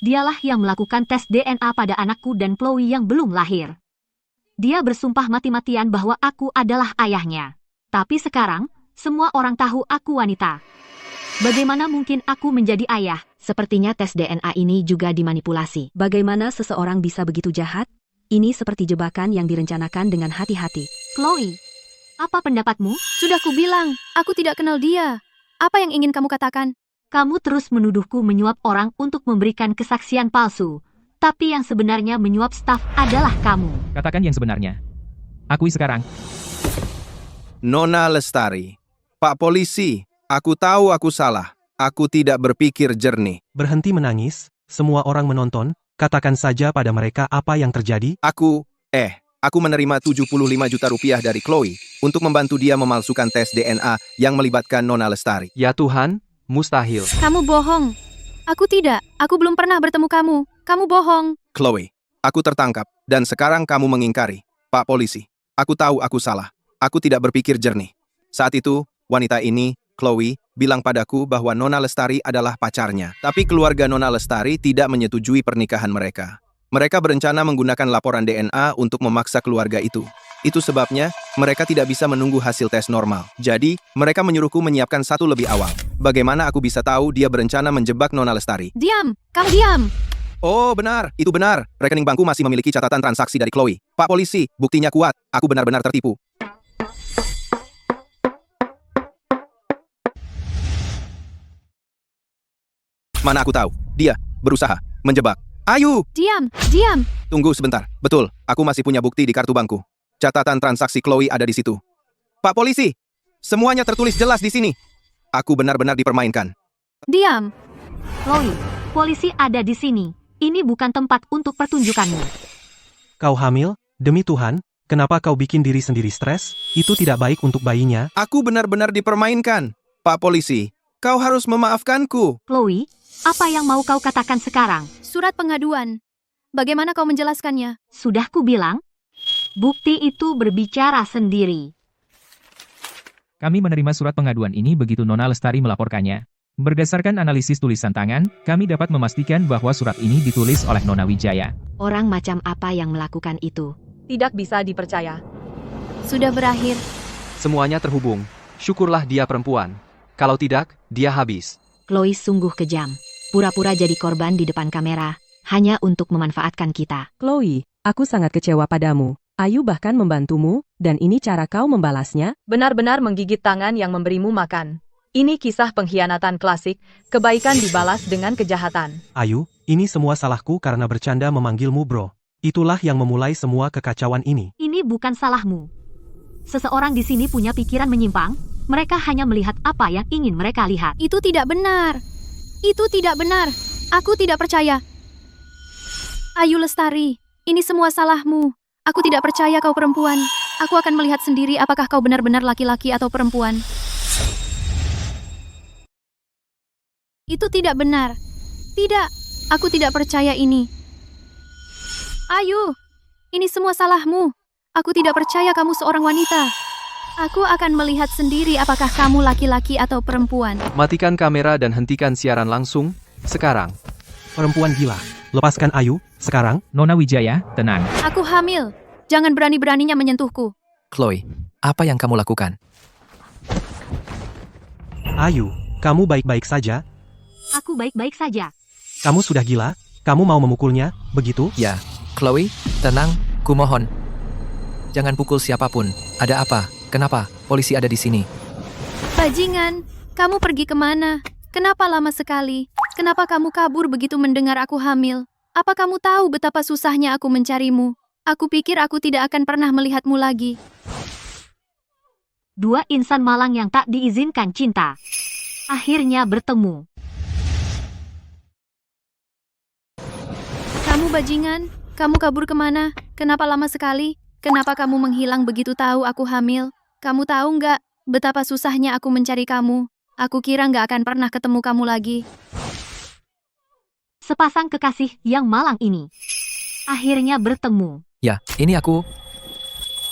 Dialah yang melakukan tes DNA pada anakku dan Chloe yang belum lahir. Dia bersumpah mati-matian bahwa aku adalah ayahnya. Tapi sekarang, semua orang tahu aku wanita. Bagaimana mungkin aku menjadi ayah? Sepertinya tes DNA ini juga dimanipulasi. Bagaimana seseorang bisa begitu jahat? Ini seperti jebakan yang direncanakan dengan hati-hati. Chloe, apa pendapatmu? Sudah kubilang, aku tidak kenal dia. Apa yang ingin kamu katakan? Kamu terus menuduhku menyuap orang untuk memberikan kesaksian palsu. Tapi yang sebenarnya menyuap staf adalah kamu. Katakan yang sebenarnya. Akui sekarang. Nona Lestari. Pak Polisi, aku tahu aku salah. Aku tidak berpikir jernih. Berhenti menangis, semua orang menonton, katakan saja pada mereka apa yang terjadi. Aku menerima 75 juta rupiah dari Chloe untuk membantu dia memalsukan tes DNA yang melibatkan Nona Lestari. Ya Tuhan, mustahil. Kamu bohong. Aku tidak. Aku belum pernah bertemu kamu. Kamu bohong. Chloe, aku tertangkap dan sekarang kamu mengingkari. Pak Polisi, aku tahu aku salah. Aku tidak berpikir jernih. Saat itu, wanita ini, Chloe, bilang padaku bahwa Nona Lestari adalah pacarnya. Tapi keluarga Nona Lestari tidak menyetujui pernikahan mereka. Mereka berencana menggunakan laporan DNA untuk memaksa keluarga itu. Itu sebabnya, mereka tidak bisa menunggu hasil tes normal. Jadi, mereka menyuruhku menyiapkan satu lebih awal. Bagaimana aku bisa tahu dia berencana menjebak Nona Lestari? Diam! Kamu diam! Oh, benar. Itu benar. Rekening bankku masih memiliki catatan transaksi dari Chloe. Pak Polisi, buktinya kuat. Aku benar-benar tertipu. Mana aku tahu, dia berusaha menjebak. Ayu! Diam! Diam! Tunggu sebentar. Betul, aku masih punya bukti di kartu bankku. Catatan transaksi Chloe ada di situ. Pak Polisi, semuanya tertulis jelas di sini. Aku benar-benar dipermainkan. Diam! Chloe, polisi ada di sini. Ini bukan tempat untuk pertunjukanmu. Kau hamil? Demi Tuhan, kenapa kau bikin diri sendiri stres? Itu tidak baik untuk bayinya. Aku benar-benar dipermainkan. Pak Polisi, kau harus memaafkanku. Chloe, apa yang mau kau katakan sekarang? Surat pengaduan. Bagaimana kau menjelaskannya? Sudah kubilang, bukti itu berbicara sendiri. Kami menerima surat pengaduan ini begitu Nona Lestari melaporkannya. Berdasarkan analisis tulisan tangan, kami dapat memastikan bahwa surat ini ditulis oleh Nona Wijaya. Orang macam apa yang melakukan itu? Tidak bisa dipercaya. Sudah berakhir. Semuanya terhubung. Syukurlah dia perempuan. Kalau tidak, dia habis. Chloe sungguh kejam. Pura-pura jadi korban di depan kamera, hanya untuk memanfaatkan kita. Chloe, aku sangat kecewa padamu. Ayu bahkan membantumu, dan ini cara kau membalasnya? Benar-benar menggigit tangan yang memberimu makan. Ini kisah pengkhianatan klasik, kebaikan dibalas dengan kejahatan. Ayu, ini semua salahku karena bercanda memanggilmu bro. Itulah yang memulai semua kekacauan ini. Ini bukan salahmu. Seseorang di sini punya pikiran menyimpang, mereka hanya melihat apa yang ingin mereka lihat. Itu tidak benar. Itu tidak benar. Aku tidak percaya. Ayu Lestari, ini semua salahmu. Aku tidak percaya kau perempuan. Aku akan melihat sendiri apakah kau benar-benar laki-laki atau perempuan. Itu tidak benar. Tidak, aku tidak percaya ini. Ayu, ini semua salahmu. Aku tidak percaya kamu seorang wanita. Aku akan melihat sendiri apakah kamu laki-laki atau perempuan. Matikan kamera dan hentikan siaran langsung, sekarang. Perempuan gila. Lepaskan Ayu, sekarang. Nona Wijaya, tenang. Aku hamil. Jangan berani-beraninya menyentuhku. Chloe, apa yang kamu lakukan? Ayu, kamu baik-baik saja? Aku baik-baik saja. Kamu sudah gila? Kamu mau memukulnya, begitu? Ya, Chloe, tenang, kumohon. Jangan pukul siapapun. Ada apa? Kenapa? Polisi ada di sini. Bajingan, kamu pergi kemana? Kenapa lama sekali? Kenapa kamu kabur begitu mendengar aku hamil? Apa kamu tahu betapa susahnya aku mencarimu? Aku pikir aku tidak akan pernah melihatmu lagi. Dua insan malang yang tak diizinkan cinta. Akhirnya bertemu. Kamu bajingan, kamu kabur kemana? Kenapa lama sekali? Kenapa kamu menghilang begitu tahu aku hamil? Kamu tahu nggak betapa susahnya aku mencari kamu? Aku kira nggak akan pernah ketemu kamu lagi. Sepasang kekasih yang malang ini. Akhirnya bertemu. Ya, ini aku.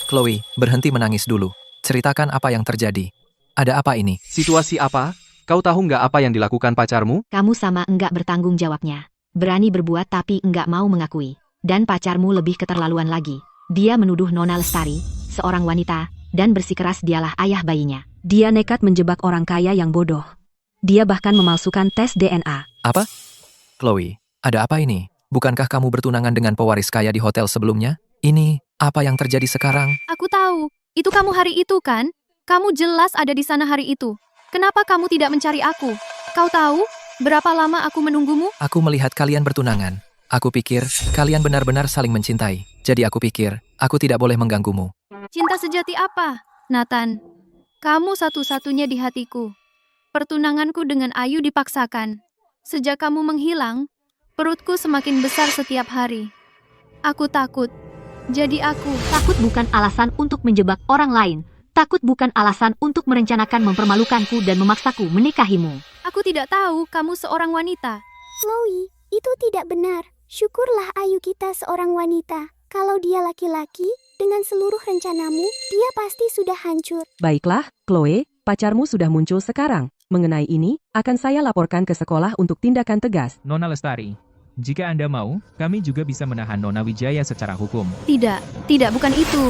Chloe, berhenti menangis dulu. Ceritakan apa yang terjadi. Ada apa ini? Situasi apa? Kau tahu nggak apa yang dilakukan pacarmu? Kamu sama enggak bertanggung jawabnya. Berani berbuat tapi enggak mau mengakui. Dan pacarmu lebih keterlaluan lagi. Dia menuduh Nona Lestari, seorang wanita, dan bersikeras dialah ayah bayinya. Dia nekat menjebak orang kaya yang bodoh. Dia bahkan memalsukan tes DNA. Apa? Chloe, ada apa ini? Bukankah kamu bertunangan dengan pewaris kaya di hotel sebelumnya? Ini, apa yang terjadi sekarang? Aku tahu, itu kamu hari itu kan? Kamu jelas ada di sana hari itu. Kenapa kamu tidak mencari aku? Kau tahu, berapa lama aku menunggumu? Aku melihat kalian bertunangan. Aku pikir, kalian benar-benar saling mencintai. Jadi aku pikir, aku tidak boleh mengganggumu. Cinta sejati apa, Nathan? Kamu satu-satunya di hatiku. Pertunanganku dengan Ayu dipaksakan. Sejak kamu menghilang, perutku semakin besar setiap hari. Aku takut. Jadi aku... Takut bukan alasan untuk menjebak orang lain. Takut bukan alasan untuk merencanakan mempermalukanku dan memaksaku menikahimu. Aku tidak tahu kamu seorang wanita. Chloe, itu tidak benar. Syukurlah Ayu kita seorang wanita. Kalau dia laki-laki, dengan seluruh rencanamu, dia pasti sudah hancur. Baiklah, Chloe, pacarmu sudah muncul sekarang. Mengenai ini, akan saya laporkan ke sekolah untuk tindakan tegas. Nona Lestari, jika Anda mau, kami juga bisa menahan Nona Wijaya secara hukum. Tidak, bukan itu.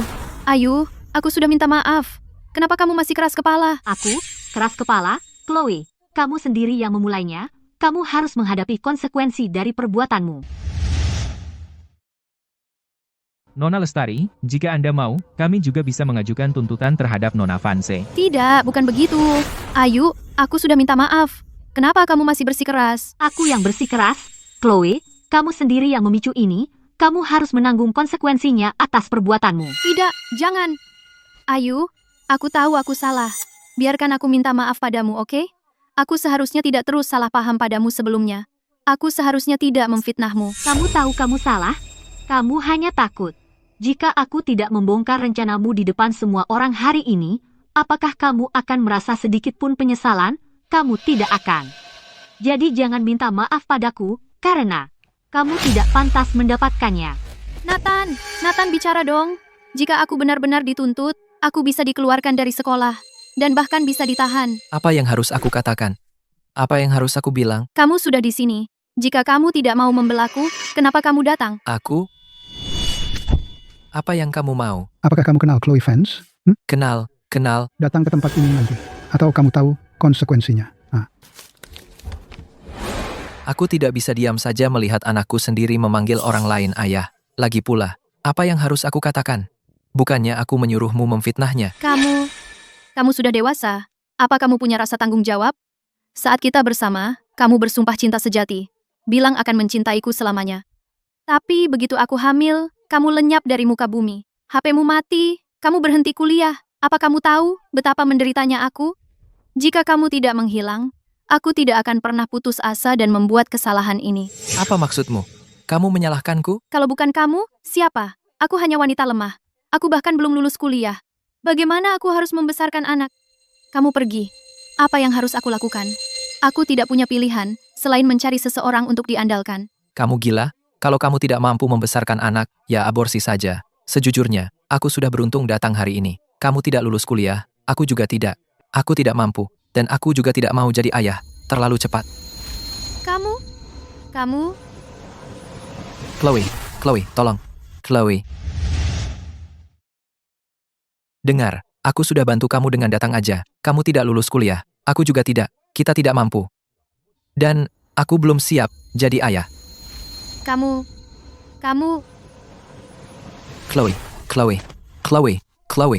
Ayu, aku sudah minta maaf. Kenapa kamu masih keras kepala? Aku? Keras kepala? Chloe, kamu sendiri yang memulainya. Kamu harus menghadapi konsekuensi dari perbuatanmu. Nona Lestari, jika Anda mau, kami juga bisa mengajukan tuntutan terhadap Nona Vanse. Tidak, bukan begitu. Ayu, aku sudah minta maaf. Kenapa kamu masih bersikeras? Aku yang bersikeras? Chloe, kamu sendiri yang memicu ini. Kamu harus menanggung konsekuensinya atas perbuatanmu. Tidak, jangan. Ayu, aku tahu aku salah. Biarkan aku minta maaf padamu, oke? Aku seharusnya tidak terus salah paham padamu sebelumnya. Aku seharusnya tidak memfitnahmu. Kamu tahu kamu salah? Kamu hanya takut. Jika aku tidak membongkar rencanamu di depan semua orang hari ini, apakah kamu akan merasa sedikit pun penyesalan? Kamu tidak akan. Jadi jangan minta maaf padaku, karena kamu tidak pantas mendapatkannya. Nathan bicara dong. Jika aku benar-benar dituntut, aku bisa dikeluarkan dari sekolah. Dan bahkan bisa ditahan. Apa yang harus aku katakan? Apa yang harus aku bilang? Kamu sudah di sini. Jika kamu tidak mau membelaku, kenapa kamu datang? Aku? Apa yang kamu mau? Apakah kamu kenal Chloe Vance? Kenal. Datang ke tempat ini nanti. Atau kamu tahu konsekuensinya. Aku tidak bisa diam saja melihat anakku sendiri memanggil orang lain ayah. Lagi pula, apa yang harus aku katakan? Bukannya aku menyuruhmu memfitnahnya. Kamu sudah dewasa. Apa kamu punya rasa tanggung jawab? Saat kita bersama, kamu bersumpah cinta sejati. Bilang akan mencintaiku selamanya. Tapi begitu aku hamil, kamu lenyap dari muka bumi. HP-mu mati, kamu berhenti kuliah. Apa kamu tahu betapa menderitanya aku? Jika kamu tidak menghilang, aku tidak akan pernah putus asa dan membuat kesalahan ini. Apa maksudmu? Kamu menyalahkanku? Kalau bukan kamu, siapa? Aku hanya wanita lemah. Aku bahkan belum lulus kuliah. Bagaimana aku harus membesarkan anak? Kamu pergi. Apa yang harus aku lakukan? Aku tidak punya pilihan selain mencari seseorang untuk diandalkan. Kamu gila? Kalau kamu tidak mampu membesarkan anak, ya aborsi saja. Sejujurnya, aku sudah beruntung datang hari ini. Kamu tidak lulus kuliah, aku juga tidak. Aku tidak mampu, dan aku juga tidak mau jadi ayah. Terlalu cepat. Kamu? Chloe, tolong. Chloe. Dengar, aku sudah bantu kamu dengan datang aja. Kamu tidak lulus kuliah, aku juga tidak. Kita tidak mampu. Dan, aku belum siap jadi ayah. Kamu... Chloe.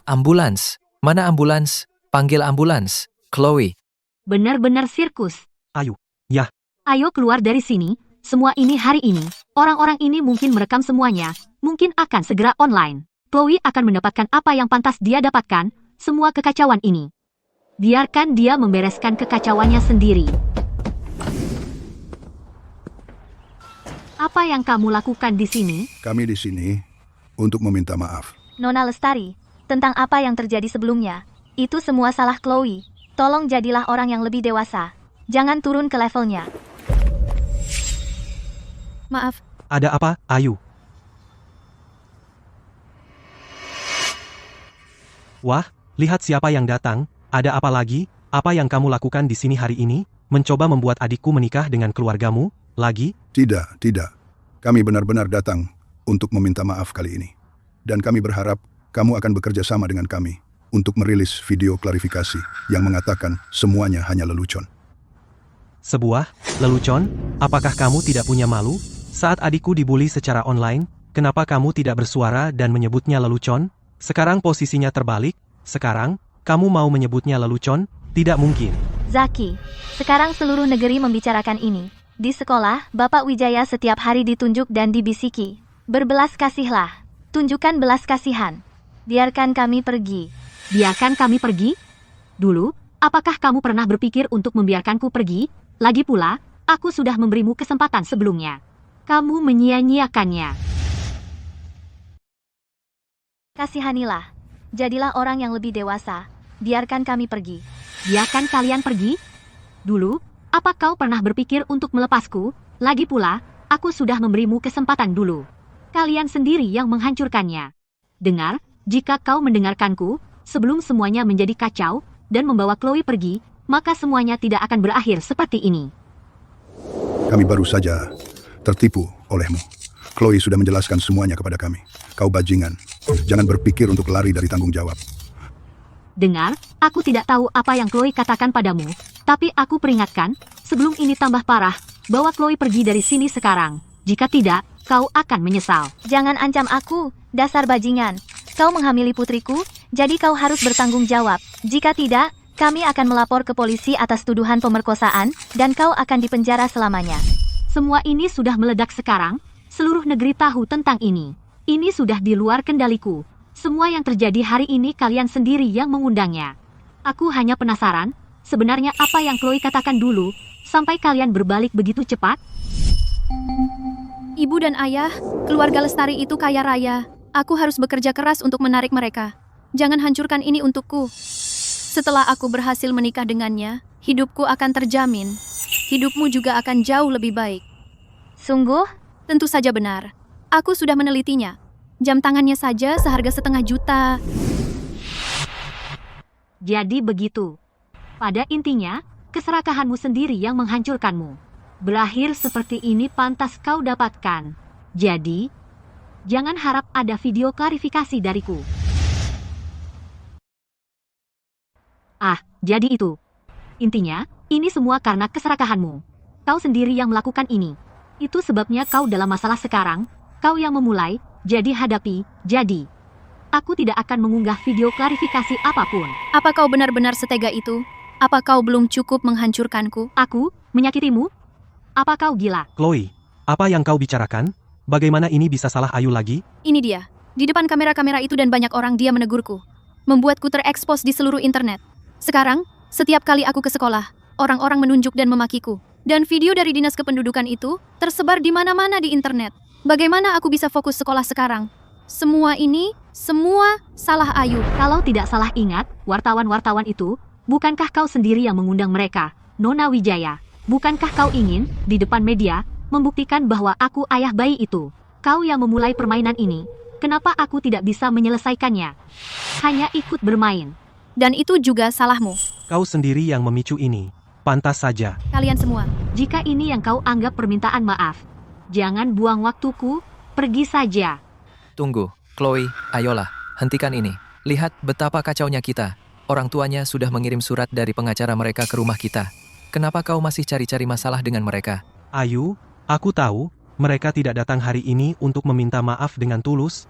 Ambulans. Mana ambulans? Panggil ambulans. Chloe. Benar-benar sirkus. Ayu. Ya. Ayo keluar dari sini. Semua ini hari ini. Orang-orang ini mungkin merekam semuanya. Mungkin akan segera online. Chloe akan mendapatkan apa yang pantas dia dapatkan. Semua kekacauan ini. Biarkan dia membereskan kekacauannya sendiri. Apa yang kamu lakukan di sini? Kami di sini untuk meminta maaf. Nona Lestari, tentang apa yang terjadi sebelumnya. Itu semua salah Chloe. Tolong jadilah orang yang lebih dewasa. Jangan turun ke levelnya. Maaf. Ada apa, Ayu? Wah, lihat siapa yang datang. Ada apa lagi? Apa yang kamu lakukan di sini hari ini? Mencoba membuat adikku menikah dengan keluargamu? Lagi? Tidak. Kami benar-benar datang untuk meminta maaf kali ini. Dan kami berharap kamu akan bekerja sama dengan kami untuk merilis video klarifikasi yang mengatakan semuanya hanya lelucon. Sebuah lelucon? Apakah kamu tidak punya malu? Saat adikku dibully secara online, kenapa kamu tidak bersuara dan menyebutnya lelucon? Sekarang posisinya terbalik. Sekarang, kamu mau menyebutnya lelucon? Tidak mungkin. Zaki, sekarang seluruh negeri membicarakan ini. Di sekolah, Bapak Wijaya setiap hari ditunjuk dan dibisiki. Berbelas kasihlah. Tunjukkan belas kasihan. Biarkan kami pergi. Biarkan kami pergi? Dulu, apakah kamu pernah berpikir untuk membiarkanku pergi? Lagi pula, aku sudah memberimu kesempatan sebelumnya. Kamu menyia-nyiakannya. Kasihanilah. Jadilah orang yang lebih dewasa. Biarkan kami pergi. Biarkan kalian pergi? Dulu, apa kau pernah berpikir untuk melepasku? Lagi pula, aku sudah memberimu kesempatan dulu. Kalian sendiri yang menghancurkannya. Dengar, jika kau mendengarkanku, sebelum semuanya menjadi kacau, dan membawa Chloe pergi, maka semuanya tidak akan berakhir seperti ini. Kami baru saja tertipu olehmu. Chloe sudah menjelaskan semuanya kepada kami. Kau bajingan. Jangan berpikir untuk lari dari tanggung jawab. Dengar, aku tidak tahu apa yang Chloe katakan padamu, tapi aku peringatkan, sebelum ini tambah parah, bawa Chloe pergi dari sini sekarang. Jika tidak, kau akan menyesal. Jangan ancam aku, dasar bajingan. Kau menghamili putriku, jadi kau harus bertanggung jawab. Jika tidak, kami akan melapor ke polisi atas tuduhan pemerkosaan, dan kau akan dipenjara selamanya. Semua ini sudah meledak sekarang, seluruh negeri tahu tentang ini. Ini sudah di luar kendaliku. Semua yang terjadi hari ini kalian sendiri yang mengundangnya. Aku hanya penasaran, sebenarnya apa yang Chloe katakan dulu, sampai kalian berbalik begitu cepat? Ibu dan ayah, keluarga Lestari itu kaya raya. Aku harus bekerja keras untuk menarik mereka. Jangan hancurkan ini untukku. Setelah aku berhasil menikah dengannya, hidupku akan terjamin. Hidupmu juga akan jauh lebih baik. Sungguh? Tentu saja benar. Aku sudah menelitinya. Jam tangannya saja seharga 1,5 juta. Jadi begitu. Pada intinya, keserakahanmu sendiri yang menghancurkanmu. Berakhir seperti ini pantas kau dapatkan. Jadi, jangan harap ada video klarifikasi dariku. Jadi itu. Intinya, ini semua karena keserakahanmu. Kau sendiri yang melakukan ini. Itu sebabnya kau dalam masalah sekarang. Kau yang memulai, jadi hadapi, jadi. aku tidak akan mengunggah video klarifikasi apapun. Apa kau benar-benar setega itu? Apa kau belum cukup menghancurkanku? Aku menyakitimu? Apa kau gila? Chloe, apa yang kau bicarakan? Bagaimana ini bisa salah Ayu lagi? Ini dia. Di depan kamera-kamera itu dan banyak orang dia menegurku. Membuatku terekspos di seluruh internet. Sekarang, setiap kali aku ke sekolah, orang-orang menunjuk dan memakiku. Dan video dari Dinas Kependudukan itu tersebar di mana-mana di internet. Bagaimana aku bisa fokus sekolah sekarang? Semua salah Ayu. Kalau tidak salah ingat, wartawan-wartawan itu, bukankah kau sendiri yang mengundang mereka, Nona Wijaya? Bukankah kau ingin, di depan media, membuktikan bahwa aku ayah bayi itu? Kau yang memulai permainan ini. Kenapa aku tidak bisa menyelesaikannya? Hanya ikut bermain. Dan itu juga salahmu. Kau sendiri yang memicu ini. Pantas saja. Kalian semua. Jika ini yang kau anggap permintaan maaf, jangan buang waktuku, pergi saja. Tunggu, Chloe, ayolah, hentikan ini. Lihat betapa kacaunya kita. Orang tuanya sudah mengirim surat dari pengacara mereka ke rumah kita. Kenapa kau masih cari-cari masalah dengan mereka? Ayu, aku tahu, mereka tidak datang hari ini untuk meminta maaf dengan tulus.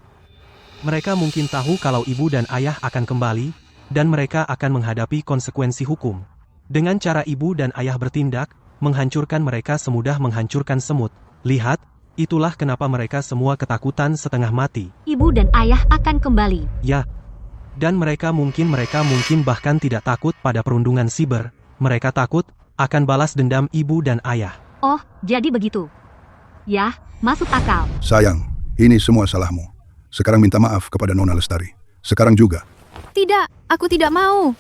Mereka mungkin tahu kalau ibu dan ayah akan kembali, dan mereka akan menghadapi konsekuensi hukum. Dengan cara ibu dan ayah bertindak, menghancurkan mereka semudah menghancurkan semut. Lihat, itulah kenapa mereka semua ketakutan setengah mati. Ibu dan ayah akan kembali. Ya, dan mereka mungkin bahkan tidak takut pada perundungan siber. Mereka takut akan balas dendam ibu dan ayah. Oh, jadi begitu. Ya, masuk akal. Sayang, ini semua salahmu. Sekarang minta maaf kepada Nona Lestari. Sekarang juga. Tidak, aku tidak mau.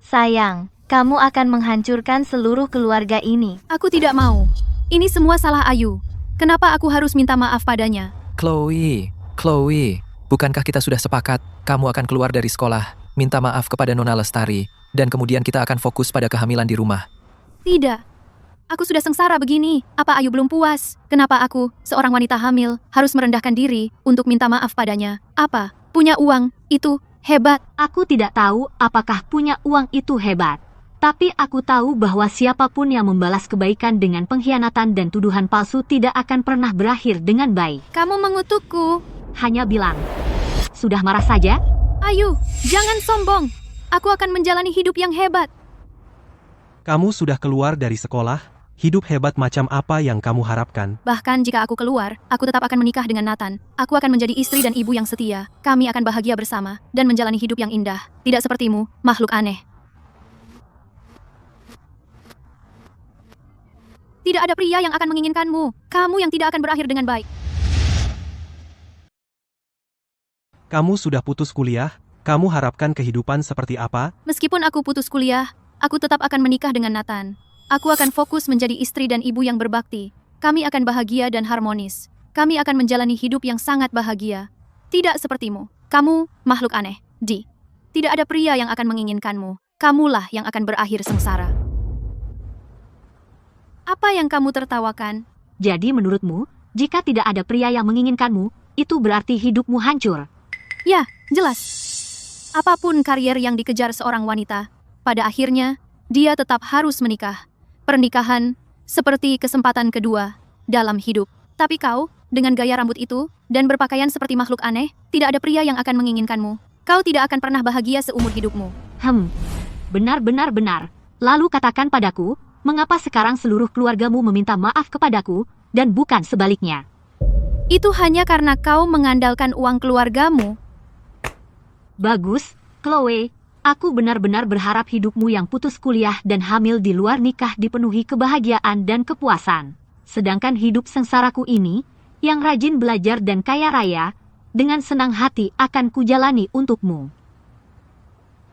Sayang, kamu akan menghancurkan seluruh keluarga ini. Aku tidak mau. Ini semua salah Ayu. Kenapa aku harus minta maaf padanya? Chloe, bukankah kita sudah sepakat, kamu akan keluar dari sekolah, minta maaf kepada Nona Lestari, dan kemudian kita akan fokus pada kehamilan di rumah? Tidak. Aku sudah sengsara begini. Apa Ayu belum puas? Kenapa aku, seorang wanita hamil, harus merendahkan diri untuk minta maaf padanya? Apa? Punya uang, itu hebat. Aku tidak tahu apakah punya uang itu hebat. Tapi aku tahu bahwa siapapun yang membalas kebaikan dengan pengkhianatan dan tuduhan palsu tidak akan pernah berakhir dengan baik. Kamu mengutukku. Hanya bilang. Sudah marah saja? Ayu, jangan sombong. Aku akan menjalani hidup yang hebat. Kamu sudah keluar dari sekolah, hidup hebat macam apa yang kamu harapkan? Bahkan jika aku keluar, aku tetap akan menikah dengan Nathan. Aku akan menjadi istri dan ibu yang setia. Kami akan bahagia bersama dan menjalani hidup yang indah. Tidak sepertimu, makhluk aneh. Tidak ada pria yang akan menginginkanmu. Kamu yang tidak akan berakhir dengan baik. Kamu sudah putus kuliah, kamu harapkan kehidupan seperti apa? Meskipun aku putus kuliah, aku tetap akan menikah dengan Nathan. Aku akan fokus menjadi istri dan ibu yang berbakti. Kami akan bahagia dan harmonis. Kami akan menjalani hidup yang sangat bahagia. Tidak sepertimu. Kamu makhluk aneh. Tidak ada pria yang akan menginginkanmu. Kamulah yang akan berakhir sengsara. Apa yang kamu tertawakan? Jadi menurutmu, jika tidak ada pria yang menginginkanmu, itu berarti hidupmu hancur. Ya, jelas. Apapun karier yang dikejar seorang wanita, pada akhirnya, dia tetap harus menikah. Pernikahan, seperti kesempatan kedua, dalam hidup. Tapi kau, dengan gaya rambut itu, dan berpakaian seperti makhluk aneh, tidak ada pria yang akan menginginkanmu. Kau tidak akan pernah bahagia seumur hidupmu. Benar. Lalu katakan padaku, mengapa sekarang seluruh keluargamu meminta maaf kepadaku, dan bukan sebaliknya? Itu hanya karena kau mengandalkan uang keluargamu. Bagus, Chloe. Aku benar-benar berharap hidupmu yang putus kuliah dan hamil di luar nikah dipenuhi kebahagiaan dan kepuasan. Sedangkan hidup sengsaraku ini, yang rajin belajar dan kaya raya, dengan senang hati akan kujalani untukmu.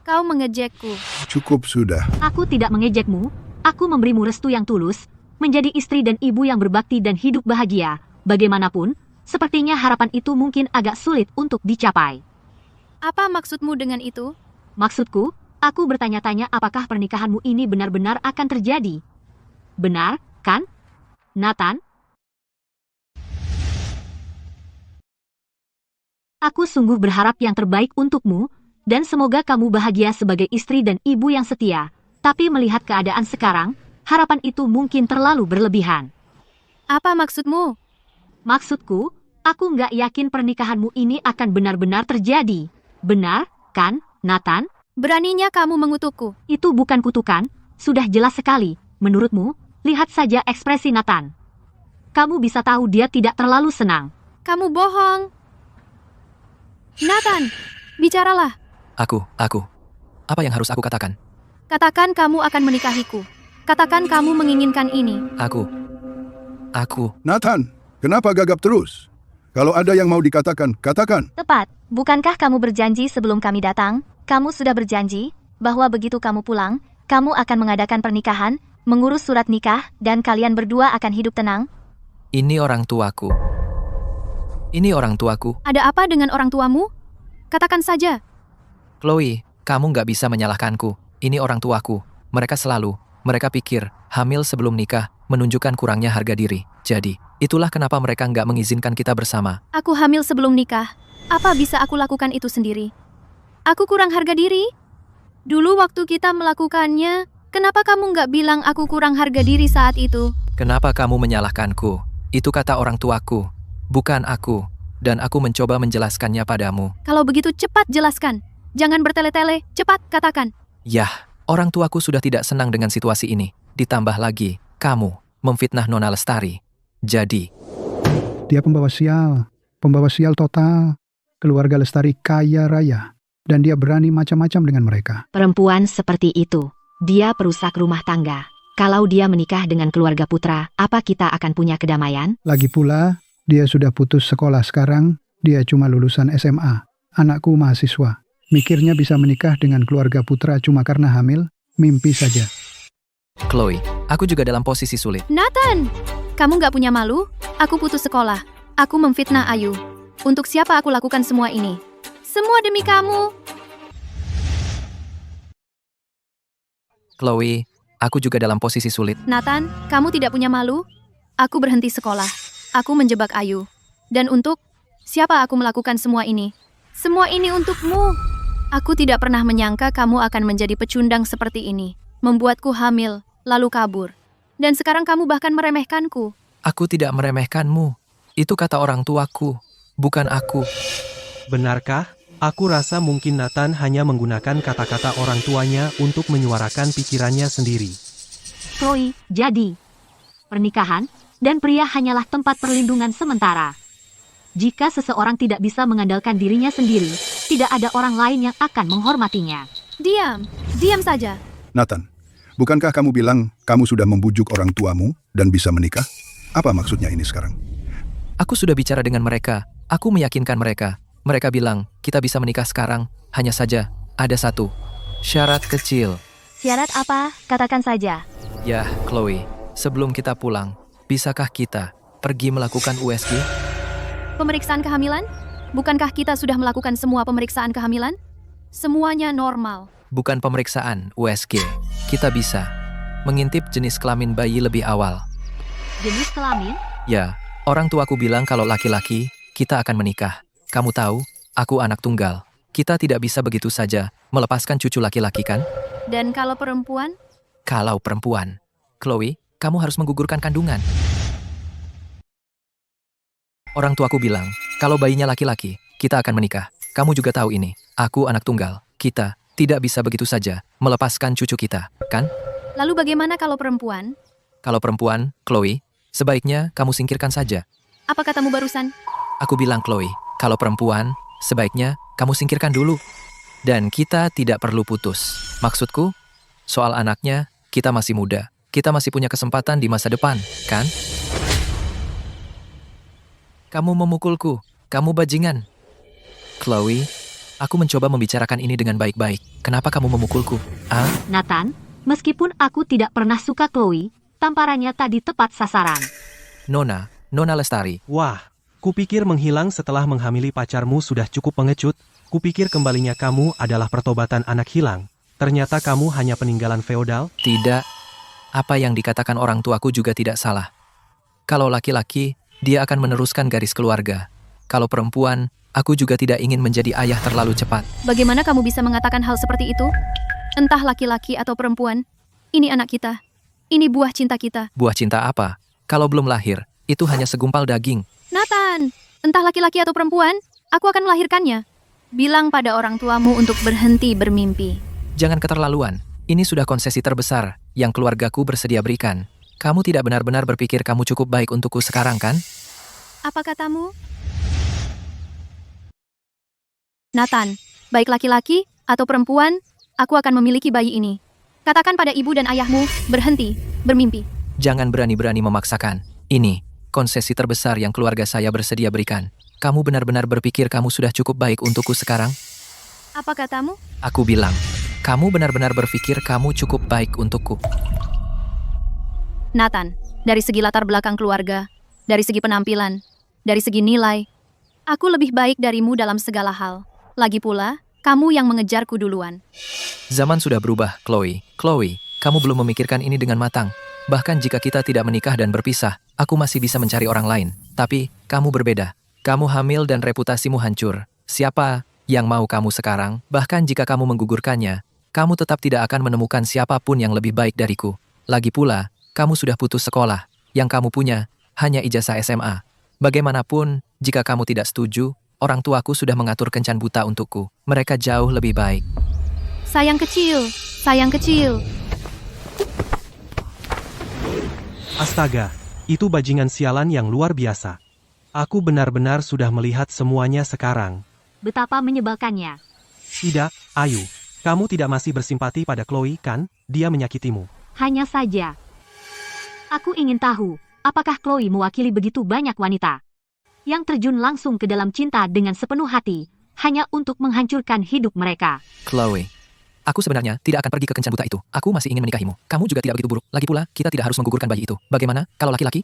Kau mengejekku. Cukup sudah. Aku tidak mengejekmu. Aku memberimu restu yang tulus, menjadi istri dan ibu yang berbakti dan hidup bahagia. Bagaimanapun, sepertinya harapan itu mungkin agak sulit untuk dicapai. Apa maksudmu dengan itu? Maksudku, aku bertanya-tanya apakah pernikahanmu ini benar-benar akan terjadi. Benar, kan, Nathan? Aku sungguh berharap yang terbaik untukmu, dan semoga kamu bahagia sebagai istri dan ibu yang setia. Tapi melihat keadaan sekarang, harapan itu mungkin terlalu berlebihan. Apa maksudmu? Maksudku, Aku nggak yakin pernikahanmu ini akan benar-benar terjadi. Benar, kan, Nathan? Beraninya kamu mengutukku. Itu bukan kutukan, sudah jelas sekali. Menurutmu, lihat saja ekspresi Nathan. Kamu bisa tahu dia tidak terlalu senang. Kamu bohong. Nathan, bicaralah. Aku. Apa yang harus aku katakan? Katakan kamu akan menikahiku. Katakan kamu menginginkan ini. Aku. Nathan, kenapa gagap terus? Kalau ada yang mau dikatakan, katakan. Tepat, bukankah kamu berjanji sebelum kami datang? Kamu sudah berjanji bahwa begitu kamu pulang, kamu akan mengadakan pernikahan, mengurus surat nikah, dan kalian berdua akan hidup tenang? Ini orang tuaku. Ada apa dengan orang tuamu? Katakan saja. Chloe, kamu nggak bisa menyalahkanku. Ini orang tuaku. Mereka pikir, hamil sebelum nikah, menunjukkan kurangnya harga diri. Jadi, itulah kenapa mereka nggak mengizinkan kita bersama. Aku hamil sebelum nikah. Apa bisa aku lakukan itu sendiri? Aku kurang harga diri? Dulu waktu kita melakukannya, kenapa kamu nggak bilang aku kurang harga diri saat itu? Kenapa kamu menyalahkanku? Itu kata orang tuaku, bukan aku. Dan aku mencoba menjelaskannya padamu. Kalau begitu cepat jelaskan. Jangan bertele-tele, cepat katakan. Yah, orang tuaku sudah tidak senang dengan situasi ini. Ditambah lagi, kamu memfitnah Nona Lestari. Jadi, Dia pembawa sial total. Keluarga Lestari kaya raya. Dan dia berani macam-macam dengan mereka. Perempuan seperti itu, dia perusak rumah tangga. Kalau dia menikah dengan keluarga putra, apa kita akan punya kedamaian? Lagi pula, dia sudah putus sekolah sekarang. Dia cuma lulusan SMA. Anakku mahasiswa. Mikirnya bisa menikah dengan keluarga putra cuma karena hamil, mimpi saja. Chloe, aku juga dalam posisi sulit. Nathan, kamu nggak punya malu? Aku putus sekolah. Aku memfitnah Ayu. Untuk siapa aku lakukan semua ini? Semua demi kamu. Chloe, aku juga dalam posisi sulit. Nathan, kamu tidak punya malu? Aku berhenti sekolah. Aku menjebak Ayu. Dan untuk siapa aku melakukan semua ini? Semua ini untukmu. Aku tidak pernah menyangka kamu akan menjadi pecundang seperti ini. Membuatku hamil, lalu kabur. Dan sekarang kamu bahkan meremehkanku. Aku tidak meremehkanmu. Itu kata orang tuaku, bukan aku. Benarkah? Aku rasa mungkin Nathan hanya menggunakan kata-kata orang tuanya untuk menyuarakan pikirannya sendiri. Chloe, jadi, pernikahan dan pria hanyalah tempat perlindungan sementara. Jika seseorang tidak bisa mengandalkan dirinya sendiri, tidak ada orang lain yang akan menghormatinya. Diam saja. Nathan, bukankah kamu bilang kamu sudah membujuk orang tuamu dan bisa menikah? Apa maksudnya ini sekarang? Aku sudah bicara dengan mereka. Aku meyakinkan mereka. Mereka bilang, kita bisa menikah sekarang. Hanya saja, ada satu syarat kecil. Syarat apa? Katakan saja. Ya, Chloe, sebelum kita pulang, bisakah kita pergi melakukan USG? Pemeriksaan kehamilan? Bukankah kita sudah melakukan semua pemeriksaan kehamilan? Semuanya normal. Bukan pemeriksaan USG. Kita bisa mengintip jenis kelamin bayi lebih awal. Jenis kelamin? Ya, orang tuaku bilang kalau laki-laki, kita akan menikah. Kamu tahu, aku anak tunggal. Kita tidak bisa begitu saja melepaskan cucu laki-laki, kan? Dan kalau perempuan? Kalau perempuan, Chloe, kamu harus menggugurkan kandungan. Orang tuaku bilang, kalau bayinya laki-laki, kita akan menikah. Kamu juga tahu ini, aku anak tunggal. Kita tidak bisa begitu saja melepaskan cucu kita, kan? Lalu bagaimana kalau perempuan? Kalau perempuan, Chloe, sebaiknya kamu singkirkan saja. Apa katamu barusan? Aku bilang, Chloe, kalau perempuan, sebaiknya kamu singkirkan dulu. Dan kita tidak perlu putus. Maksudku, soal anaknya, kita masih muda. Kita masih punya kesempatan di masa depan, kan? Kamu memukulku. Kamu bajingan. Chloe, aku mencoba membicarakan ini dengan baik-baik. Kenapa kamu memukulku? Ah? Nathan, meskipun aku tidak pernah suka Chloe, tamparannya tadi tepat sasaran. Nona Lestari. Wah, kupikir menghilang setelah menghamili pacarmu sudah cukup pengecut. Kupikir kembalinya kamu adalah pertobatan anak hilang. Ternyata kamu hanya peninggalan feodal? Tidak. Apa yang dikatakan orang tuaku juga tidak salah. Kalau laki-laki, dia akan meneruskan garis keluarga. Kalau perempuan, aku juga tidak ingin menjadi ayah terlalu cepat. Bagaimana kamu bisa mengatakan hal seperti itu? Entah laki-laki atau perempuan, ini anak kita. Ini buah cinta kita. Buah cinta apa? Kalau belum lahir, itu hanya segumpal daging. Nathan, Entah laki-laki atau perempuan, aku akan melahirkannya. Bilang pada orang tuamu untuk berhenti bermimpi. Jangan keterlaluan. Ini sudah konsesi terbesar yang keluargaku bersedia berikan. Kamu tidak benar-benar berpikir kamu cukup baik untukku sekarang, kan? Apa katamu? Nathan, baik laki-laki atau perempuan, aku akan memiliki bayi ini. Katakan pada ibu dan ayahmu, berhenti bermimpi. Jangan berani-berani memaksakan. Ini konsesi terbesar yang keluarga saya bersedia berikan. Kamu benar-benar berpikir kamu sudah cukup baik untukku sekarang? Apa katamu? Aku bilang, kamu benar-benar berpikir kamu cukup baik untukku. Nathan, dari segi latar belakang keluarga, dari segi penampilan, dari segi nilai, aku lebih baik darimu dalam segala hal. Lagi pula, kamu yang mengejarku duluan. Zaman sudah berubah, Chloe. Chloe, kamu belum memikirkan ini dengan matang. Bahkan jika kita tidak menikah dan berpisah, aku masih bisa mencari orang lain. Tapi, kamu berbeda. Kamu hamil dan reputasimu hancur. Siapa yang mau kamu sekarang? Bahkan jika kamu menggugurkannya, kamu tetap tidak akan menemukan siapapun yang lebih baik dariku. Lagi pula, kamu sudah putus sekolah. Yang kamu punya hanya ijazah SMA. Bagaimanapun, jika kamu tidak setuju, orang tuaku sudah mengatur kencan buta untukku. Mereka jauh lebih baik. Sayang kecil, sayang kecil. Astaga, itu bajingan sialan yang luar biasa. Aku benar-benar sudah melihat semuanya sekarang. Betapa menyebalkannya. Tidak, Ayu. Kamu tidak masih bersimpati pada Chloe, kan? Dia menyakitimu. Hanya saja. Aku ingin tahu, apakah Chloe mewakili begitu banyak wanita yang terjun langsung ke dalam cinta dengan sepenuh hati, hanya untuk menghancurkan hidup mereka. Chloe, aku sebenarnya tidak akan pergi ke kencan buta itu. Aku masih ingin menikahimu. Kamu juga tidak begitu buruk. Lagi pula, kita tidak harus menggugurkan bayi itu. Bagaimana kalau laki-laki?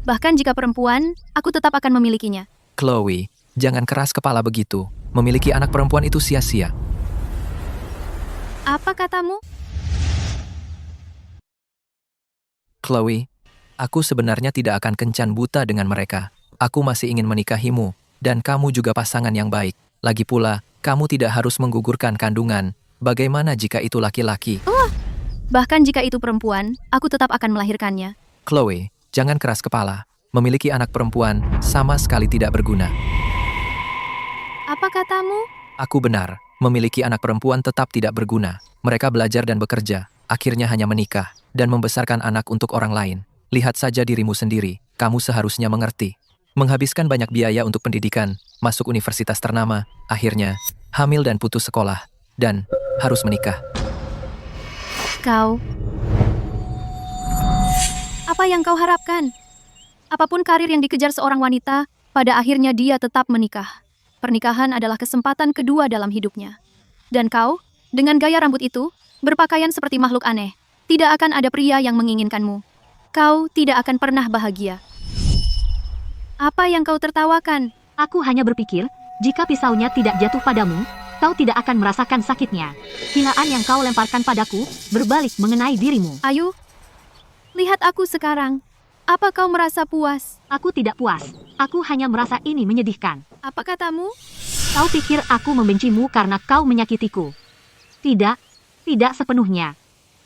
Bahkan jika perempuan, aku tetap akan memilikinya. Chloe, jangan keras kepala begitu. Memiliki anak perempuan itu sia-sia. Apa katamu? Chloe, aku sebenarnya tidak akan kencan buta dengan mereka. Aku masih ingin menikahimu, dan kamu juga pasangan yang baik. Lagi pula, kamu tidak harus menggugurkan kandungan. Bagaimana jika itu laki-laki? Bahkan jika itu perempuan, aku tetap akan melahirkannya. Chloe, jangan keras kepala. Memiliki anak perempuan sama sekali tidak berguna. Apa katamu? Aku benar. Memiliki anak perempuan tetap tidak berguna. Mereka belajar dan bekerja, akhirnya hanya menikah, dan membesarkan anak untuk orang lain. Lihat saja dirimu sendiri, kamu seharusnya mengerti. Menghabiskan banyak biaya untuk pendidikan, masuk universitas ternama, akhirnya hamil dan putus sekolah, dan harus menikah. Kau... Apa yang kau harapkan? Apapun karir yang dikejar seorang wanita, pada akhirnya dia tetap menikah. Pernikahan adalah kesempatan kedua dalam hidupnya. Dan kau, dengan gaya rambut itu, berpakaian seperti makhluk aneh, tidak akan ada pria yang menginginkanmu. Kau tidak akan pernah bahagia. Apa yang kau tertawakan? Aku hanya berpikir, jika pisaunya tidak jatuh padamu, kau tidak akan merasakan sakitnya. Hinaan yang kau lemparkan padaku, berbalik mengenai dirimu. Ayu, lihat aku sekarang. Apa kau merasa puas? Aku tidak puas. Aku hanya merasa ini menyedihkan. Apa katamu? Kau pikir aku membencimu karena kau menyakitiku? Tidak, tidak sepenuhnya.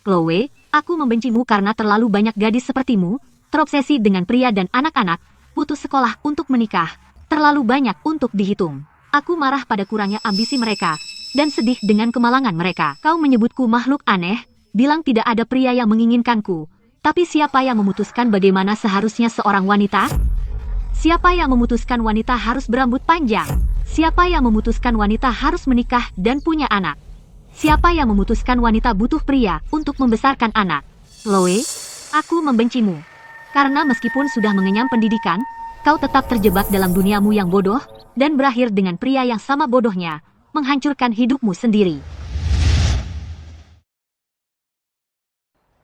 Chloe, aku membencimu karena terlalu banyak gadis sepertimu, terobsesi dengan pria dan anak-anak, putus sekolah untuk menikah, terlalu banyak untuk dihitung. Aku marah pada kurangnya ambisi mereka, dan sedih dengan kemalangan mereka. Kau menyebutku makhluk aneh, bilang tidak ada pria yang menginginkanku. Tapi siapa yang memutuskan bagaimana seharusnya seorang wanita? Siapa yang memutuskan wanita harus berambut panjang? Siapa yang memutuskan wanita harus menikah dan punya anak? Siapa yang memutuskan wanita butuh pria untuk membesarkan anak? Chloe, aku membencimu. Karena meskipun sudah mengenyam pendidikan, kau tetap terjebak dalam duniamu yang bodoh, dan berakhir dengan pria yang sama bodohnya, menghancurkan hidupmu sendiri.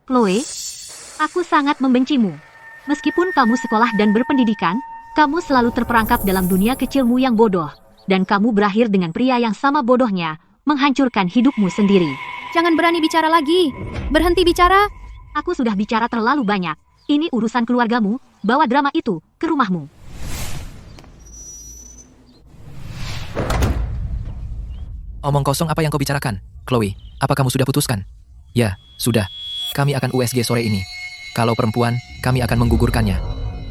Chloe, aku sangat membencimu. Meskipun kamu sekolah dan berpendidikan, kamu selalu terperangkap dalam dunia kecilmu yang bodoh, dan kamu berakhir dengan pria yang sama bodohnya, menghancurkan hidupmu sendiri. Jangan berani bicara lagi. Berhenti bicara. Aku sudah bicara terlalu banyak. Ini urusan keluargamu, bawa drama itu ke rumahmu. Omong kosong apa yang kau bicarakan? Chloe, apa kamu sudah putuskan? Ya, sudah. Kami akan USG sore ini. Kalau perempuan, kami akan menggugurkannya.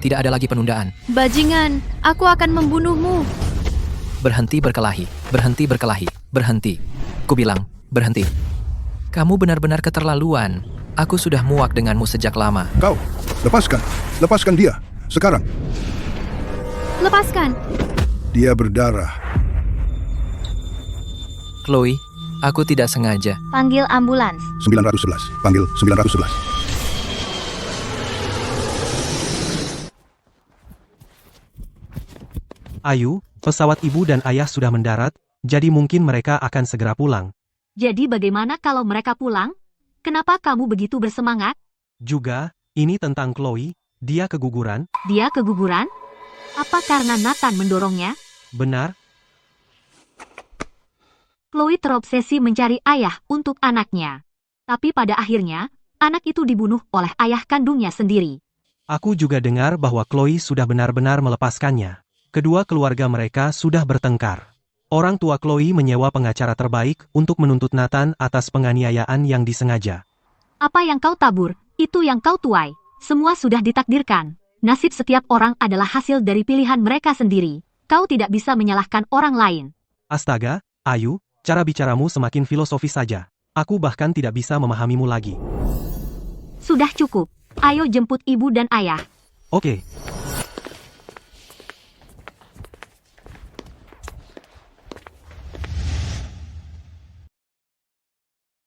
Tidak ada lagi penundaan. Bajingan, aku akan membunuhmu. Berhenti berkelahi, berhenti berkelahi, berhenti. Kubilang, berhenti. Kamu benar-benar keterlaluan. Aku sudah muak denganmu sejak lama. Kau, lepaskan dia, sekarang. Lepaskan. Dia berdarah. Chloe, aku tidak sengaja. Panggil ambulans. 911, panggil 911. Ayu, pesawat ibu dan ayah sudah mendarat, jadi mungkin mereka akan segera pulang. Jadi bagaimana kalau mereka pulang? Kenapa kamu begitu bersemangat? Juga, ini tentang Chloe, dia keguguran. Dia keguguran? Apa karena Nathan mendorongnya? Benar, Chloe terobsesi mencari ayah untuk anaknya. Tapi pada akhirnya, anak itu dibunuh oleh ayah kandungnya sendiri. aku juga dengar bahwa Chloe sudah benar-benar melepaskannya. Kedua keluarga mereka sudah bertengkar. Orang tua Chloe menyewa pengacara terbaik untuk menuntut Nathan atas penganiayaan yang disengaja. Apa yang kau tabur, itu yang kau tuai. Semua sudah ditakdirkan. Nasib setiap orang adalah hasil dari pilihan mereka sendiri. Kau tidak bisa menyalahkan orang lain. Astaga, Ayu, cara bicaramu semakin filosofis saja. Aku bahkan tidak bisa memahamimu lagi. Sudah cukup. Ayo jemput ibu dan ayah. Oke,